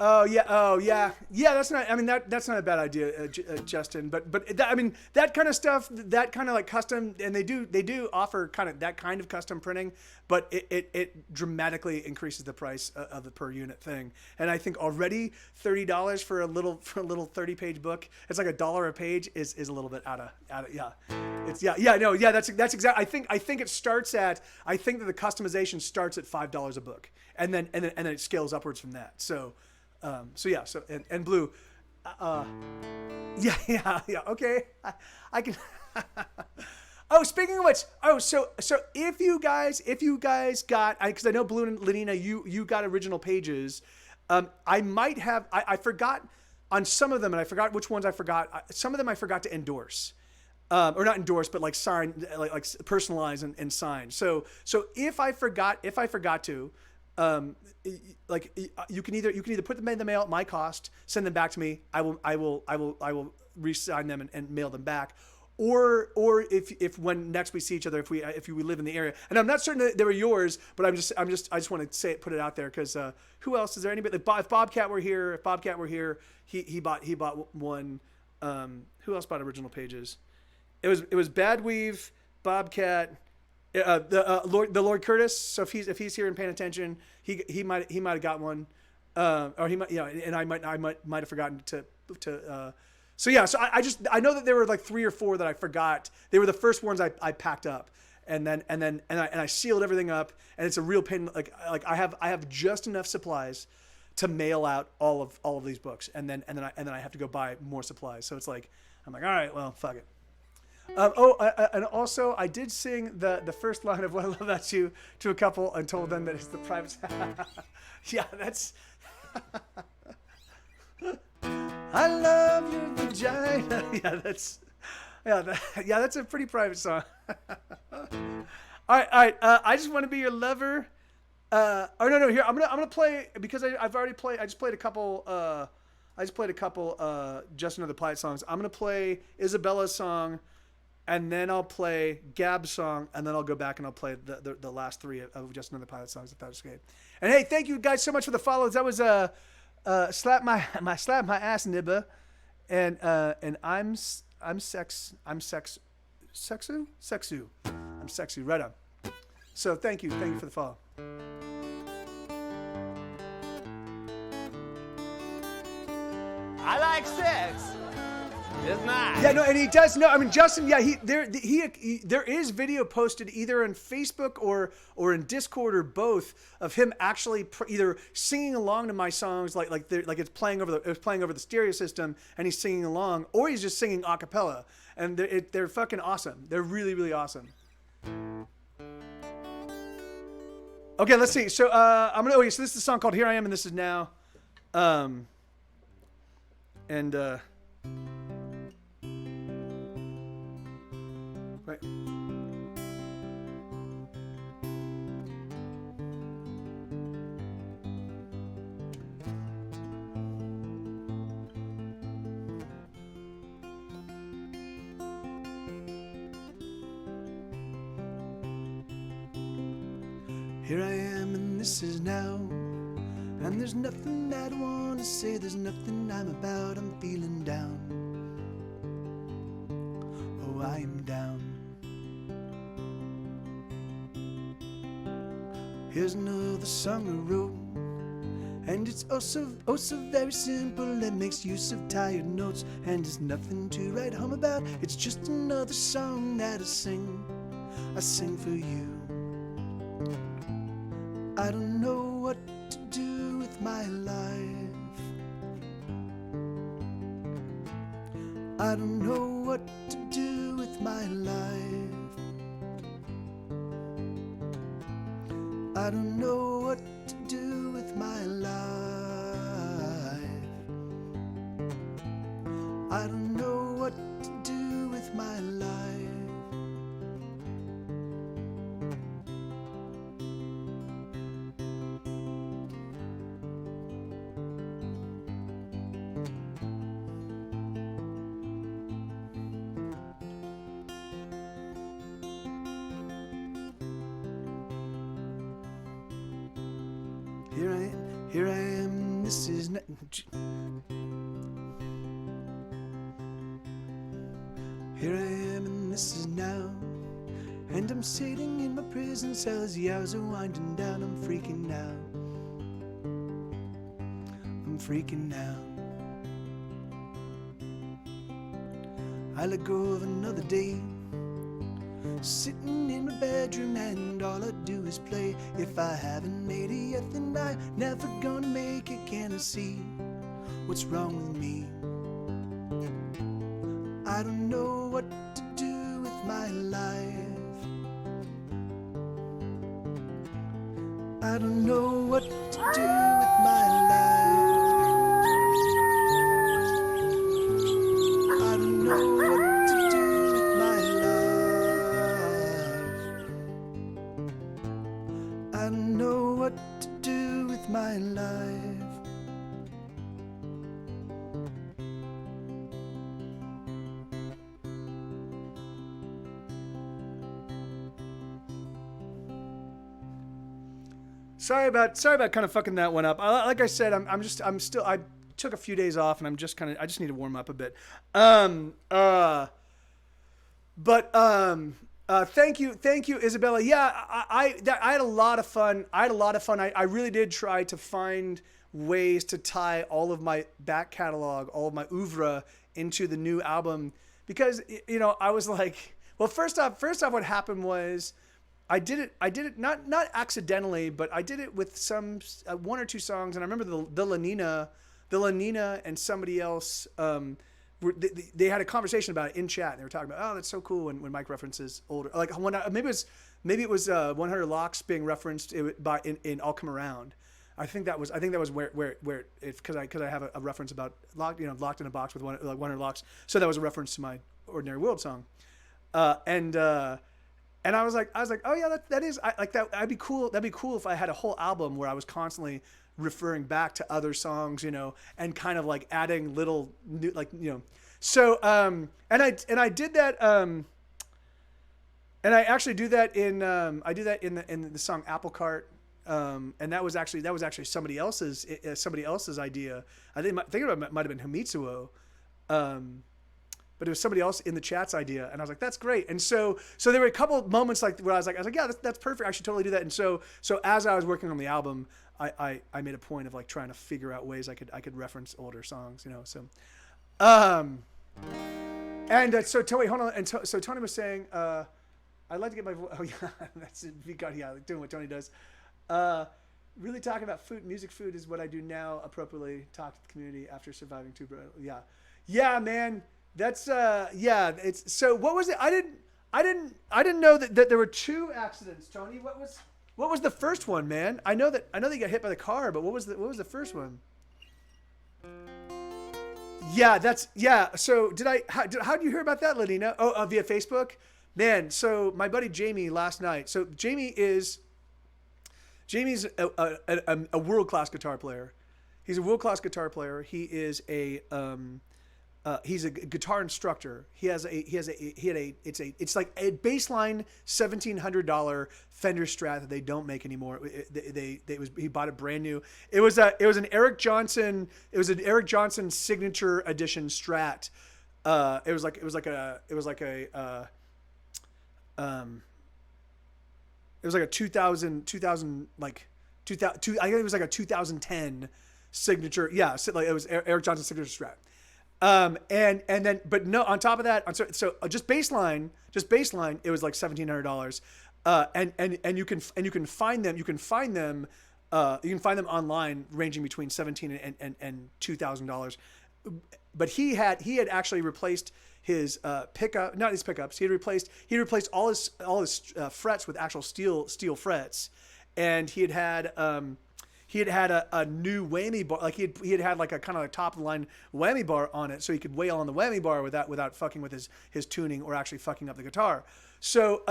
Oh yeah. That's not. I mean that's not a bad idea, Justin. But I mean that kind of stuff, that kind of like custom, and they do offer kind of that kind of custom printing, but it dramatically increases the price of the per unit thing. And I think already $30 for a little 30-page book, it's like $1 a page is a little bit out of yeah. It's that's exactly. I think it starts at. I think that the customization starts at $5 a book, and then it scales upwards from that. So and Blue, okay, I can. Oh, speaking of which, so if you guys got, because I know Blue and Lenina, you got original pages. I might have, I forgot on some of them, and I forgot which ones I forgot. Some of them I forgot to endorse. Or not endorse, but like sign, like personalize and sign. So if I forgot to, like you can either put them in the mail at my cost, send them back to me. I will re-sign them and mail them back. Or if when next we see each other, if we live in the area, and I'm not certain that they were yours, but I just want to put it out there because who else is there? Anybody? If Bobcat were here, he bought one. Who else bought original pages? It was Bad Weave, Bobcat, the Lord Curtis. So if he's here and paying attention, he might have got one, or he might, and I might have forgotten to. So I know that there were like 3 or 4 that I forgot. They were the first ones I packed up, and I sealed everything up, and it's a real pain. Like I have just enough supplies to mail out all of these books, and then I have to go buy more supplies. So it's like I'm like, all right, well, fuck it. And also I did sing the first line of What I Love About You to a couple and told them that it's the private. Yeah, that's. I love your vagina. That's a pretty private song. All right. I just want to be your lover. No. Here I'm gonna play because I've already played. I just played a couple. Just Another Planet songs. I'm gonna play Isabella's song, and then I'll play Gab's song, and then I'll go back and I'll play the last 3 of Just Another Pilot songs if that was okay. And hey, thank you guys so much for the follows. That was slap my ass nibba, and I'm sexu. I'm sexy. Right on. So thank you for the follow. I like sex. It's nice. Yeah, no, and he does. No, I mean Justin. Yeah, there is video posted either on Facebook or in Discord or both of him actually either singing along to my songs like it's playing over the stereo system and he's singing along, or he's just singing a cappella, and they're fucking awesome. They're really, really awesome. Okay, let's see. So so this is a song called Here I Am and This Is Now. Right. Here I am and this is now, and there's nothing that I want to say, there's nothing I'm about, I'm feeling down. Oh, I am down. Here's another song I wrote, and it's oh so very simple. It makes use of tired notes, and there's nothing to write home about. It's just another song that I sing for you. I don't know what to do with my life. I don't know what to do with my life. I don't know what to do with my life. I don't know what to do with my life. Here I am, this is not... Here I am and this is now, and I'm sitting in my prison cell as the hours are winding down. I'm freaking out. I'm freaking out. I let go of another day, sitting in my bedroom and all I do is play. If I haven't made it yet, then I'm never gonna make it. Can I see what's wrong with me? I don't know what to do with my life. I don't know what to do with my life. I don't know what to do with my life. I don't know what to do with my life. Sorry about kind of fucking that one up. Like I said, I took a few days off and I just need to warm up a bit. Thank you, Isabella. Yeah, I had a lot of fun. I really did try to find ways to tie all of my back catalog, all of my oeuvre into the new album, because I was like, well, first off, what happened was, I did it not accidentally, but I did it with some one or two songs, and I remember the La Nina and somebody else. They had a conversation about it in chat. They were talking about, oh, that's so cool when Mike references older, like maybe it was 100 Locks being referenced in I'll Come Around. I think that was where because I have a reference about locked in a box with 100 Locks. So that was a reference to my Ordinary World song, and I was like, oh yeah, that is like that. That'd be cool if I had a whole album where I was constantly referring back to other songs, and kind of like adding little new, So and I did that. And I actually do that in the song Apple Cart. And that was actually somebody else's idea. I think it might have been Himitsuo. But it was somebody else in the chat's idea, and I was like, "That's great." And so there were a couple of moments where I was like, "Yeah, that's perfect. I should totally do that." And so as I was working on the album, I made a point of like trying to figure out ways I could reference older songs, So, so Tony, hold on. And so Tony was saying, "I'd like to get my voice." Oh yeah, that's it. Doing what Tony does. Really talking about food, music, food is what I do now. Appropriately talk to the community after surviving two. Yeah, man. That's it's so what was it? I didn't know that there were two accidents, Tony. What was the first one, man? I know that you got hit by the car, but what was the first one? Yeah, so how did you hear about that, Ladina? Oh, via Facebook? Man, so my buddy Jamie last night. So Jamie's a world-class guitar player. He's a world-class guitar player. He is he's a guitar instructor. It's like a baseline $1,700 Fender Strat that they don't make anymore. He bought it brand new. It was an Eric Johnson signature edition Strat. It was like a It was like a 2000 like 2000. I think it was like a 2010 signature. Yeah, so like it was Eric Johnson's signature Strat. And then, but no, on top of that, so just baseline, it was like $1,700. And you can find them online ranging between $1,700 and $2,000. But he had actually replaced his pickup, not his pickups. He had replaced all his frets with actual steel frets, and he had a new whammy bar. Like he had like a kind of like top of the line whammy bar on it, so he could wail on the whammy bar without fucking with his tuning or actually fucking up the guitar. So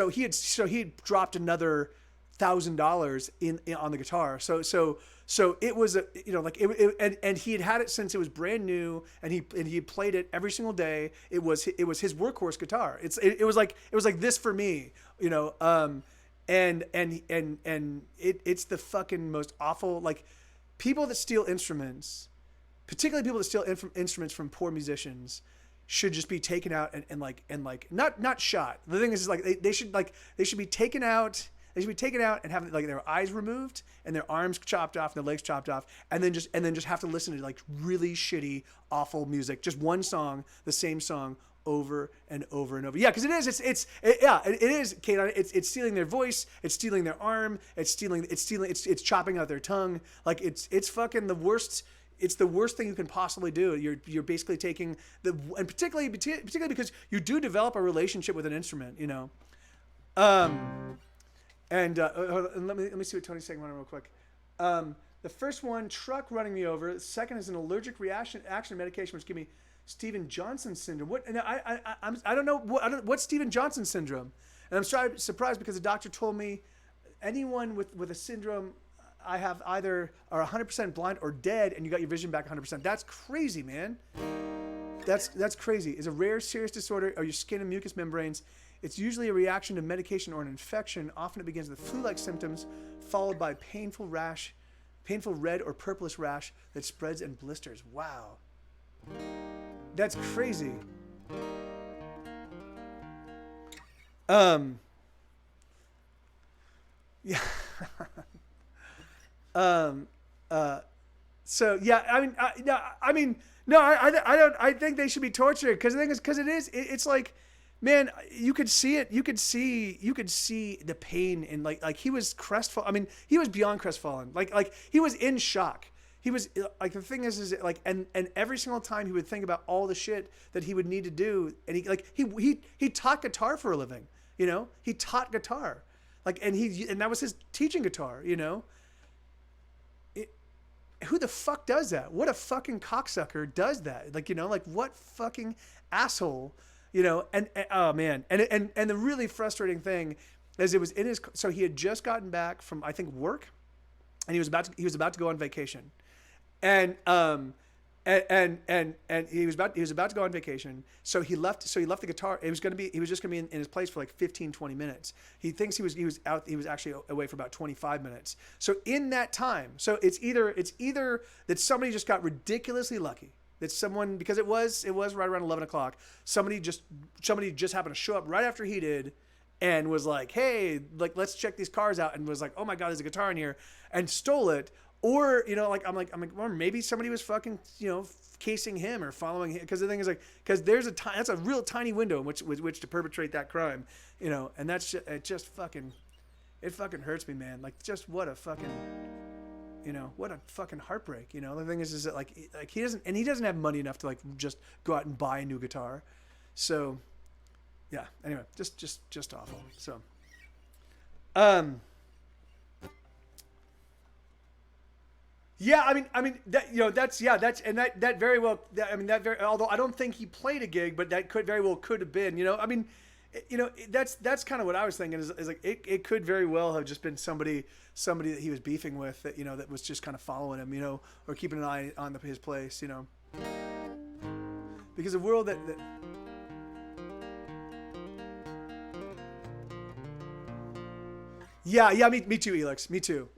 he had dropped another $1,000 on the guitar. So it was and he had it since it was brand new, and he played it every single day. It was his workhorse guitar. It was like this for me, and it's the fucking most awful, like, people that steal instruments, particularly people that steal instruments from poor musicians, should just be taken out and not shot. The thing is like they should be taken out. They should be taken out and have like their eyes removed and their arms chopped off and their legs chopped off, and then just have to listen to like really shitty, awful music, just one song, the same song over and over and over. Yeah, because it is, Kate. It's stealing their voice, it's stealing their arm, it's chopping out their tongue. Like it's fucking the worst. It's the worst thing you can possibly do. You're basically taking and particularly because you do develop a relationship with an instrument, And let me see what Tony's saying real quick. The first one, truck running me over. The second is an allergic reaction action medication, which give me Steven Johnson syndrome. What? And I don't know what's Steven Johnson syndrome. And I'm surprised because the doctor told me anyone with a syndrome, I have either are 100% blind or dead, and you got your vision back 100%. That's crazy, man. That's crazy. It's a rare, serious disorder of your skin and mucous membranes. It's usually a reaction to medication or an infection. Often it begins with flu-like symptoms, followed by painful red or purplish rash that spreads and blisters. Wow. That's crazy. Yeah. So yeah, I think they should be tortured, because the thing is, it's like, man, you could see it. You could see the pain in like he was crestfallen. I mean, he was beyond crestfallen. Like he was in shock. He was like, the thing is like, and every single time he would think about all the shit that he would need to do, and he taught guitar for a living. He taught guitar, and that was his teaching guitar. Who the fuck does that? What a fucking cocksucker does that? Like what fucking asshole? And oh man, and the really frustrating thing is, it was in his. So he had just gotten back from, I think, work, and he was about to go on vacation, and he was about to go on vacation. So he left the guitar. He was just gonna be in his place for like 15-20 minutes. He thinks he was actually away for about 25 minutes. So in that time, so it's either that somebody just got ridiculously lucky. That someone, because it was right around 11 o'clock, somebody just happened to show up right after he did, and was like, hey, like, let's check these cars out, and was like, oh my God, there's a guitar in here, and stole it. Or, I'm like, or maybe somebody was fucking, casing him or following him. Because the thing is, like, because that's a real tiny window in which to perpetrate that crime, and that's it fucking hurts me, man. Like, just what a fucking, what a fucking heartbreak. The thing is that like he doesn't have money enough to like just go out and buy a new guitar. So yeah, anyway, just awful. So yeah, I mean that very well, although I don't think he played a gig, but that could have been, that's kind of what I was thinking, is like it could very well have just been somebody that he was beefing with, that that was just kind of following him, or keeping an eye on his place, because the world that yeah, me too, Elix, me too,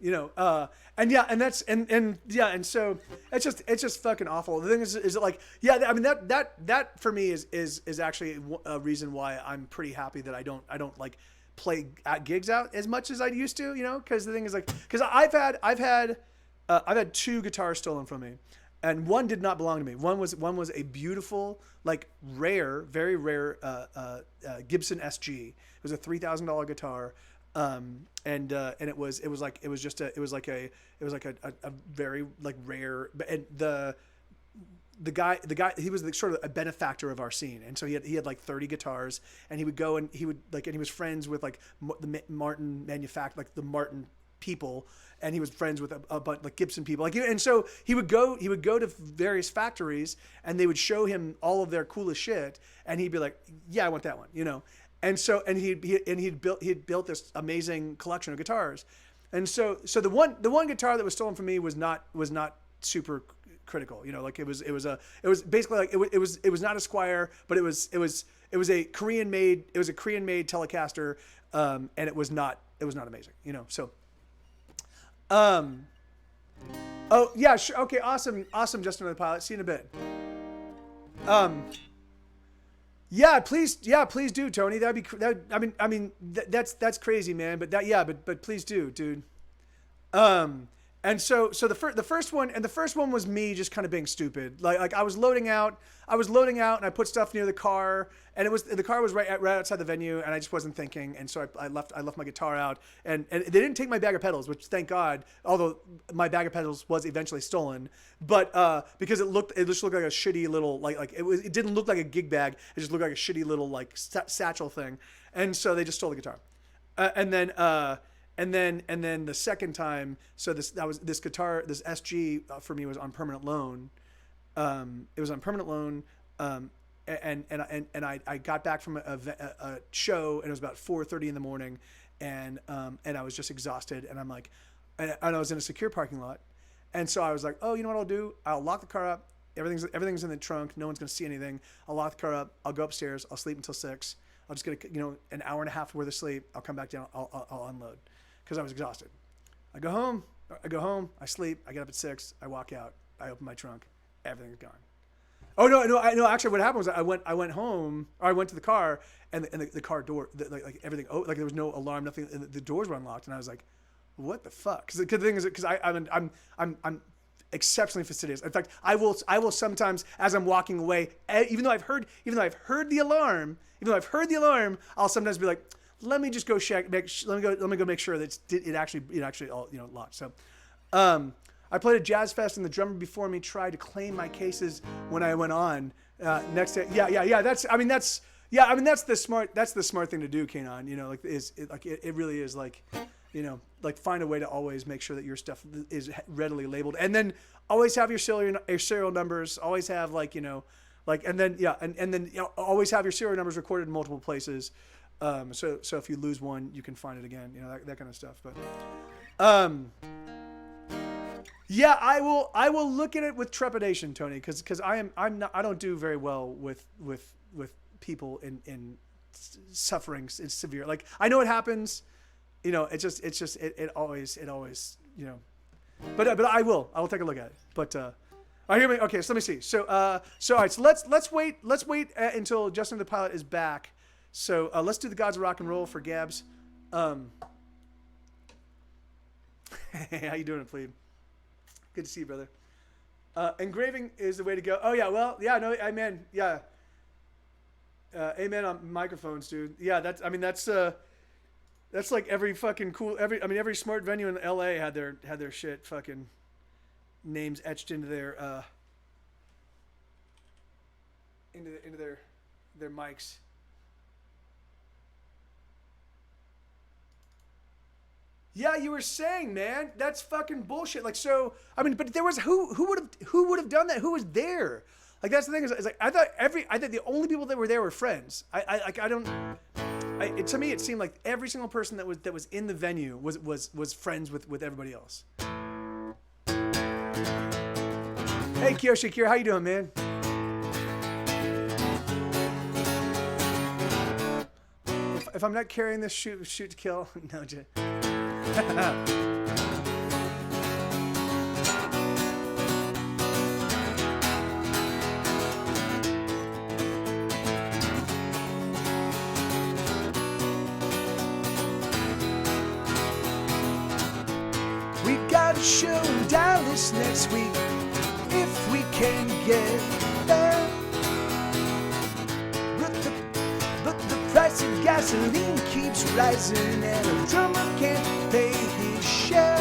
and so it's just fucking awful. The thing is like, yeah, I mean that for me is actually a reason why I'm pretty happy that I don't like play at gigs out as much as I used to, you know, because the thing is like, because I've had 2 guitars stolen from me, and one did not belong to me. One was a beautiful, like very rare Gibson SG. It was a $3,000 guitar, and it was like a very like rare, and the guy he was sort of a benefactor of our scene, and so he had like 30 guitars, and he would go and he was friends with like the Martin like the Martin people, and he was friends with a bunch like Gibson people, like, and so he would go to various factories, and they would show him all of their coolest shit, and he'd be like, yeah, I want that one, you know, and so he'd built this amazing collection of guitars, and so the one guitar that was stolen from me was not super critical, you know, like it was basically like it was not a Squier, but it was a Korean made Telecaster, and it was not amazing, you know. So oh yeah, sure, okay, awesome Justin the Pilot, see you in a bit. Yeah, please do, Tony. That's crazy, man, but please do, dude. And so the first one was me just kind of being stupid. Like I was loading out and I put stuff near the car, and the car was right outside the venue, and I just wasn't thinking, and so I left my guitar out, and they didn't take my bag of pedals, which thank God, although my bag of pedals was eventually stolen, but because it just looked like a shitty little it didn't look like a gig bag, it just looked like a shitty little like satchel thing, and so they just stole the guitar, and then the second time, so this guitar, this SG for me was on permanent loan. It was on permanent loan, and I got back from a show, and it was about 4:30 in the morning, and I was just exhausted, and I'm like, and I was in a secure parking lot, and so I was like, oh, you know what I'll do? I'll lock the car up. Everything's in the trunk. No one's gonna see anything. I'll lock the car up. I'll go upstairs. I'll sleep until 6. I'll just get an hour and a half worth of sleep. I'll come back down. I'll unload. Because I was exhausted. I go home, I sleep, I get up at 6, I walk out, I open my trunk, everything's gone. Oh no! Actually, what happened was I went home, or I went to the car, and the car door, like everything, like there was no alarm, nothing, and the doors were unlocked, and I was like, what the fuck? Because the thing is, because I'm exceptionally fastidious. In fact, I will sometimes, as I'm walking away, even though I've heard the alarm, I'll sometimes be like, let me just go check. Let me go make sure that it actually all locked. So, I played at Jazz Fest, and the drummer before me tried to claim my cases when I went on. Next day, yeah. That's the smart thing to do, Kanon. You know, it really is like, you know, like find a way to always make sure that your stuff is readily labeled, and then always have your serial numbers. Always have and then always have your serial numbers recorded in multiple places. So if you lose one, you can find it again, that kind of stuff. But, yeah, I will look at it with trepidation, Tony, because I don't do very well with people in suffering. It's severe. Like, I know it happens, it always, but I will take a look at it. But, hear me. Okay. So let me see. So, all right. So let's wait until Justin the Pilot is back. So let's do the Gods of Rock and Roll for Gabs. How you doing, Plebe? Good to see you, brother. Engraving is the way to go. Oh yeah, well, yeah, no, amen, yeah. Amen on microphones, dude. Yeah, that's like every fucking cool, every smart venue in LA had their shit fucking names etched into their into their mics. Yeah, you were saying, man, that's fucking bullshit. Like, so, but there was who would have done that? Who was there? Like, that's the thing is like I thought the only people that were there were friends. To me it seemed like every single person that was in the venue was friends with everybody else. Hey, Kiyoshi Kira, how you doing, man? If I'm not carrying this, shoot to kill. No, Jay. We got a show in Dallas next week, if we can get there. But the price of gasoline keeps rising, and a drummer can't pay his share.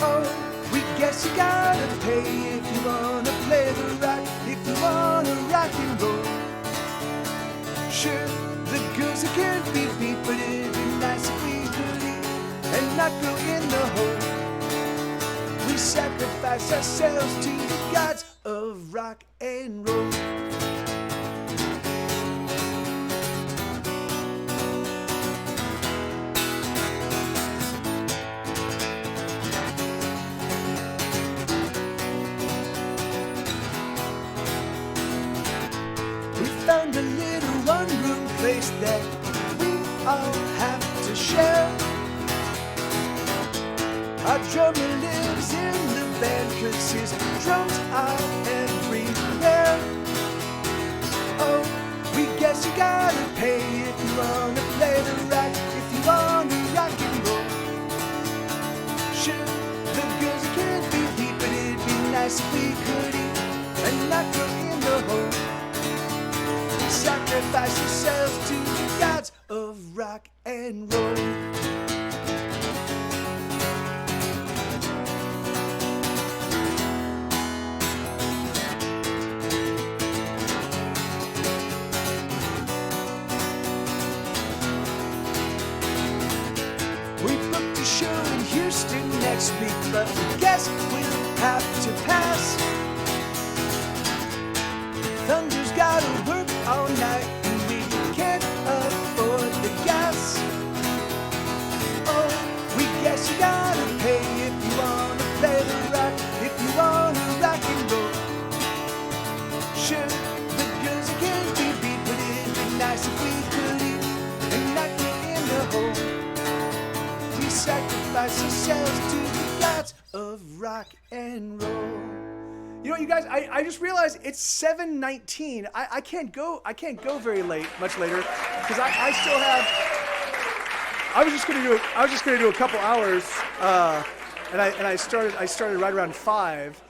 Oh, we guess you gotta pay if you wanna play the rock, if you wanna rock and roll. Sure, the girls can't be beat, but it'd be nice if we could eat and not go in the hole. We sacrifice ourselves to the gods of rock and roll. Found a little one-room place that we all have to share. Our drummer lives in the band 'cause his drums are everywhere. Oh, we guess you gotta pay if you wanna play the rock, if you wanna rock and roll. Sure, the girls can't be beat, but it'd be nice if we could eat and not go in the hole. Sacrifice yourselves to the gods of rock and roll. We booked a show in Houston next week, but we guess we'll have to pass. Thunder's gotta work all night, and we can't afford the gas. Oh, we guess you gotta pay if you wanna play the rock, if you wanna rock and roll. Sure, the girls can't be beat, but it'd be nice if we could eat and not go in the hole. We sacrifice ourselves to the gods of rock and roll. You know what, you guys? I just realized it's 7:19. I can't go very late, much later, because I still have. I was just gonna do a couple hours, and I started right around 5.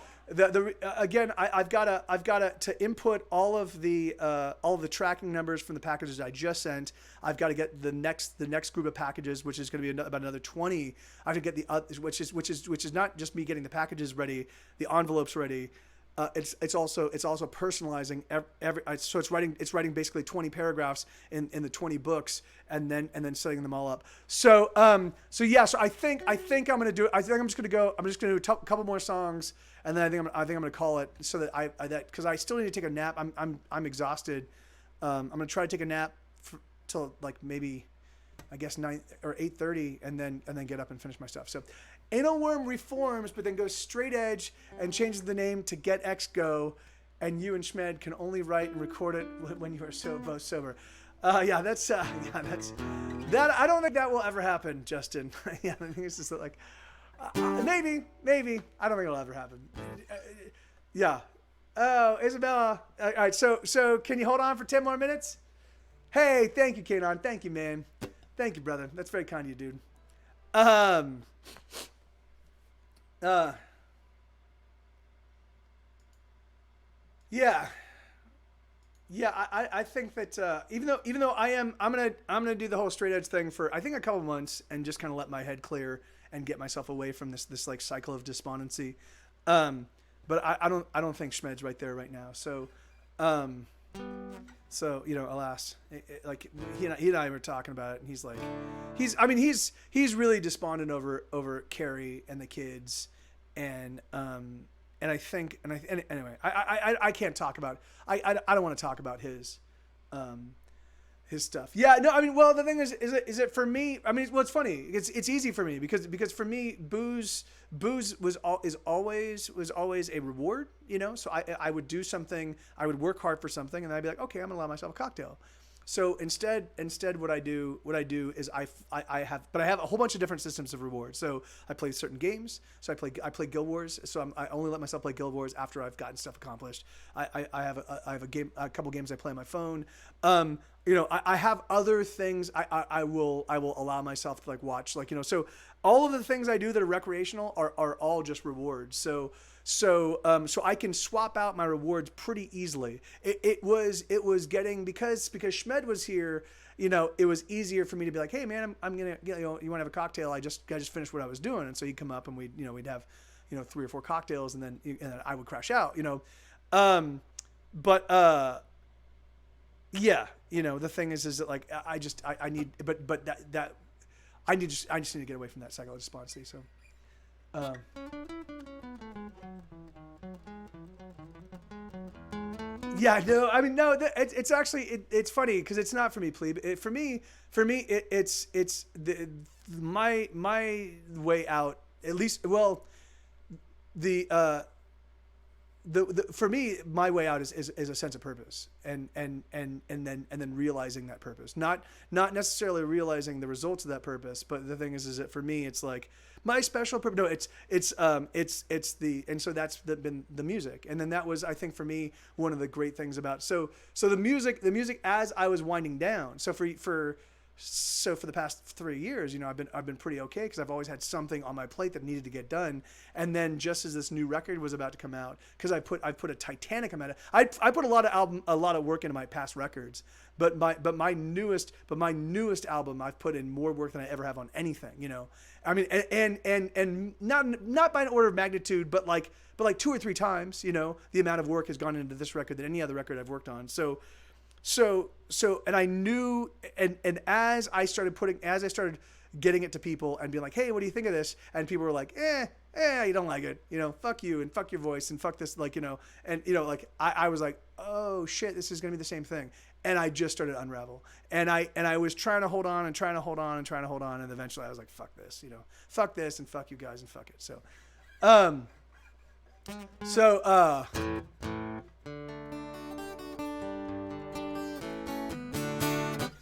Again, I've got to input all of the tracking numbers from the packages I just sent. I've got to get the next group of packages, which is going to be about another 20. I have to get which is not just me getting the packages ready, the envelopes ready. It's also personalizing every. So it's writing basically 20 paragraphs in the 20 books, and then setting them all up. So yeah. So I think I'm gonna do it. I think I'm just gonna do a couple more songs, and then I think I'm gonna call it, so that because I still need to take a nap. I'm exhausted. I'm gonna try to take a nap till like maybe, I guess 9 or 8:30, and then get up and finish my stuff. So, Anal Worm reforms, but then goes straight edge and changes the name to Get X Go, and you and Schmed can only write and record it when you are both sober. That's that. I don't think that will ever happen, Justin. Yeah, I think it's just like maybe. I don't think it'll ever happen. Yeah. Oh, Isabella. All right. So can you hold on for 10 more minutes? Hey, thank you, Kanon. Thank you, man. Thank you, brother. That's very kind of you, dude. I think that even though I'm gonna do the whole straight edge thing for I think a couple months and just kind of let my head clear and get myself away from this like cycle of despondency. But I don't think Schmed's right there right now. So alas, like he and I were talking about it, and he's like, he's really despondent over Carrie and the kids, and anyway, I can't talk about I don't want to talk about his stuff. Yeah, no, I mean, well, the thing is it for me? I mean, well, it's funny. It's easy for me because for me, booze was always a reward, you know. So I would do something, I would work hard for something, and then I'd be like, okay, I'm gonna allow myself a cocktail. So instead, what I do is I have a whole bunch of different systems of rewards. So I play certain games. So I play Guild Wars. So I only let myself play Guild Wars after I've gotten stuff accomplished. I have a couple games I play on my phone. I have other things I will allow myself to like watch, like, so all of the things I do that are recreational are all just rewards. So I can swap out my rewards pretty easily. It was getting, because Schmed was here, it was easier for me to be like, hey man, I'm gonna, you want to have a cocktail? I just finished what I was doing. And so he'd come up and we'd have, 3 or 4 cocktails, and then I would crash out, yeah, the thing is that like, I just need, but that I just need to get away from that cycle of despondency. So, yeah, no, I mean, no, it's actually, it's funny because it's not for me, plebe. For me, it's my way out, at least, well, for me, my way out is a sense of purpose, and then realizing that purpose, not necessarily realizing the results of that purpose, but the thing is that for me, it's like my special purpose. No, it's the, and so that's been the music, and then that was, I think, for me, one of the great things about so the music as I was winding down. So for the past 3 years, I've been pretty okay because I've always had something on my plate that needed to get done. And then just as this new record was about to come out, because I put a titanic amount of, I put a lot of work into my past records, but my newest album, I've put in more work than I ever have on anything. I mean, and not by an order of magnitude, but like 2 or 3 times, the amount of work has gone into this record than any other record I've worked on. So, and I knew, and as I started getting it to people and being like, hey, what do you think of this? And people were like, you don't like it, fuck you and fuck your voice and fuck this, like, and, like, I was like, oh shit, this is going to be the same thing. And I just started to unravel. And I was trying to hold on. And eventually I was like, fuck this, fuck this and fuck you guys and fuck it.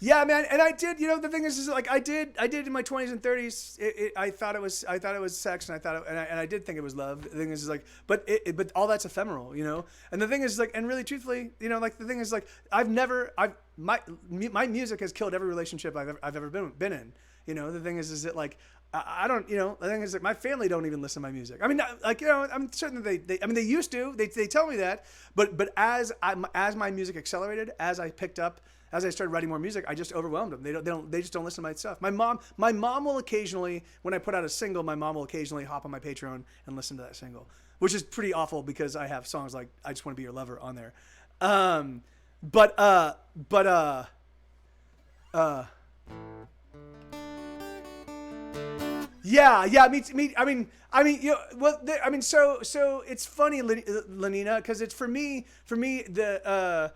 Yeah, man, and I did. The thing is like I did in my 20s and 30s. I thought it was sex, and I did think it was love. The thing is like, but all that's ephemeral, And the thing is like, and really truthfully, like the thing is like, my music has killed every relationship I've ever been in. The thing is that like, I don't, the thing is that my family don't even listen to my music. I mean, like, I'm certain that they used to. They tell me that, but as my music accelerated, as I started writing more music, I just overwhelmed them. They just don't listen to my stuff. My mom will occasionally, when I put out a single, my mom will occasionally hop on my Patreon and listen to that single, which is pretty awful because I have songs like I Just Want to Be Your Lover on there. Yeah. So it's funny, Lenina, because it's for me the.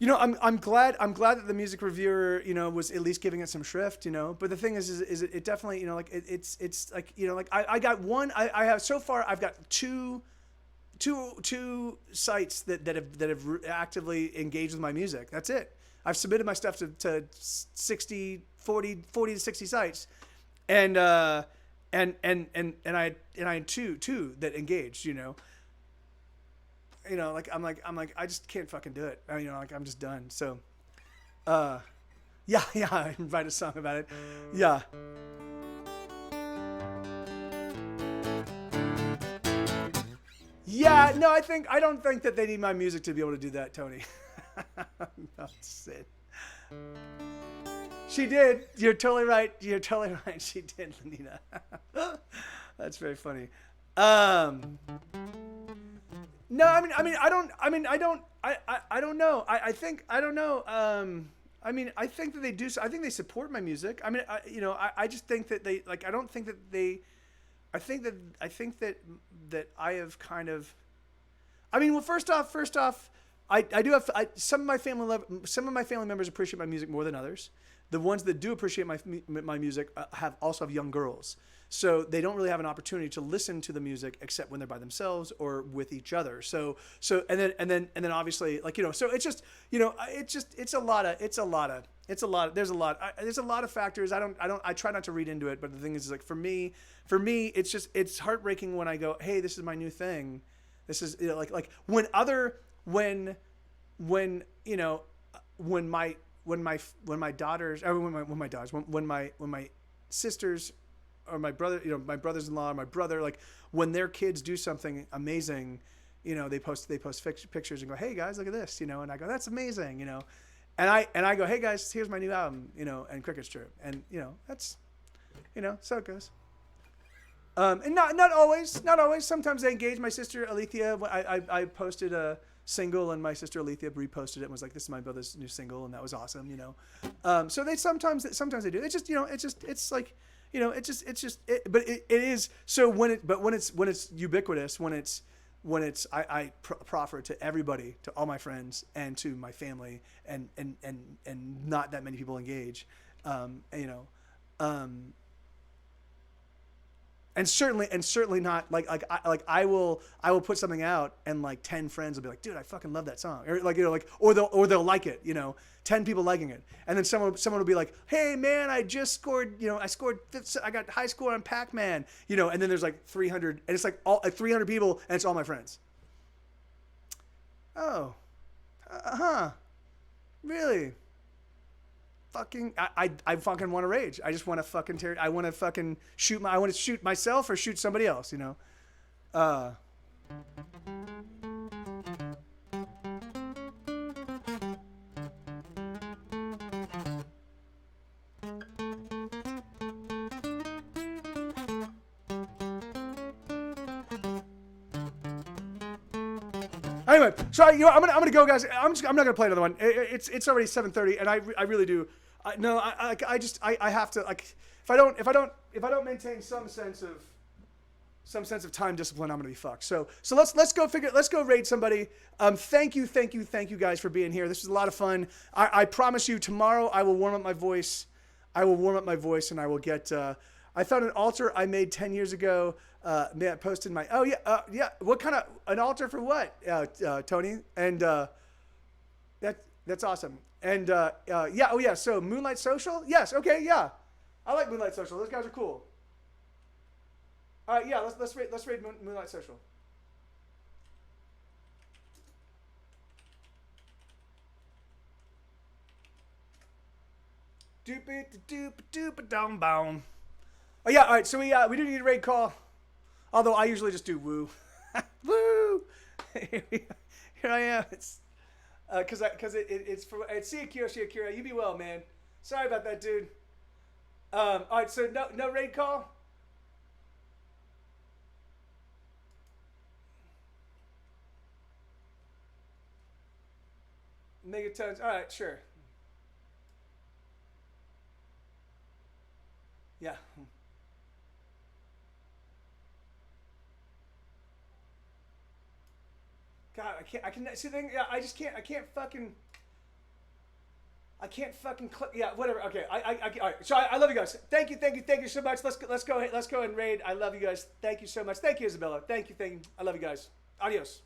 I'm glad that the music reviewer, was at least giving it some shrift, but the thing is it definitely, like it's like, like I got one, I have so far, I've got two sites that have actively engaged with my music. That's it. I've submitted my stuff to 40 to 60 sites. And I had two that engaged, like I'm like I just can't fucking do it. Like I'm just done. So, yeah, I write a song about it. Yeah. Yeah, no, I don't think that they need my music to be able to do that, Tony. That's it. She did. You're totally right. She did, Lenina. That's very funny. No, I don't know. I think that they do. I think they support my music. I just think that they, like, I don't think that they, I think that I have kind of, well, first off, I do have, some of my family members appreciate my music more than others. The ones that do appreciate my music also have young girls. So they don't really have an opportunity to listen to the music except when they're by themselves or with each other. So and then obviously, like, so it's just, there's a lot of factors. I try not to read into it, but the thing is, like, for me, it's heartbreaking when I go, hey, this is my new thing. This is, like when when my daughters, or when my sisters or my brother, my brothers-in-law, or my brother, like when their kids do something amazing, they post pictures and go, hey guys, look at this, and I go, that's amazing, and I go, hey guys, here's my new album, and Cricket's Chirp, and that's, so it goes. And not always. Sometimes they engage. My sister Alethea, I posted a single, and my sister Alethea reposted it and was like, "This is my brother's new single," and that was awesome. So they sometimes they do. It's just it's like but it is. So when it's ubiquitous, when it's I proffer it to everybody, to all my friends and to my family, and not that many people engage, And certainly not I will put something out and like 10 friends will be like, dude, I fucking love that song, or they'll like it, 10 people liking it, and then someone will be like, hey man, I just scored, I got high score on Pac-Man, and then there's like 300, and it's like all 300 people, and it's all my friends. Oh, really? Fucking, I fucking want to rage. I just want to fucking I want to fucking I want to shoot myself or shoot somebody else, Anyway, so I'm gonna go, guys. I'm not gonna play another one. It's already 7:30, and I really do. I have to, like, if I don't maintain some sense of time discipline, I'm gonna be fucked. So let's go raid somebody. Thank you guys for being here. This was a lot of fun. I promise you, tomorrow I will warm up my voice. And I will get. I found an altar I made 10 years ago. I posted my. Oh yeah. What kind of an altar for what, Tony? And that's awesome. And yeah. Oh yeah. So Moonlight Social. Yes. Okay. Yeah. I like Moonlight Social. Those guys are cool. All right. Yeah. Let's raid Moonlight Social. Doop-it-doop-doop-a-dum-boom. Oh yeah, all right. So we do need a raid call, although I usually just do woo, woo. Here I am. It's because it's see Akira. You be well, man. Sorry about that, dude. All right. So no raid call. Megatons. All right, sure. Yeah. God, I can see the thing. Yeah, I can't fucking click. Yeah, whatever. Okay, all right. So I love you guys. Thank you so much. Let's go and raid. I love you guys. Thank you so much. Thank you, Isabella. Thank you. I love you guys. Adios.